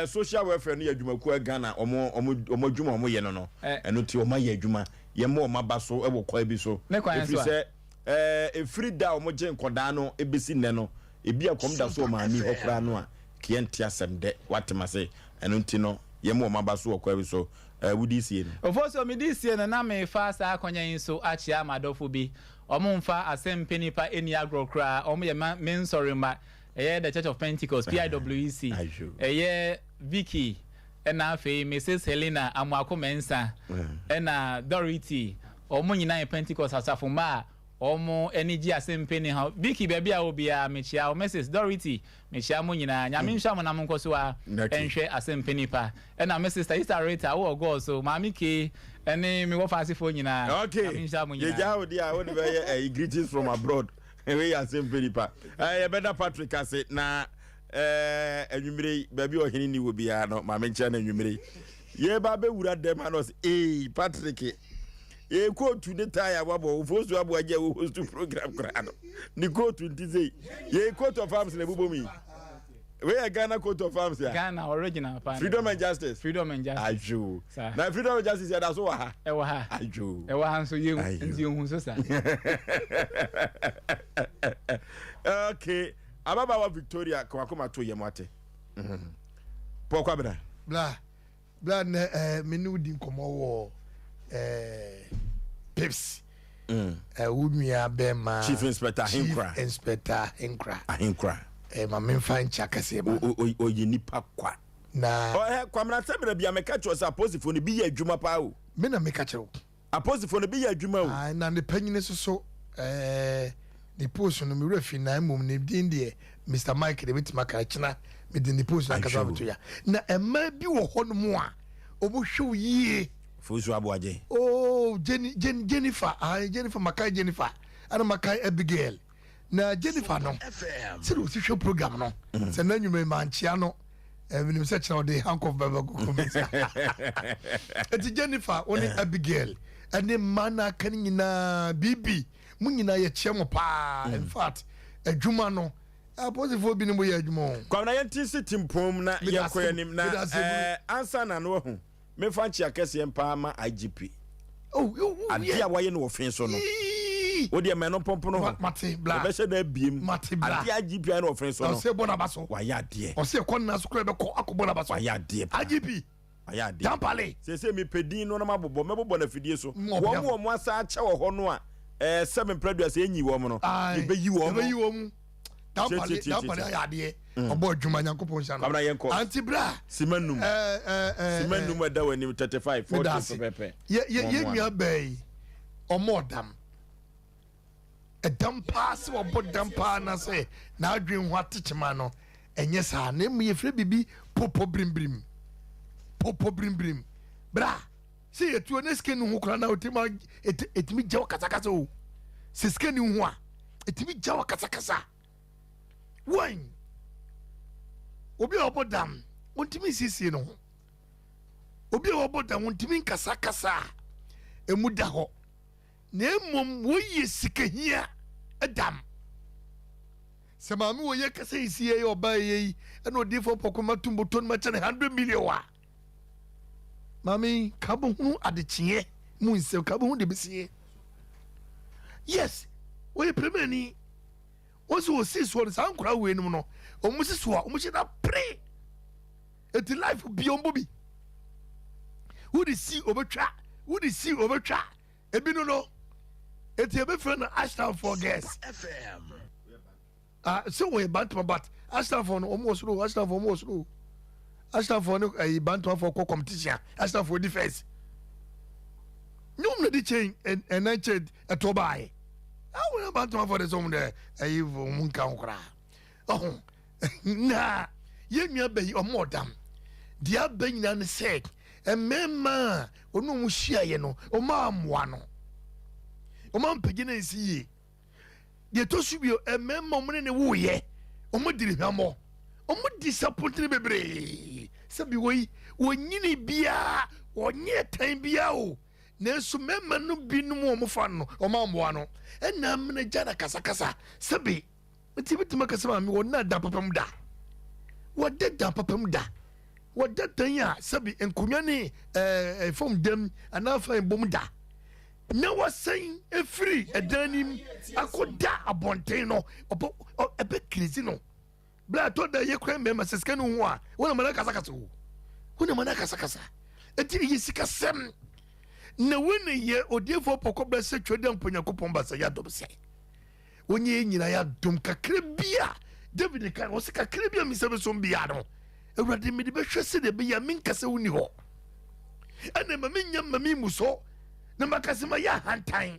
social welfare no ye adwumaku Ghana omo dwuma omo ye no eno ti omo ye adwuma ye mo omo ba so e wo kwa bi so free say free da omo je nkoda no ebesi nne no ebi akom da so ma ni hokra no a kienti asem de watema say eno ti no ye mo omo ba so wo kwa bi so wudi sie no Oforisuo me di sie na me fa sa akonya yin so achi amadofo bi omo mfa Asem Mpe Nipa eni agro kra omo ye men sorry ma the Church of Pentecost PIWEC Vicky ena afi Mrs Helena Amwako Mensa ena Dorothy omo nyina Pentecost asafo ma omo eniji Asem Mpe ni ha Vicky baby a obia mechia o Mrs Dorothy mechia mo nyina nyame nhwa mo na mo nkoso a enhwe Asem Mpe Nipa ena Mrs Taisa Rita wo go so mami ke ene me wo fasifo nyina okay ye ja odi a woni be greetings from abroad we Asem Mpe Nipa ye better Patrick ase na enwumire baby o hini ni wo bia no mami nche na enwumire ye ba be wura dem anos Patrick ye ko to the tire wabo Osei Aboagye wo host program krano ni ko to ndizei ye coat of arms le bubomi we are Ghana coat of arms ya Ghana original freedom and justice ajo na freedom and justice ya da so wa ha e wa ha ajo e wa han so ye nti ohun so sa okay ababa wa Victoria kwa koma to ye mwate pokwa bla na menu di nkomo wo Pips Wumia Bema Chief Inspector Hinkra ma memfa nchakase ba o yenipa kwa na kwamra sebere bia meka cho sa posifo ne bi ya adwuma pa o me na meka che o aposifo ne bi ya adwuma o na ne panyine so the post no me refi na mum ne din de Mr Mike de bitima ka china me de the post na kaza to ya na ema bi wo ho no mo a omo show ye Osei Aboagye oh Jennifer Jennifer Makai Jennifer ana Makai Abigail na Jennifer no se do si show program no se na nyume manchia no minim se chena de handcuff baba go komisa eti Jennifer oni Abigail ane mana kan nyina bibi mu nyina ye chemo pa in fact adwuma no aposifo bi ne mo ye adwuma kwa na yenti city mpom na yenkoya nim na ansa na no hu me fa nchi akese mpa ma IGP ade a waye no ofin so no wo de me no pompo no mate bla be se na biem ade IGP na ofin so no o se bona baso waye ade o se kon na so kra be ko akobona baso waye ade IGP aya de dampale se me pedin no na mabobbo mebobbo na fidie so wo mo asa acha wo ho no a 7 preduas enyi wo mo no e be yi wo mo dampale aya de obo adwuma nyankopon sha no antibra simanum da wani 35 40 pepe ye nua bay omodam edam pass wo bodam pa na se na adwen ho atechema no enye sa na mu ye fre bibi popo brimbrim bra see you to an skin who can now tima it me jaw kasakasa o se skin hu a it me jaw kasakasa wan obi obodam wontimi sisi no obi obodam wontimi kasakasa emu da ho na emom wo ye sikahia adam se maami wo ye kasa isi ye oba ye na odifo pokoma tumboton ma chane 100 million wa mami kabo hu adechie mu nse kabo hu de besie yes we premeni wo si so san kura we num no o mu si so o mu na pray et life bi ombo bi who the see obetwa ebi no et e be friend Ashton for guest FM so we bantama but Ashton for no almost no Ashton for almost no Ashton for no bantama for competition Ashton for defense no di change and I change at obai I will bantama for the some there mun kan kra oh na ye nua be o modam dia be nyina ne say emema onu mu hia ye no o ma amoa no o ma mpege na nsiye de to subio emema mo ne wo ye o mo diri hwamo o mo disappoint bebre sabi wo nyini bia o nye tan bia o na so mema no binum o mo fa no o ma amoa no ena mena jana kasakasa sabi ntibitima kasama mi wona da papam da wadda papam da wadda tanya sabi enkunya ne fom dem anafa bom da na wasan efiri edanim akoda abonten no ebe crazy no bla to da ye kwan mema seska no ho a wona mana kasakasa eti ye sika sem na wona ye odefo pokobra se twede mponya kopon basa ya dobse onye nyina ya dum kakra bia David kan o se kakra bia mi se be so bia no ewrade me de be hwese de be ya min kase woni ho ene ma menya ma mi muso na makase ma ya hantan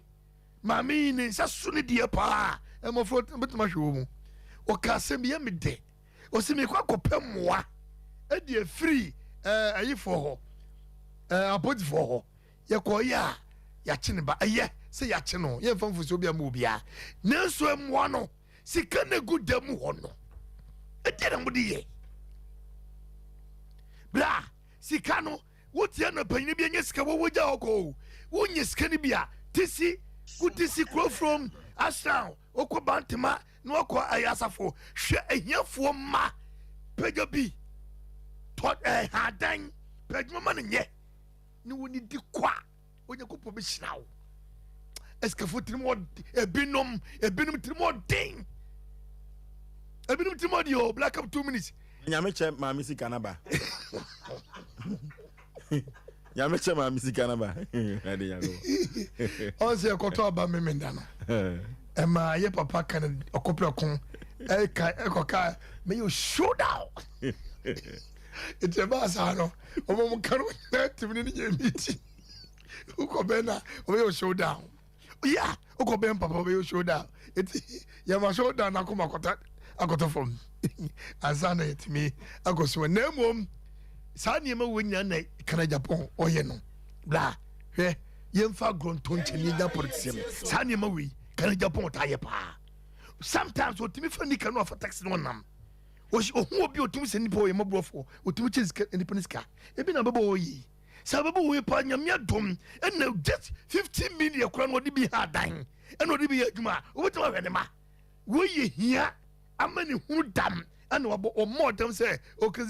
ma mi ni sa su ne de pa e mo fo betuma hwe wo mu o ka se me ya me de o se me kwa kopem moa e de free ayifo ho apodifo ho ye ko ya chene ba aye se ya che no ye famfu so bia mu bia na so emwa no sika na gudam ho no e de na mudi ye bra sika no wotia na panyi bia nya sika wo wogya hoko wo nya sika ni bia tisi kutisi crow from Ashtown okọ bantema no okọ ayasafo hwe ahiafo ma pega bi to hadan pega ma nye ni woni di kwa onya kopo be hirawo eskafo trimo ebinom trimo ding ebinom trimo dio black up 2 minutes nyameche ma misika na ba nyameche ma misika na ba ade yago onse ekoto aba memenda no ema ye papa kan okopre kon ekoka me you show down it's about sano omo kanu na timini ni yemiti uko bena o you show down yeah uko ben papa o you show down it ya ma show down akoma akota from azana it me agoso na mom saa nneɛma wɔ nyina na kana Japan ɔyɛ no bla hwɛ yɛmfa gronton kyɛne nya politism saa nneɛma wei kana Japan ɔtayɛ paa sometimes otimi fa nika no afa taxi no nam ohun obi otimi sɛ nipa ɔyɛ mabrɔfo otimi kyɛ nipa ne sika ebi na bɛbɔ ɔyi saa bɛbɔ ɔyɛ pa nyamia dom ɛna just 15 million kora no ɔde bi ha dan ɛna ɔde bi yɛ adwuma wobɛtumi ahwɛ ne ma wɔyɛ hia ama ne hunu dam ɛna wabɔ ɔmmɔ dam sɛ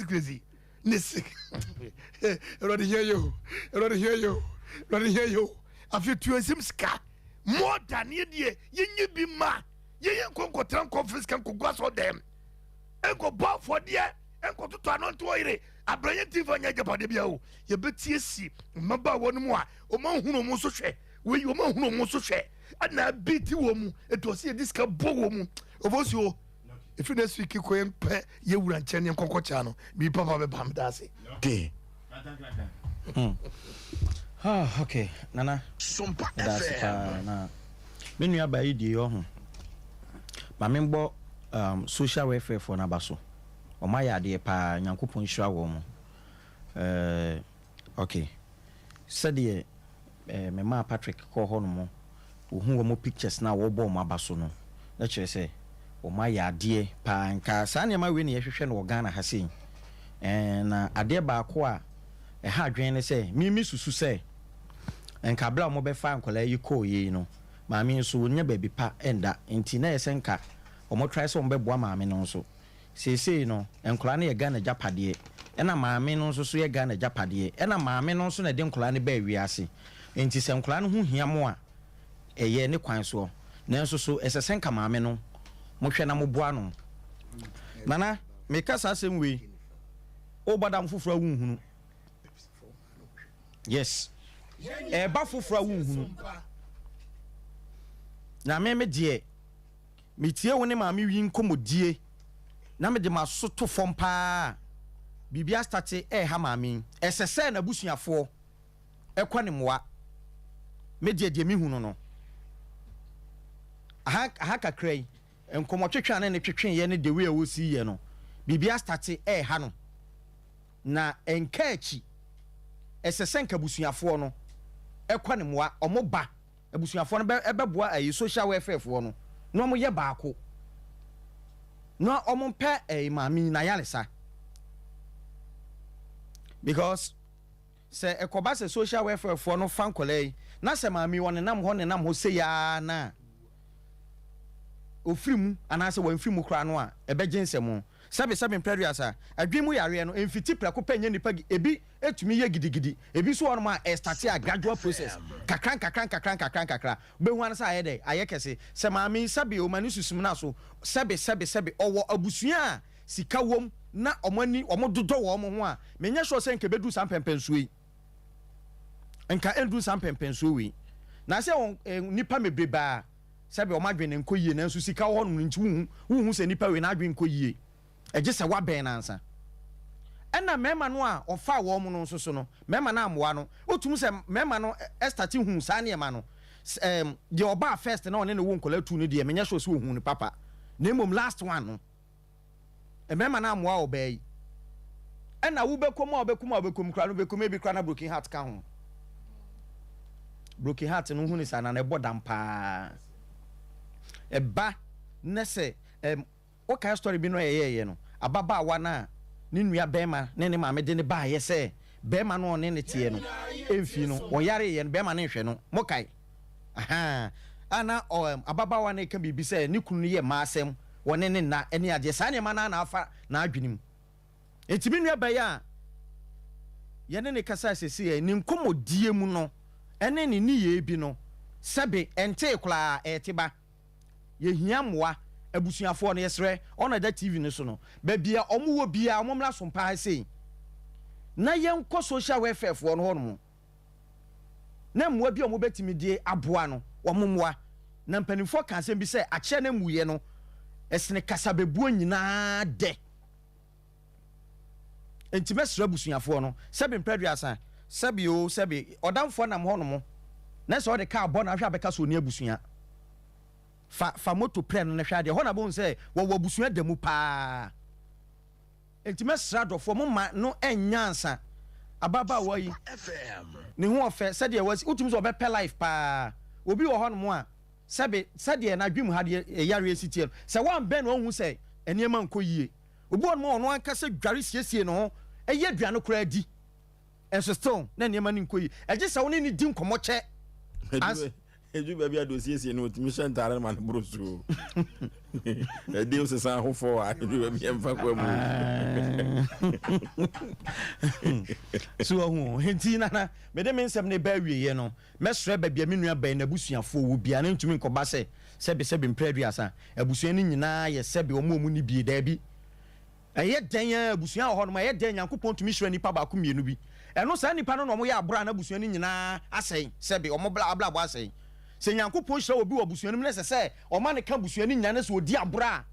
crazy ne sick ɛrɔde hia yo afei tuansɛm sika more than yɛdeɛ yɛnyɛ bi ma yɛyɛ nkɔnkɔtena conference kan kɔgua sɔ dɛm ɛnkɔbɔ afɔdeɛ ɛnkɔtotɔ ano nto ɔyere abranyɛ ntimfa nyɛ agyapadeɛ bia o yɛbɛtie si mmabaawa no mu a ɔma hunu ɔmo nso hwɛ wei ɔma hunu ɔmo nso hwɛ ɛna bi ti wɔ mu ɛtu ɔsɛ yɛde sika bɔ wɔ mu ɔfɔsuo ɛfiri na so iki kɔ yɛmpɛ yɛwura nkyɛn ne nkɔnkɔkyaa no bi papa bɛba m da ase okay okay nana Sompa that's FM na me nua ba yi die ho ma me mbɔ social welfare for na baso o ma ya de pa nyankopon hyira wo mo okay sɛdeɛ me ma Patrick kɔ hɔ no mo ohun wo mo pictures na wo bɔ mo abaso no na kyerɛ sɛ o ma ya de pa nka saa ne ma we ne yɛhwehwɛ no Ghana ha sei na ade ba ko a ha adwen ne sɛ mi susu sɛ nka bla mo bɛfa nkola yi kɔ yi no maame nso wonya baabi pa enda nti na yɛsɛ nka ɔmo try sɛ ɔmo bɛboa maame no nso seesei no nkola no yɛ Ghana Japadeɛ ɛna maame no nso so yɛ Ghana Japadeɛ ɛna maame no nso na de nkola no baa wiase nti sɛ nkola no ho hia mo a ɛyɛ ne kwan so na nso so ɛsɛ sɛ nka maame no mo hwɛ na mo boa no nana meka saa asɛm wei o badam foforo awunhunu yes ba foforo awunhunu na me die metie wo ne maame wi nkomodie na me de maso to fom pa bibia starte ha maame ɛsɛsɛ na busuafo ɛkɔ ne moa me die me hunu no aha kakrai nkomotwetwa na ne twetwe ye ne de we a wosi ye no bibia starte ha no na enkachi ɛsɛsɛ nka busuafo no ɛkɔ ne moa ɔmo ba abusuafo no ɛbɛboa ayi social welfare fo no na ɔmo yɛ baako na ɔmo pɛ maami na yalesa because sɛ ɛkɔba sɛ social welfare fo no fan kɔlɛ na sɛ maami wɔn nenam hɔ sɛ ya na ofirimu anaasɛ wɔn firimu kora no a ɛbɛgye nsɛm sɛbe mpɛduasa adwemu yare no emfiti prako pɛnyɛ nipa ebi etumi yɛ gidigidi ebi so wɔn ma start a gradual process kakran behu an sa ayɛ dɛ ayɛ kɛse sɛ maame sɛbe o mani susum na so sɛbe ɔwɔ abusua a sika wom na ɔmani ɔmo dodɔ wɔn ho a menyɛ sure sɛ nka bedu san pɛmpɛnsuo yi nka endu san pɛmpɛnsuo wi na sɛ nipa mebreba sɛbe ɔmo adwene nkɔ yie na nso sika wɔ no nti hu sɛ nipa we na adwene nkɔ yie ɛgye sɛ wabɛn nansa ɛna mɛma no a ɔfa wɔ mo no nso so no mɛma no amoa no otum sɛ mɛma no ɛstati hu saa nneɛma no deɛ ɔbaa first na ɔne ne wo nkola tu no deɛ menyɛ so sɛ ohun ne papa na mmom last one no mɛma no amoa ɔbaa yi ɛna wobɛkɔm kora no bɛkɔm ebi kora na broken heart ka ho broken heart no hu ne saa na ɛbɔ dam paa ɛba ne sɛ okay story bi no yeye no ababaawa na ne nua bema ne ne maame de ne ba ye se bema no ne ne tie no emfi no oyare ye no bema ne hwe no mokai aha ana ababaawa ne ka bibi se ne kunu ye maasem wone ne na ene ade sa ne ma na afa na adwenim etimi nua ba ya ye ne kasa sese ne nkomodie mu no ene ne ni ye bi no sebe ente kula etiba ye hiamoa abusuafo no yesre ona da TV no so no ba bia omo wo bia omo mla so mpa ha sei na yenko social welfare fo no hono na mmoa bi omo betimi die aboa no omo mmoa na mpanimfo ka asem bi se akye na muye no esene kasa bebuo nyina de entime sra abusuafo no sebe mpredua sebe o sebe odamfo nam hono mo na se o de ka abo na hwa beka so ni abusua fa moto pre no na hwa de ho na bo se wo busua da mu pa entime sra dofo mo ma no enyansa ababa wai ne ho ofe said ye was utumi so be life pa obi wo ho no mo a said ye na dwem ha de yare sitie se wan ben no hu se eniema nko yie obi won mo no anka se dware siesie no ho eye duane kura di enso still na eniema ni nko yie eje se woni ni di nkomo che eju baby ado siesie no otumi hye ntare man brosu e dey o se san ho fo a eju baby emfa kwa mu so hu henti na me de mensem ne ba wieye no mesre ba bia me nua ban na busuafo wo bia na ntumi nkoba se sebe mpraduasa abusua ni nyina ye sebe omo ni bie da bi eye dan ya abusua ho no ma ye dan Nyankopɔn tumi hwere nipa ba ko mienu bi eno sa nipa no mo ye abura na abusua ni nyina asɛn sebe omo bla bo asɛn se Nyankopɔn hwere obi wo abusua ni se oma ne ka abusua ni nyina se odi abura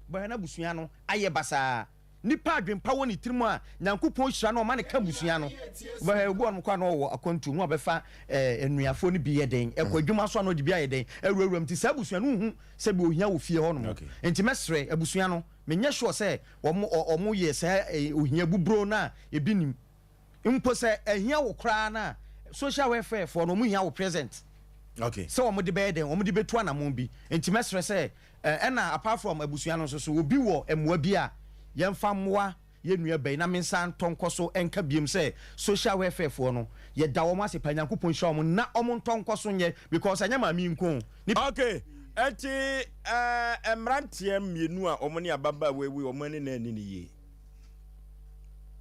ba na abusua no aye basa nipa adwempa woni tirimu a Nyankopɔn hwere na oma ne ka abusua no ba obi on kwa no wo akwantu ho abefa enuafo ni bi ye den ekwadwuma so no de bi aye den ewuram ti sa abusua no hu se bi ohia wo fie ho no enti mesre abusua no menye sure se omo ye se ohia bubro na ebinim mpo se ehia wo kra na social welfare for no mu hia wo present okay so omo de be den omo de betu anamon bi enti mesre se na apart from abusua no so obi wo emwa bi a yemfa mmoa ye nua bai na mensan tonkoso enka biem se social welfare for no ye da wo ma se Nyankopɔn hwa wo na omo tonkoso nye because anya ma mi nko okay enti emrantie mienu a omo ne ababa wewe omo ne na ni ye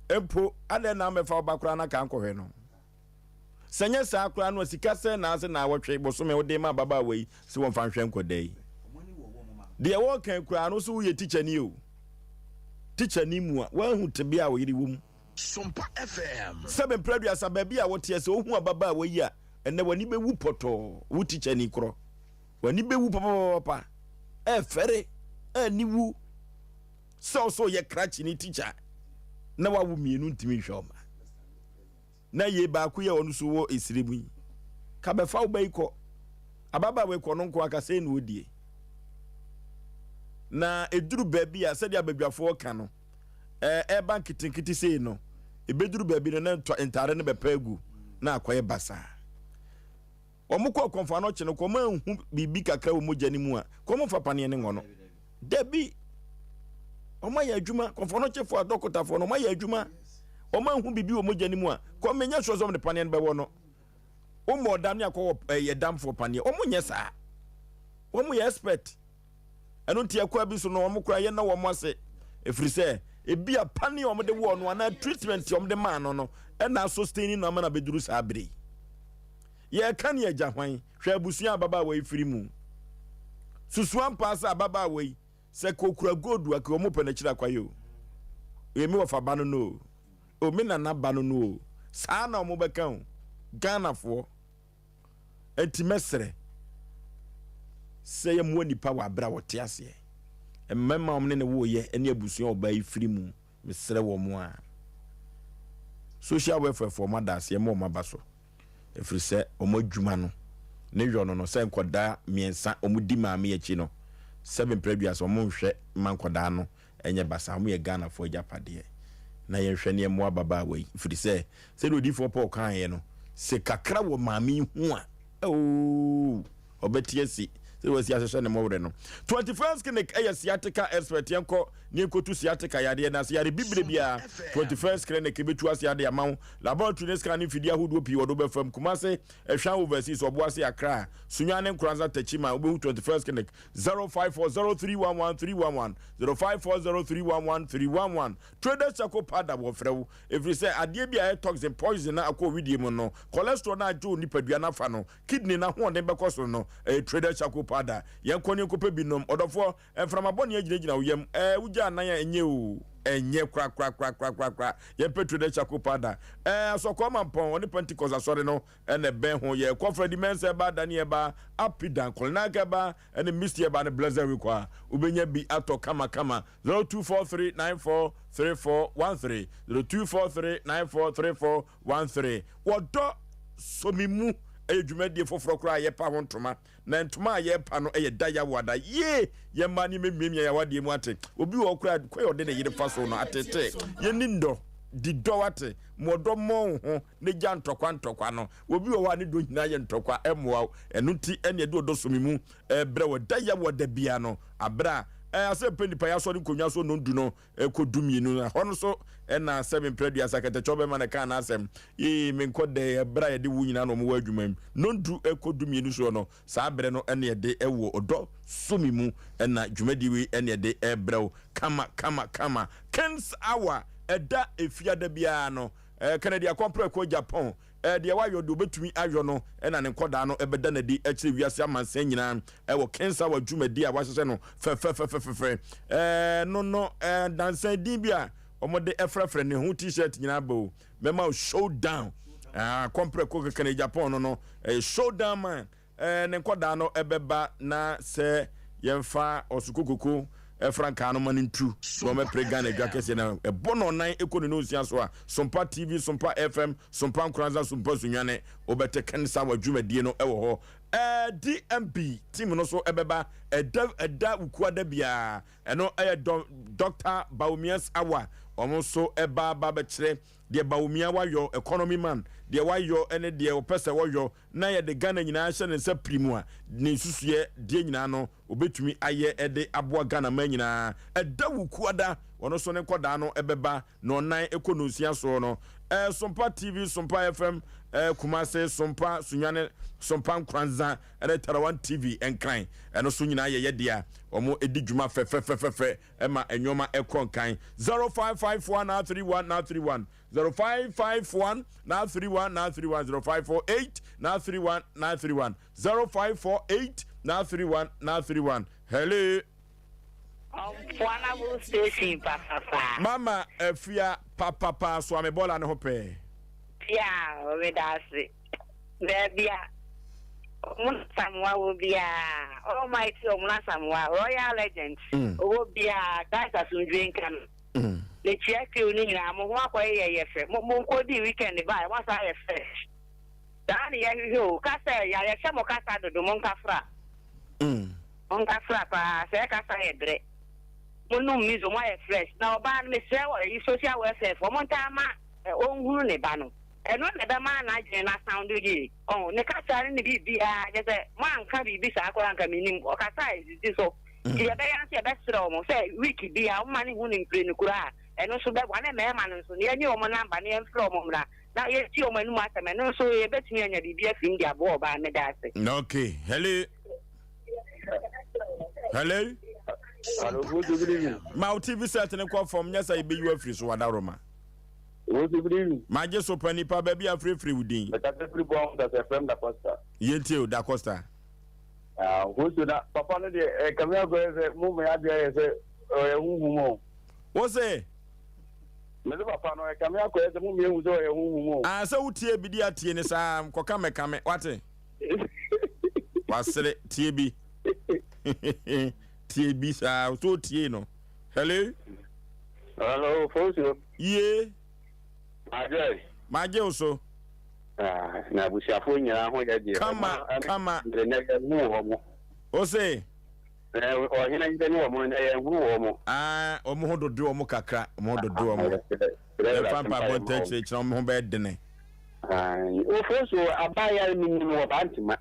epo ade na mefa obakura na kan kohwe no senya sa akura no sika se na ase na wotwe bosome wode ma ababa we se won fa hwe nkodai de wo kan kura no so ye teacher ni o teacher ni mu a wa hu tebe a wo yiri wom Sompa FM 7 praduasa baby a wote se ohu ababa we yi a ene wani be wu poto wo teacher ni kro wani be wu papa fere ani wu so ye cratch ni teacher na wa wu mienu ntimi hwoma na ye ba ku ye onu so wo esiribu ka be fa wo bai ko ababa we ko no nko aka se no odie na eduru baby a se dia badwafo ka no bank tinkiti sei no ebeduru baby no na entare ne be pagu na akoye basa omukọ konfa no che no ko ma hu bibi kakra wo mogani mu a ko mo fa pane ne ngono debi o ma ya adwuma konfa no che fo adokota fo no ma ya adwuma o ma hu bibi wo mogani mu a ko menya so zo ne pane ne be wo no o mo dam ne akọ ye dam fo pane o mo nye sa o mo ye expert eno ntia kwa bi so no o mo kura ye na wo mo ase efiri se ebi a pane o mo de wo no na treatment o mo de ma no e na sustaining no ma na beduru sa abiri ye kan ye jahwan hwe abusua baba we firi mu susuan pass ababa we se kokura godu akọ mo pe na kira kwayo emi wo fa ba no o mi na ba no saa na mo beka o Ghana fo entimesre se ye mo nipa wa bra wote ase emmema om ne wo ye ene abusua oba firi mu mesre wo mo a social welfare for mothers ye mo mabaso efiri se omo dwuma no ne hwo no se nkoda miensa omo di maame ye chi no 7 previous omo hwe mankoda no enye basa omo ye Ghana fo japade na ye hwe ne mo ababa we efiri se do di fo Paul kan ye no se kakra wo maame hu a obetiesi was yasha mo wore no 21st clinic sciatica expert yanko ni kotu sciatica yade na se yare bibire bia 21st clinic betu ase yade amaw laboratory scan fidi ahodo pi wodo be fam kumase ehwa overseas obo ase akra sunwane nkranza tachima obehu 21st clinic 0540311311 0540311311 traders chako pada wo frew every say ade bia toxin poison na akọ widie mu no cholesterol na jo nipadua na fa no kidney na ho den bekoso no traders chako pada yankoni kope binom odofo enframaboni agina uyem uja anan enye o enye kra ye petro de chakopada so ko mampon oni pentecost asore no ene ben ho ye kofra di mense ba dani e ba apidan kolnaga ba ene mistie ba ne blazer wi kwa ubenya bi ato kama 0243943413 0243943413 wodo somimu edwumade foforo kra ye pa hontoma na ntoma ye pa no ye daya wada ye mani memia ya wade mu ate obi wo kra koyo de ne yire fa so no atete ye nindo di dɔwate mɔdɔ mɔn ho ne gya ntɔkwa no obi wɔ hɔ ne do nyina yɛ ntɔkwa ɛmoa ɛno ti ɛne ɛde ɔdɔ somi mu brɛ wɔ da yɛ wɔ da bia no abra Asem Mpe Nipa ya so ne konwa so no ndu no ekodumi no hɔ no so ɛna Asem Mpe Nipa kete chobe ma ne ka na asem me nkɔde bra yɛ de wu nyina no mo wa adwuma mu no ndu ekodumi no so no saa brɛ no ɛne yɛde ɛwɔ ɔdɔ somi mu ɛna dwumadi wi ɛne yɛde ɛbrɛw kama Kens hour ɛda efiada bia no Kennedy akompre ko Japan de wayo do betumi ayo no na ne nkoda no ebeda na di akire wiase amansan nyina wo kensa wa dwumadi a wahye no fe no dansan din bia omode efrefre ne hu t-shirt nyina ba mema showdown compre ko Kennedy Japan no showdown man ne nkoda no ebeba na se yemfa osukukoko Franka no man ntu so me pregane gakese na bono nan ekonu no sia so a Sompa TV Sompa FM Sompa Nkranza Sompa Sunwane obete kensa wa dwumadie no ewo ho DMB team no so ebeba eda ukuada bia eno Dr. Baumias Awa omo so eba ba be kire de Baumia wayo economy man de wayo ene de opese wayo na ye de Ghana nyina hye ne nsa primu a ne susue de nyina no obetumi aye ede aboa Ghana man nyina eda wukuada ono so ne koda no ebeba no nan ekonosia so no Sompa TV Sompa FM Kumase Sompa Sunwane Sompa Nkranza ene Tarawan TV enkran eno so nyina ye dia omo edi dwuma fe ema enyoma ekonkan 0551 0551 0548 0548 hello station papa mama efia papa so ame bola ne hope yeah we dase bebia mun samwa wo bia almighty mun samwa royal legend wo bia kasa sunjuen kan le check you ni na mo wa kwa ye fe mo ko di weekend ba wa sa ye fresh dan ye ho kasa ya ye se mo kasa do mo nkafra on kafra pa se kasa ye dre mo no mi zo mo ye fresh na oba me se wo ye social welfare for mo ntama on huru ne ba no eno ne da ma na je na sound gi ne kasa ni bibia je se mo anka bibi sa akora anka minim o kasa izi so ye be yan se be sro mo se week bia o mani hu ni mpre ni kura eno so be wane me ma no so ne ni o mo namba ne enfro mo mra na ye ti o mo enu aseme no so ye betumi anya bibia fi ndi abo oba me da ase okay hello good evening my TV set ne call from nyasa ibe you free so wadaroma good evening ma je so pani pa ba bia free within that free bomb that FM da Costa yente da Costa who so that papa no de kamera go say mu me adie say huhumo wo say me de papa no kamera go say mu me hu say huhumo say utie bi di atie ne sa koka mekame wate wasere tie bi tie bi sa so tie no hello Fosu ye maje oso na bushafo nyira ho ya je kama ne mu ho mo Osei o hina nte ni wo mo ne hu wo mo o mo hododo o mo kakra o mo hododo o mo pampa bonte chira o mo be dene o Fosu abaya ni ni wo bantima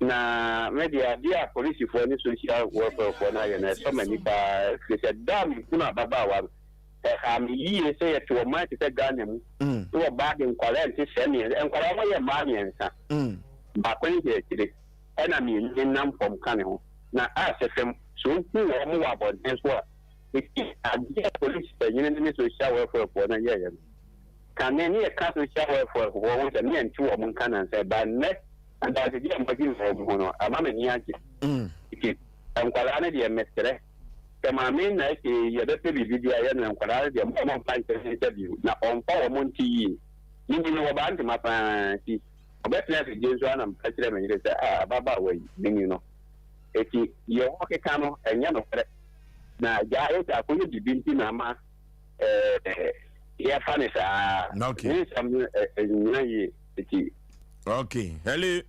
na media dia police for ni social welfare for na ye na so many ba se dam kuna baba wa yi say to ma ti Ghana mu to ba de nkwala nti se ni nkwala mo ye ma mi ensa ba kwani je kire na mi ni nam pom kan ho na asefem so ku wo mo wa bodin so a dia police ni ni social welfare for na ye kan ni e ka social welfare for wo se ni nti wo mo kan say ba ne and as the am begin for no amama ni aje nkwala na de mestre kama me na ke ye da pe bibi ya na nkwala de mo pan interview na on pa mo nti ni no ba nti ma pa ti obetna se jesu ana mpachire me nyire se baba we ni no eti ye ho ke kano enya no fere na ja e ta ko ye bibi nti na ma ye fa ne sa okay ni sam ni ye eti okay hello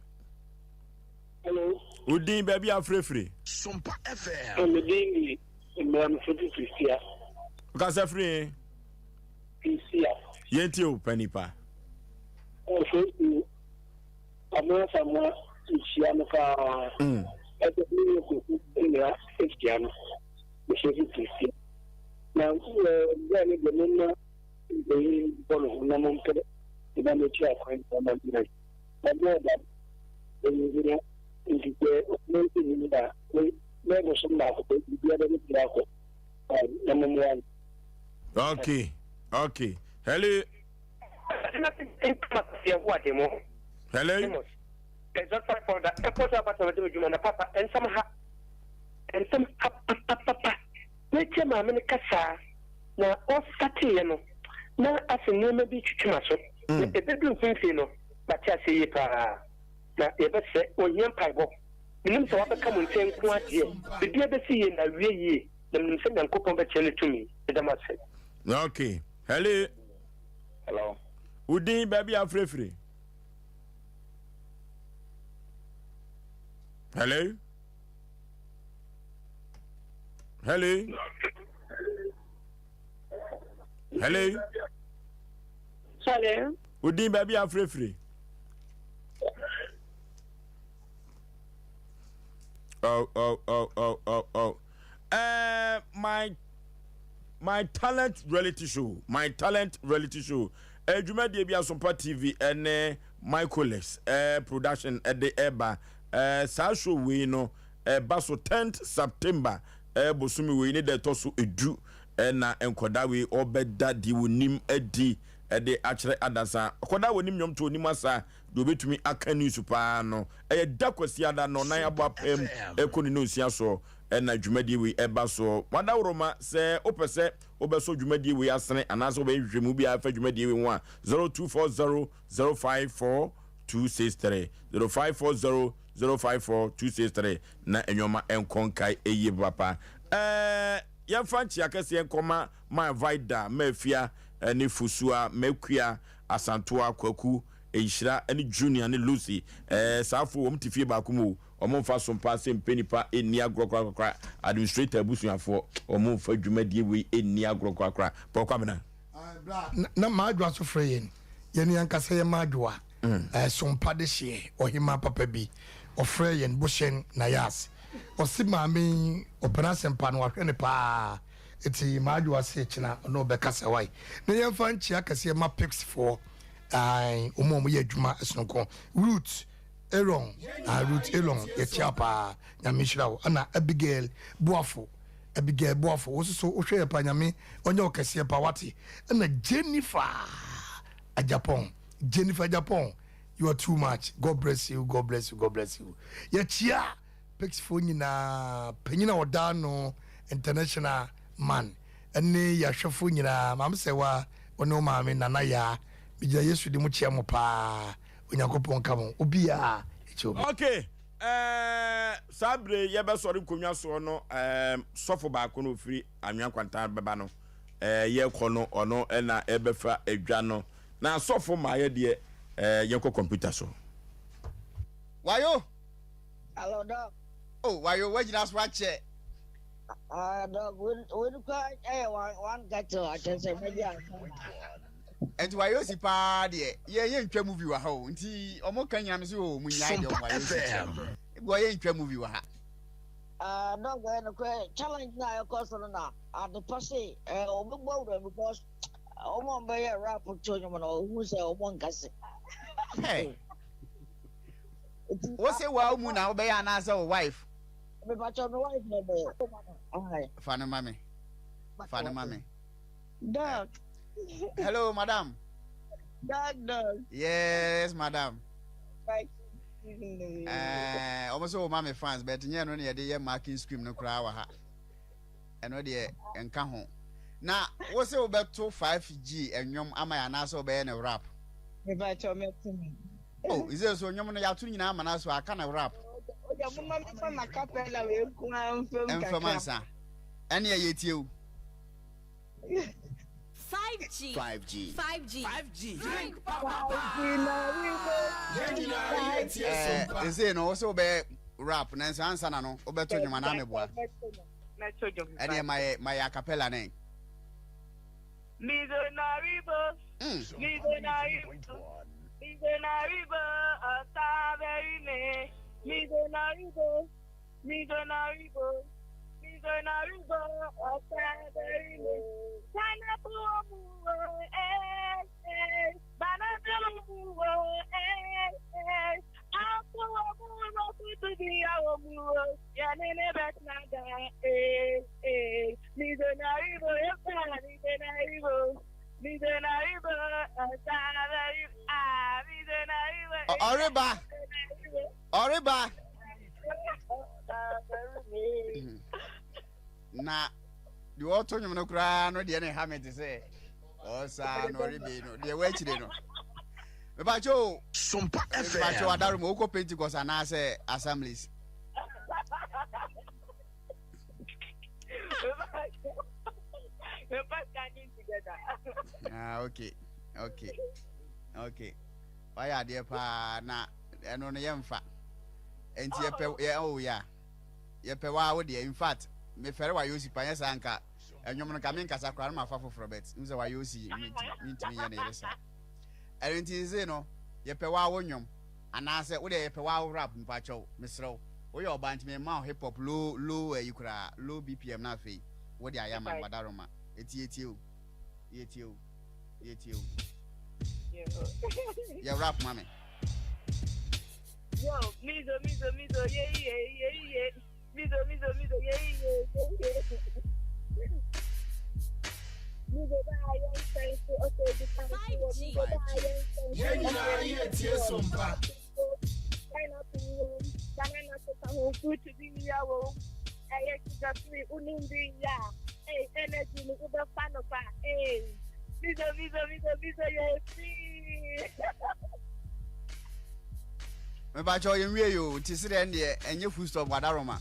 Udin baby afrefre Sompa FM Medingi Imam Futi Christia Kasa free Christia Yenti o Penipa. Among someone Chiamaka at the India, Christian, the Sheffield. Now, then the Muna, the Bologna, the Manager, and the but know that the making that never some laugh, the other number one. Okay. Hello. Hello. There's not five for that. Airport about the papa and some papa. Nature, mamma, Cassa. Now, all Satiano. Now, as a name may be Chimaso. A bedroom thing, but I say, now, ever say, or young pipe. The names of other common saying, what year? The dear Bessie in a real year, the send and coupon to me, the must say. Okay. Hello. Hello. Udin baby free. Hello. Hello. Hello. Hello. Udin baby free. Oh. My talent reality show. Juma de bia Sompa TV and Michaelis production at the Eba sa show we no baso 10th September bosumi we need the tosu edu na enkoda we obeda di wonim edi de akere adasa koda wonim nyom to onim asa do betumi aka news pa no da kwasi ada no nan abo apem ekoni no sia so na dwumadi we eba so wada woroma se opese obeso dwumadi we asene anaso obehwemu bia afa dwumadi we ho a 0240054263 0540054263 na enyoma enkonkai eye papa ya fanchi akese enkoma my vida mafia ni fusua mekua asantoa kwaku enhira ni junior ni Lucy safo wom tifie ba kumu omomfa Sompa Asem Mpe Nipa eni agrokrakra administrator busuafo omomfa dwumadie we eni agrokrakra pokwamena na maadwa so freyen yenu yankasa ye maadwa Sompa de hye ohima papa bi ofreyen boshen na yas osimami operation pan wa hwene pa eti maadwa se china no be kasa wai na yemfa nchi akase ma picks for omo ye adwuma esonko root Elon ye chiapa nyame hirawo ana Abigail Boafo so ohwe pa nyame onye okese pa wati ana Jennifer Japan you are too much. God bless you. Ye chia picks for nyina penyina odano international man ene ya hwefo nyina mam se wa ono maame nana ya bija Yesu di mu chia mo pa Onyankopon kamo obia okay sabre ye be sori konwa so no sofo ba ko no firi anwan kwanta beba no ye ko no ono na ebefa adwa no na sofo ma ye de ye ko computer so wayo hello dog wayo wajina so ache dog we quite one get to attention media enti wayo si pa de ye ntwa movie wa ha o nti omo kan nyame so o munya de wayo go ye ntwa movie wa ha dog no challenge na yo course na at the passe obegbo do because omo be rap to nyom no who say omo nkase hey what say wa mu na obey anasa o wife me ba cho me wife no be fana mami dog hello madam dog yes madam almost all mami fans but nye no ne de marking scream no kra wa ha eno de enka ho na wo se obeto 5G enwom ama ya na so be na rap me ba cho me tumi is there so enwom no ya tu nyina ama na so aka na rap o ja mumma me fa na capella we ku enfamansa ene ya yetie o 5G. Drink is it no so be rap na answer na no obeto nyuma na meboa ene my acapella name Millionary boss Oriba. Na the auto you no cry no dey na me to say. O sa no ribe no. Dey we chire no. Me ba cho Sompa FM. Ba cho adaru mo ko Pentecost na say assemblies. Okay. Why are there pa na eno no yemfa. Enti yepe wa wo de in fact me fere wa yosi panye sanka enwom no ka me nkasa kra na mafa foforo bet nze wa yosi mintimi ye na yeresa enti ze no yepe wa wo nwom anase wo de yepe wa rap mpacho mesrew wo ye oba ntimi ma hip hop low yikura low bpm na fe wo de ayama wadaroma eti o yeah rap mame yo mizo yeah mizo yeah mizo ba yan say so yeah tie Sompa banana to come food to be yawo I just free unindi ya energy no go fan of mizo yeah free. Me ba cho yenwie yo ti sire ndie enye food stop wadaroma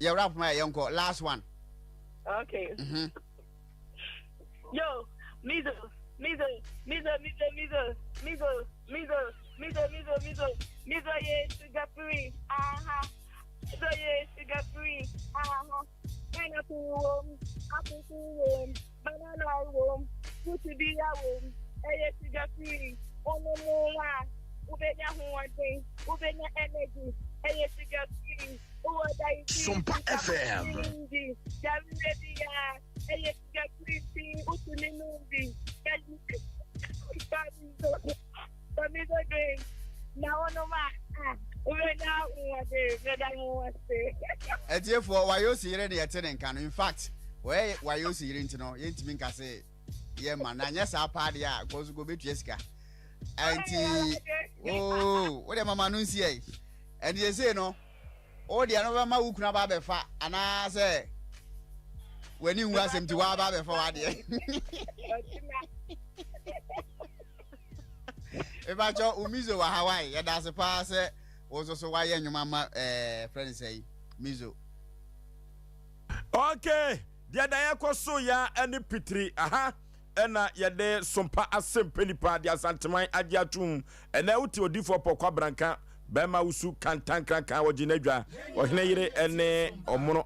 yeah rap my uncle last one. Okay. Yo mizo yeah sugar free so yeah sugar free pineapple apple banana fruit to be sugar free ubenya huwade ubenya energy sugar free Sompa FM. sugar free utuni numbi now no ma ubenya huwade Etiefo wa yosi yire de yete nka no in fact wa yosi yire ntino yentimi nka se ye man na nya sa paade a kozu go betu esika anti wo de mama no nsi ai and ye say no o de no ma wukuna ba be fa ana se wani hu asem ti wa ba be fa wa de eba cho umizo wa Hawaii ya da se pa se ozo so wa ye nwuma ma friend say mizo. Okay, dia da yakoso ya ene pitri ena yede Sompa Asem Mpe Nipa dia santeman agiatum ena uti odifo pokwa branka bema usu kantankranka wojinadwa ohene yire ene omono